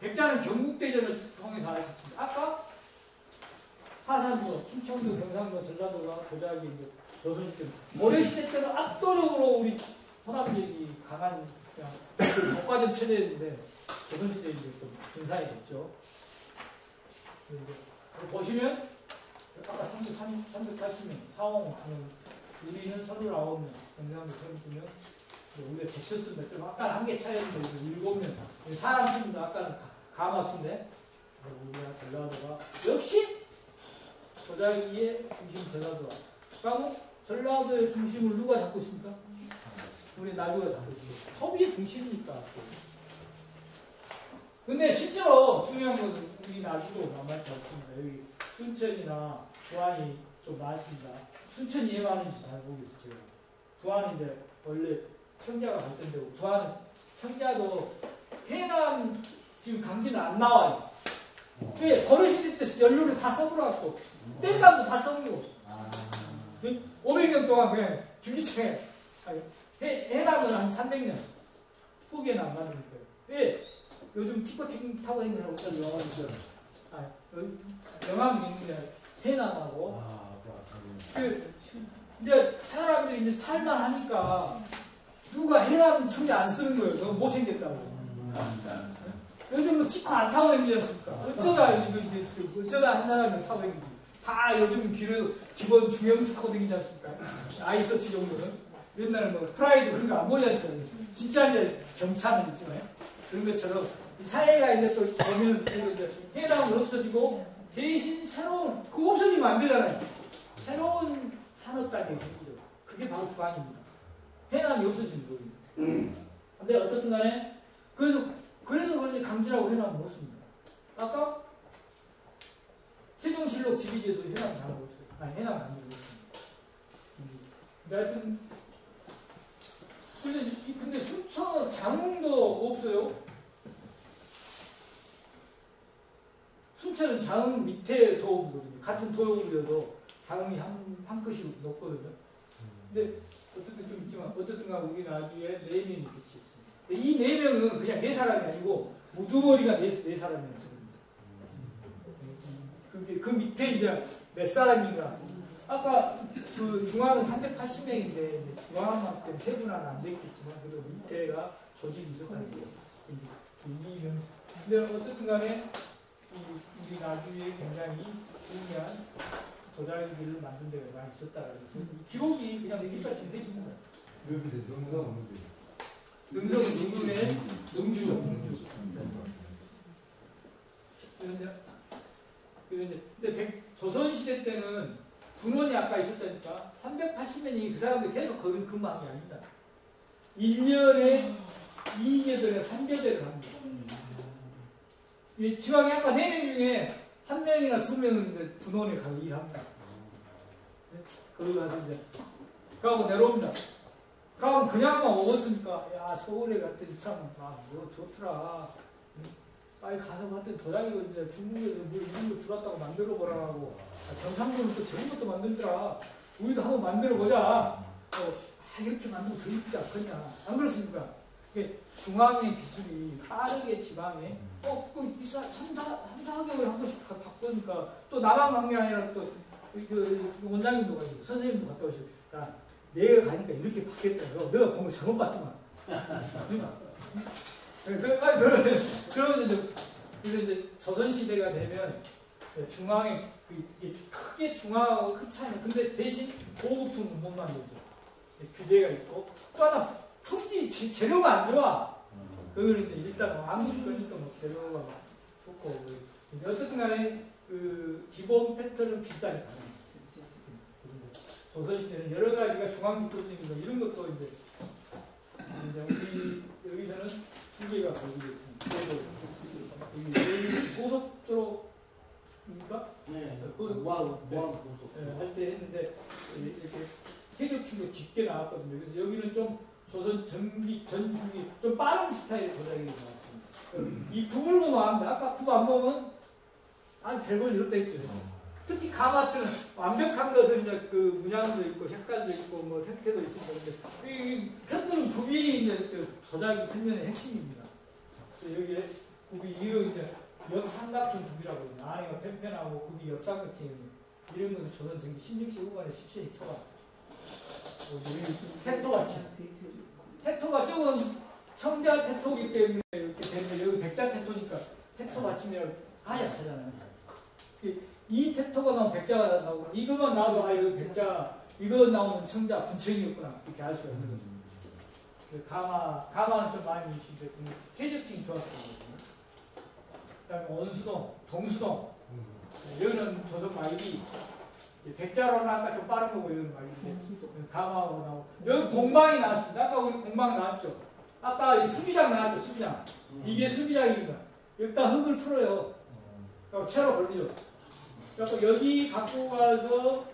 백자는 경국대전을 통해서 알았습니다. 아까 하산도, 충청도, 경상도, 전라도가 고작이 이제 조선시대, 고려시대 때는 압도적으로 우리 호남적이 강한 그냥 독과점 체제였는데 조선시대에 이제 좀 분산이 됐죠. 보시면 아까 380명, 사원하는 우리는 39명, 경상도 32명, 우리가 제쳤습니다. 좀 아까 한 개 차이인데 7명. 사람 수입니다. 아까는 가마수인데 우리가 전라도가 역시 고자기의 중심 전라도가. 그러면 전라도의 중심을 누가 잡고 있습니까? 우리 나주가 잡고 있습니다. 소비의 중심이니까. 근데 실제로 중요한 것은 우리 나주도 만만치 않습니다. 여기 순천이나 부안이 좀 많습니다. 순천이 왜 많은지 잘 모르겠어요. 부안은 이제 원래 청자가 발전되고 부안은 청자도 해남 지금 강진은 안 나와요. 왜? 고려시대 때 연료를 다 써버려갖고 땔감도 다 써버리고 500년 동안 그냥 줄기차게 해남은 한 300년 후기에는 안 가는 거예요. 왜? 요즘 티커팅 타고 다니는 사람 없잖아요. 영암이 있는데 해남하고 아, 그 그 이제 사람들이 이제 살만 하니까 누가 해남 청자 안 쓰는 거예요. 너무 못생겼다고. 요즘 뭐 티코 안 타고 다니지 않습니까? 어쩌다 한 사람이 타고 다니지. 다 요즘 기본 중형 타고 다니지 않습니까? 아이서치 정도는. 옛날에 뭐 프라이드 그런 거 안 보지 않습니까? 진짜 이제 경차는 있지만 그런 것처럼 이 사회가 이제 또 보면 이제 해남은 없어지고 대신 새로운 그거 없어지면 안 되잖아요. 새로운 산업단이 생기죠. 그게 바로 부안입니다. 해남이 없어지는 거예요. 근데 어떻든 간에 그래서 그런지 강진하고 해남 못 씁니다. 아까 세종실록 지리제도 해남 잘하고 있어요. 아니 해남 강진하고 있습니다. 근데 하여튼 근데 순천 장흥도 없어요. 순천은 장흥 밑에 도읍이거든요. 같은 도읍이어도 장흥이 한 끗이 높거든요. 근데 어쨌든 좀 있지만 어쨌든 간 우리 나주에 4명이 같이 있습니다. 이 4명은 그냥 4사람이 아니고 우두머리가 4사람이었어요. 그 밑에 이제 몇 사람인가. 아까 그 중앙은 380명인데 중앙만 때문에 세분화는 안 됐겠지만 그래도 밑에가 조직이 있었다는 거예요. 근데 어쨌든 간에 우리 나주에 굉장히 중요한 도자기를 만든 데가 많이 있었다라고 해서 기록이 그냥 여기까지 되어있습니다. 이렇게 능성 어디? 능성은 지금의 능주죠. 근데 조선시대 때는 군원이 아까 있었다니까 380년이 그 사람들이 계속 거기 근무한 게 아닙니다. 1년에 2개월에 3개월을 합니다. 이 지방에 아까 4명 중에 1명이나 2명은 이제 군원에 가서 일합니다. 거기 가서 이제 가고 내려옵니다. 가면 그냥만 오겠으니까 야 서울에 갔더니 참 뭐 좋더라. 빨리 가서 봤더니 도자기로 이제 중국에서 뭐 이런 거 들어왔다고 만들어 보라고. 경상도는 또 저런 것도 만들더라. 우리도 한번 만들어 보자. 이렇게 만들면 더 이쁘지 않겠냐. 안 그렇습니까? 중앙의 기술이 빠르게 지방에 그 3-4개월에 한 번씩 바꾸니까 또 나만 간 게 아니라 또 그 원장님도 가시고 선생님도 갔다 오시고 야 내가 가니까 이렇게 바뀌었다요. 내가 본 거 잘못 봤더만. 그러면 이제 조선시대가 되면 중앙에 크게 중앙하고 큰 차이는 근데 대신 고급품은 못 만들죠. 규제가 있고 또 하나 품질 재료가 안 좋아. 그거는 이제 일단 한국 거니까 뭐 재료가 좋고 어쨌든 간에 그 기본 패턴은 비싸니까. 조선시대는 여러 가지가 중앙국도증이고 이런 것도 이제 우리 여기서는 2개가 걸리고 있습니다. 여기 고속도로입니까? 네. 고속. 할 때 했는데 이렇게 세력축이 깊게 나왔거든요. 그래서 여기는 좀 조선 전기 좀 빠른 스타일의 도자기가 나왔습니다. 이 굽을 보면 압니다. 아까 굽 안 보면 별걸 이렇다 했죠. 특히 가마트는 완벽한 것은 이제 그 문양도 있고 색깔도 있고 뭐 형태도 있습니다. 근데 이 편들은 굽이 이제 도자기 편면의 핵심입니다. 여기에 굽이 이제 역삼각형 굽이라고 해요. 안에가 편편하고 굽이 역삼각형이에요. 이런 것은 조선 전기 16세 후반에 17세 초반. 태토같이. 태토가 조금 청자 태토이기 때문에 이렇게 되는데 여기 백자 태토니까 태토 받치면 하얗잖아요. 이 태토가 나오면 백자가 나오고 이거만 나와도 여기 백자 이거 나오면 청자 분청이었구나 이렇게 알 수가 있는 거죠. 가마는 좀 많이 유출됐고 퇴적층이 좋았습니다. 그다음에 원수동, 동수동 여기는 조선 말기 백자로는 아까 좀 빠른 거고 여기는 말기 가마하고 나오고 여기 공방이 나왔습니다. 아까 우리 공방 나왔죠. 아까 수비장 나왔죠. 수비장 이게 수비장입니다. 일단 흙을 풀어요. 채로 걸리죠. 그래서 여기 갖고 가서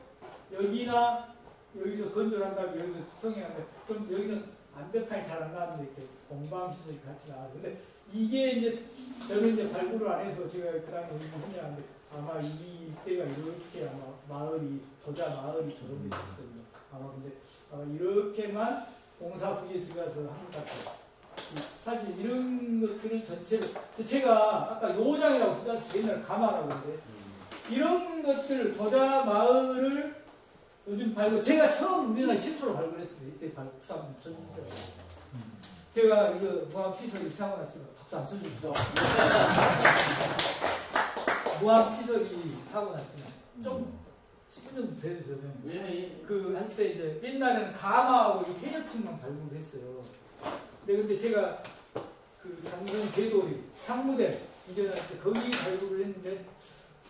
여기나 여기서 건조를 한다고 여기서 수성해하는데 좀 여기는 완벽하게 잘 안 나왔는데 이렇게 공방 시설이 같이 나와서 근데 이게 이제 저는 이제 발굴을 안 해서 제가 그 다음에 했냐는데 아마 이때가 이렇게 아마 마을이 도자 마을이 조성되어 있었거든요. 아마 근데 이렇게만 공사 부지에 들어가서 한 것 같아요. 사실 이런 것들을 전체로 제가 아까 요장이라고 쓰지 옛날에 가마라고 하는데 이런 것들 도자 마을을 요즘 발굴 제가 처음 우리나라에 최초로 발굴했습니다. 이때 박수 한번 쳐주세요. 제가 이거 무한 피서리 시작을 했지만 박수 안 쳐주시죠. 무한 피서리 하고 났지만 좀 10분 정도 되죠. 그 할 때 이제 옛날에는 가마하고 이 개념층만 발굴했어요. 근데 제가 그 장선 궤도리 상무대 이제 거기 발굴을 했는데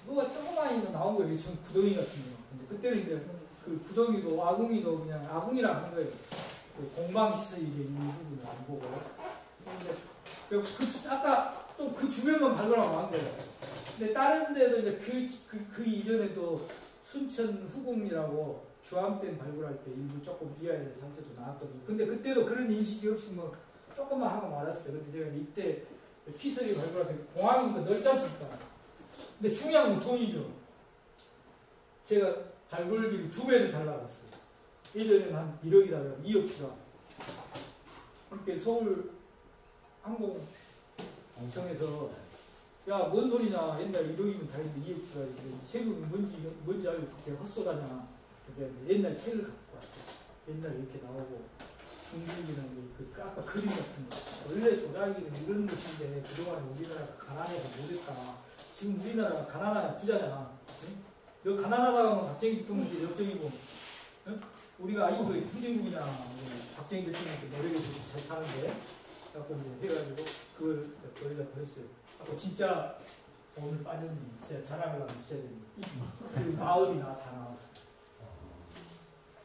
뭐가 조그마한 나온 거예요. 지금 구덩이 같은 거. 근데 그때는 이제 그 구덩이도 아궁이도 그냥 아궁이라 하는 거예요. 그 공방시설이 일부분을 안 보고. 근데 아까 또 그 주변만 발굴하고 한 거예요. 근데 다른 데도 이제 그 이전에도 순천 후궁이라고 주암댐 발굴할 때 일부 조금 이하의 상태도 나왔거든요. 근데 그때도 그런 인식이 없이 뭐 조금만 하고 말았어요. 근데 제가 이때 피서리 발굴할 때 공항이니까 넓지 않습니까? 근데 중요한 건 돈이죠. 제가 발굴비를 2배를 달라고 했어요. 예전에는 한 1억이다, 2억 추가. 그렇게 서울 항공청에서 야, 뭔 소리냐. 옛날에 1억이면 다 했는데 2억 추가. 세금이 뭔지 알고 그렇게 헛소다냐. 이제 옛날 책을 갖고 왔어요. 옛날에 이렇게 나오고 중국이라는 그 아까 그림 같은 거. 원래 도자기는 이런 것인데 그동안 우리나라가 가난해서 못했다. 지금 우리나라가 가난하냐 부자냐. 응? 너 가난하다고 하면 박정희 대통령이 역정이고 응? 우리가 아이고 후진국이냐 박정희 대통령이 노력해서 잘 사는데 자꾸 이제 해가지고 그걸 거기다 그랬어요. 아까 진짜 오늘 빠졌니 있어야 자랑을 하면 있어야 됩니다. 그 마을이 다 나왔어요.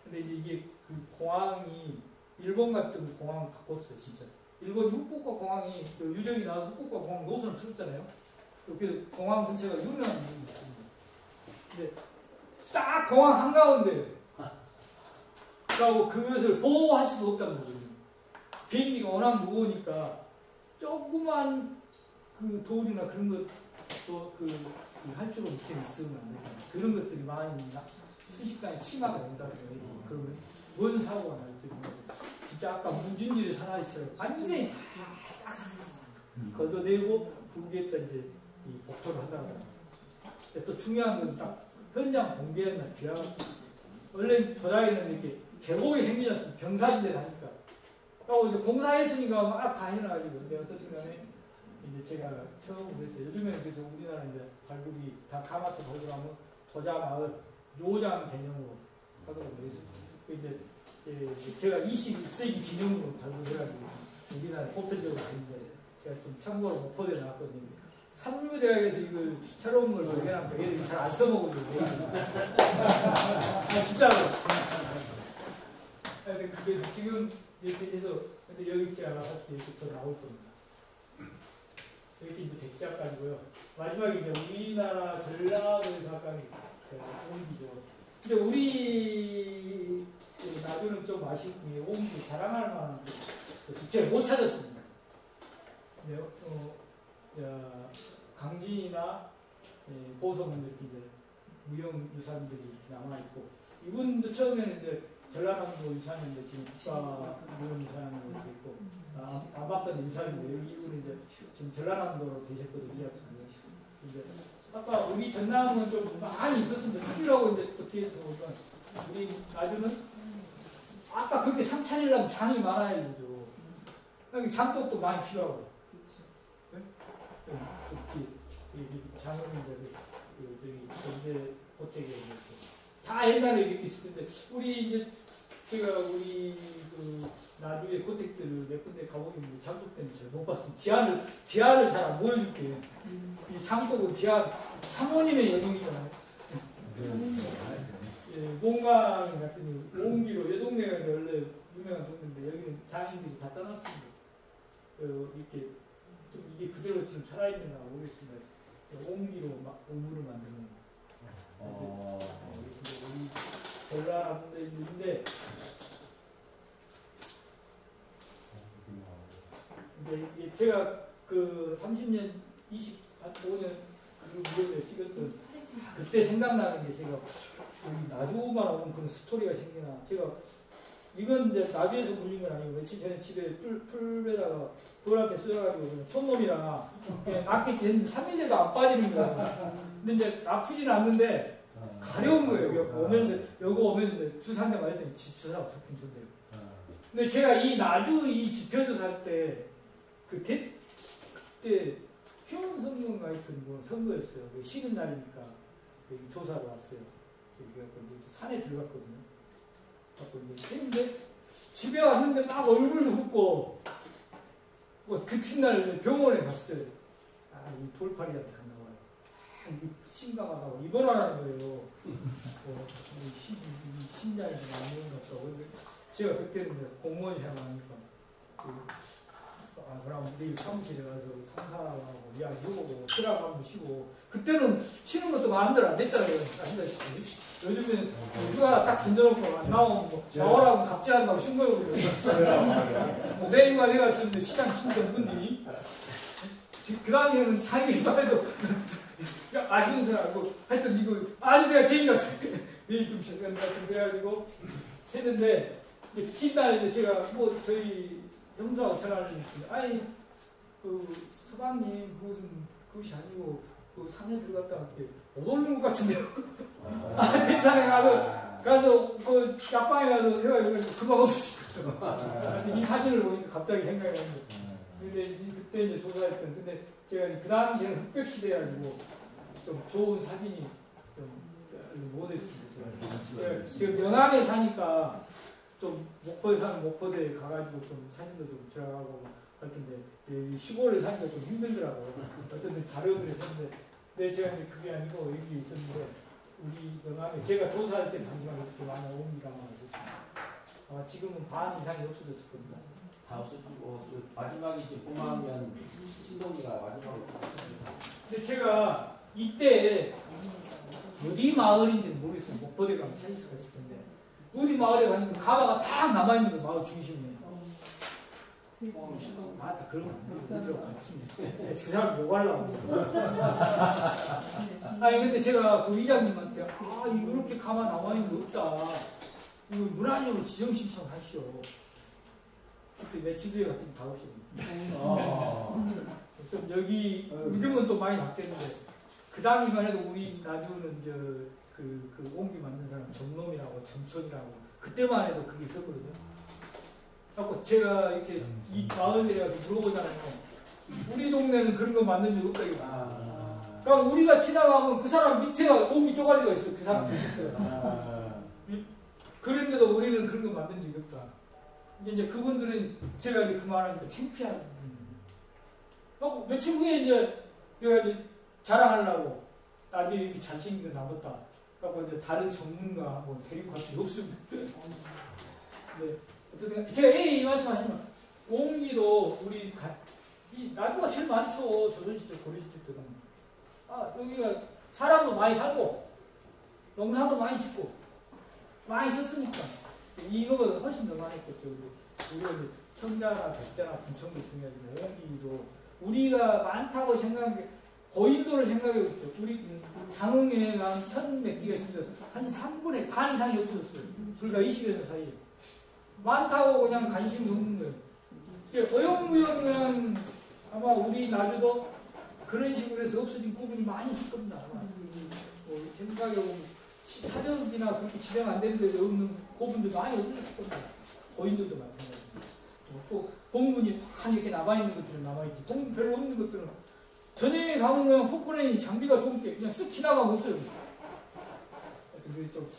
근데 이제 이게 그 공항이 일본 같은 공항을 바꿨어요. 진짜 일본 후쿠오카 공항이 그 유적이 나와서 후쿠오카 공항 노선을 틀었잖아요. 그 공항 근처가 유명한 부분이 있습니다. 근데 딱 공항 한가운데 그리고 그것을 보호할 수도 없다는 거거든요. 비행기가 워낙 무거우니까 조그만 그 돌이나 그런 것도 그 할주로 밑에 있으면 안 됩니다. 그런 것들이 많이 순식간에 침하가 된다는 거예요. 그러면 뭔 사고가 날지 모르겠어요. 진짜 아까 무진지를 사나이처럼 완전히 다 싹싹싹 걷어내고 분기에다 이제 이 복토를 한다고 합니다. 근데 또 중요한 건 딱 현장 공개한 날 비하가 원래 도자기는 이렇게 계곡이 생기지 않습니까? 경사진데 다니까. 그리고 이제 공사했으니까 막 다 해놔가지고. 근데 어떻든 간에 이제 제가 처음 그랬어요. 요즘에는 그래서 우리나라 이제 발굴이 다 가마토 발굴하면 도자 마을 요장 개념으로 하도록 되어 있습니다. 이제 제가 21세기 기념으로 발굴해가지고 우리나라 보편적으로 되는데 제가 좀 참고로 목포대에 나왔거든요. 삼류대학에서 이걸 새로운 걸 발견하면 애들이 잘 안 써먹어요. 진짜로. 그래서 지금 이렇게 해서 근데 여기 있지 않아서 이렇게 더 나올 겁니다. 이렇게 이제 백작가이고요. 마지막에 이제 우리나라 전라도에서 아까 옹기죠. 근데 우리 나주는 좀 아쉽고 옹기 자랑할 만한 제가 못 찾았습니다. 근데 강진이나 보성은 이렇게 이제 무형유산들이 이렇게 남아있고 이분도 처음에는 이제 전라남도 유산인데 지금 국가 무형유산으로 되어 있고 안 봤던 유산인데 여기 이분은 이제 지금 전라남도로 되셨거든요. 이제 아까 우리 전남은 좀 많이 있었습니다. 특이라고 이제 또 뒤에서 보면 우리 나주는 아까 그렇게 상차리려면 장이 많아야 되죠. 여기 장독도 많이 필요하고. 특히 장흥인데 저기 경제 고택에 다 옛날에 이렇게 있을 텐데 우리 이제 제가 우리 그 나주의 고택들을 몇 군데 가보면 장독 때문에 잘 못 봤습니다. 디아를 잘 안 보여줄게요. 이 장독은 디아 사모님의 영역이잖아요. 몽강 같은 옹기로 이 동네가 원래 유명한 동네인데 여기는 장인들이 다 떠났습니다. 이렇게 좀 이게 그대로 지금 살아있는가 모르겠습니다. 옹기로 막 우물을 만드는 우리 전라남도에 있는데 이제 제가 그 30년, 25년 그 무렵에 찍었던 그때 생각나는 게 제가 우리 나주만 오면 그런 스토리가 생기나 제가 이건 이제 나비에서 물린 건 아니고 며칠 전에 집에 풀에다가 돌한테 쏘여가지고 촌놈이라 낫겠지 했는데 3일째도 안 빠지는 거야. 근데 이제 아프진 않는데 가려운 거예요. 여기 오면서 주사 한 대 맞았더니 주사가 붙긴 좋대요. 근데 제가 이 나주 이 지표조사 할 때 그때 국회의원 선거인가 하여튼 뭐 선거였어요. 쉬는 날이니까 조사로 왔어요. 그래서 산에 들어갔거든요. 이제 했는데 집에 왔는데 막 얼굴도 붓고 뭐 그날 병원에 갔어요. 이 돌팔이한테 갔나 봐요. 이거 심각하다고 입원하라는 거예요. 심장이 좀 안 좋은 것 같다고. 제가 그때는 공무원 생활하니까 그럼 내일 사무실에 가서 상사하고 이야기해보고 쓰라고 한번 쉬고 그때는 쉬는 것도 마음대로 안 됐잖아요. 요즘은 휴가 딱 긴들어놓고 안 나오면 뭐 나오라고 갑질한다고 신고해버리고 내 휴가 내가 쓰는데 시장 신경 분들이 그 당시에는 자기 휴가에도 아시는 사람 알고 하여튼 이거 아주 내가 제일 같아. 내일 좀 시간 같은 그래가지고 했는데 이제 뒷날 이제 제가 뭐 저희 형사하고 전화를 했는데 아니 그 서방님 그것이 아니고 그 산에 들어갔다 할게 못 오는 것 같은데요. 괜찮아요. 가서 그 약방에 가서 해가지고 금방 없어지거든요. 이 사진을 보니까 갑자기 생각이 나는데 근데 그때 이제 조사했던 근데 제가 그 당시에는 흑백 시대여가지고 좀 좋은 사진이 좀 못했습니다. 제가 연암에 사니까 좀 목포에 사는 목포대에 가가지고 좀 사진도 좀 들어가고 할 텐데 시골에 사니까 좀 힘들더라고요. 어떤 자료들이 있었는데 근데 제가 이제 그게 아니고 여기 있었는데 우리 연암에 제가 조사할 때 마지막에 그렇게 많이 옮기가 많았었습니다. 지금은 반 이상이 없어졌을 겁니다. 다 없어지고 마지막에 이제 봄하면 신동기가 마지막으로 없어집니다. 근데 제가 이때 어디 마을인지는 모르겠어요. 목포대 가면 찾을 수가 있을 텐데 어디 마을에 가니까 가마가 딱 남아있는 거 마을 중심에 맞다 그런 거 어디로 갔지 그 사람 욕하려고 아니 근데 제가 그 이장님한테 이렇게 가마 남아있는 거 없다 이거 문화적으로 지정 신청하시오 그때 며칠 뒤에 갔더니 다 없어요. 좀 여기 요즘은 또 많이 바뀌었는데 그 당시만 해도 우리 나주는 그 옹기 만든 사람 정놈이라고 정촌이라고 그때만 해도 그게 있었거든요. 그래서 제가 이렇게 이 마을에 가서 물어보잖아요. 우리 동네는 그런 거 만든 적 없다 이거. 그러니까 우리가 지나가면 그 사람 밑에 옹기 쪼가리가 있어 그 사람 밑에. 그런데도 우리는 그런 거 만든 적이 없다. 이제 그분들은 제가 이제 그 말하니까 창피한. 며칠 후에 이제 내가 이제 자랑하려고 나중에 이렇게 잘생긴 거 남았다. 그래서 이제 다른 전문가 뭐 데리고 갈 필요 없습니다. 네. 어쨌든 제가 이 말씀하시면 옹기도 우리 이 나주가 제일 많죠. 조선시대 고려시대 때는. 여기가 사람도 많이 살고 농사도 많이 짓고 많이 썼으니까 이거보다 훨씬 더 많이 했겠죠. 우리가 이제 청자나 백자나 분청도 중요하지만 옹기도 우리가 많다고 생각해 고인도를 생각해보죠. 우리 장흥에 한 1000몇 개가 있어서 한 3분의 반 이상이 없어졌어요. 불과 20여 년 사이에. 많다고 그냥 관심이 없는 거예요. 어영무영 그냥 아마 우리 나주도 그런 식으로 해서 없어진 부분이 많이 있을 겁니다. 생각해보면 사적이나 그렇게 진행 안 되는 데도 없는 고분들도 많이 없어졌을 겁니다. 고인들도 마찬가지입니다. 또 공문이 막 이렇게 남아있는 것들은 남아있지 공문 별로 없는 것들은 전에 가면 그냥 포크레인 장비가 좋은 게 그냥 쓱 지나가면 없어요. 그래서 좀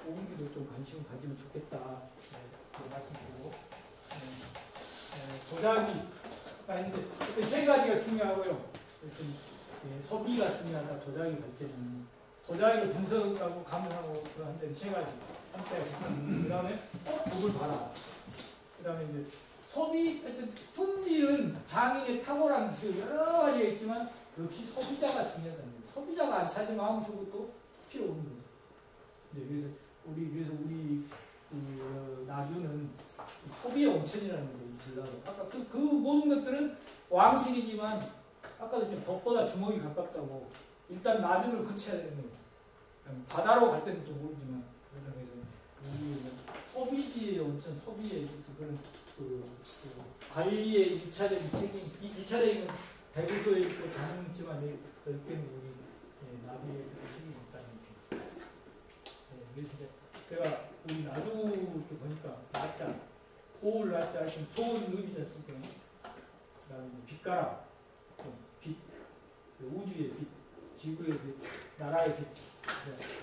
오분기도 좀 관심을 가지면 좋겠다. 그 말씀드리고 도자기 했는데 세 가지가 중요하고요. 소비가 중요하다. 도자기 발전은 도자기를 분석하고 감상하고 그런데 세 가지. 그 다음에 목을 봐라. 그 다음에 이제 소비, 하여튼 품질은 장인의 탁월한 기술 여러 가지가 있지만 역시 소비자가 중요하다는 거예요. 소비자가 안 찾으면 아무 것도 필요 없는 거예요. 네, 그래서 우리 나주는 소비의 온천이라는 게 있어요. 아까 그 모든 것들은 왕실이지만 아까도 좀 덕보다 주먹이 가깝다고 일단 나주를 거쳐야 되는 거예요. 바다로 갈 때는 또 모르지만 그래서 우리 소비지의 온천 소비의 그런 관리의 일차적인 책임, 이 일차적인 대구소에 있고 장흥지만에 넓게는 우리 나비의 그런 책임이 있다는 게. 그래서 이제 제가 우리 나도 이렇게 보니까 낮자, 호울 낮자, 좀 좋은 의미지 않습니까? 그다음에 빛가람, 빛, 우주의 빛, 지구의 빛, 나라의 빛,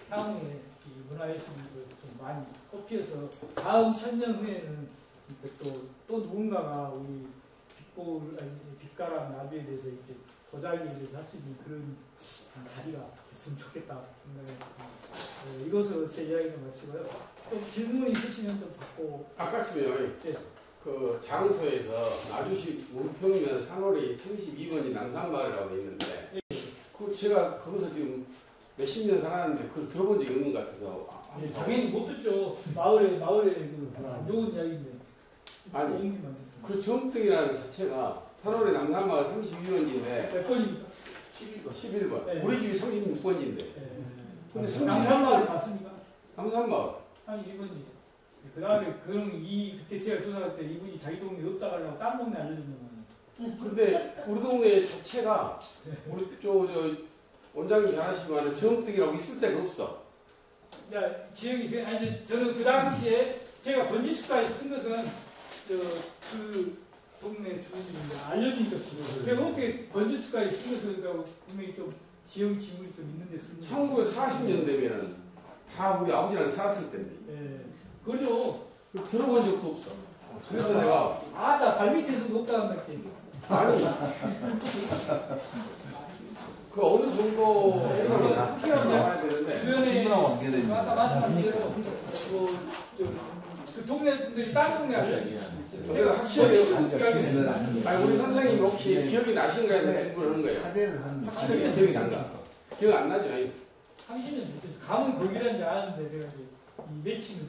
향후에 이 문화예술을 좀 많이 꽃피어서 다음 1000년 후에는 또 누군가가 우리 빛가람 나비에 대해서 이제 도자기에 대해서 할 수 있는 그런 자리가 있으면 좋겠다 생각해요. 이것으로 제 이야기를 마치고요. 좀 질문 있으시면 좀 받고. 아까쯤에 네. 그 장소에서 나주시 문평면 산호리 32번이 남산마을이라고 돼 있는데 그 제가 거기서 지금 몇십 년 살았는데 그걸 들어본 적이 없는 것 같아서 당연히 못 듣죠. 마을에 안 좋은 이야기인데. 아니 그 점등이라는 자체가 산호리 남산마을 32번지인데 몇 번입니까? 11번 네. 우리 집이 36번지인데 근데 30 남산마을 맞습니까? 남산마을 31번이죠. 그 다음에 그때 제가 조사할 때 이분이 자기 동네 없다 가려고 다른 동네 알려준다고 하니. 근데 우리 동네 자체가 우리 저 원장님 잘 아시지만 점등이라고 있을 데가 없어. 야, 지역이, 아니, 저는 그 당시에 제가 번지수까지 쓴 것은 그 동네 주민들이 알려주니까 쓴 거예요. 제가 어떻게 번지수까지 쓴 것은 그러니까 분명히 좀 지형 지물이 좀 있는데 쓴 거예요. 1940년 되면은 다 우리 아버지랑 살았을 텐데. 예. 그러죠. 들어본 적도 없어. 그래서 내가 나 발밑에서 높다 한다지. 아니 그 어느 정도 나와야 되는데 주변에 아까 말씀하신 대로 그 동네 분들이 다른 동네 알려주시죠. 제가 확실히 하겠습니다. 아니 우리 선생님 혹시 기억이 나신가 해서 질문을 하는 거예요. 확실히 기억이 난다. 기억 안 나죠? 아니. 30년 됐죠. 감은 거기라는 줄 아는데 내가 이제 이 매칭을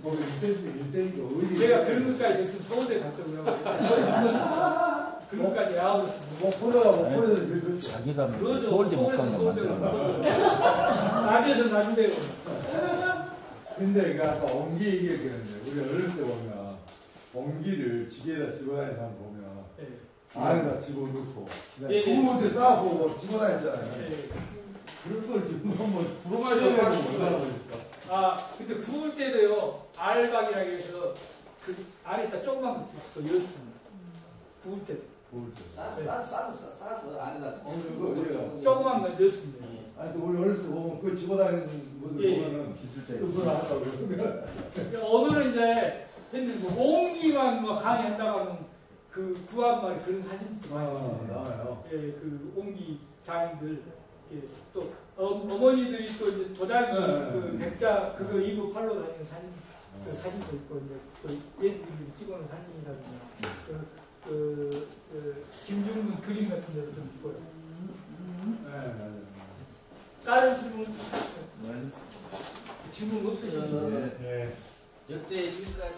제가 제가 그런 것까지 됐으면 서울대 갔다고요. 그런 것까지 야하고 못 보내서 자기가 그러죠. 서울대 못 간 거 서울대 만들어. 낮에서 낮은데고. 근데 그 아까 옹기 얘기했는데 우리 어렸을 때 보면 옹기를 지게에다 집어다니는 사람 보면 안에다 집어넣고 예. 구우대 싸고 집어다녔잖아요. 예. 그런 걸 지금 한번 부러마셔가지고 근데 구울 때도요, 알박이라고 해서 그 안에다 조그만 거 넣었습니다. 구울 때. 싸서 안에다 조그만 거 넣었습니다. 아니 또 우리 어렸을 때 보면 그 집어다니는 분들 예. 보면은 그걸 한다고요. 오늘은 이제 했는데 옹기만 강의한다고 하는 그 구한말에 그런 사진도 많이 있어요. 나와요. 예, 그 옹기 장인들, 예, 또 어머니들이 또 이제 도자기 그 백자 그거 입고 팔로 다니는 사진, 그 사진도 있고 이제 그 얘들이 찍어놓은 사진이라든가 그 김중문 그림 같은 데도 좀 있고요. 다른 질문 없으시죠? 역대 지금까지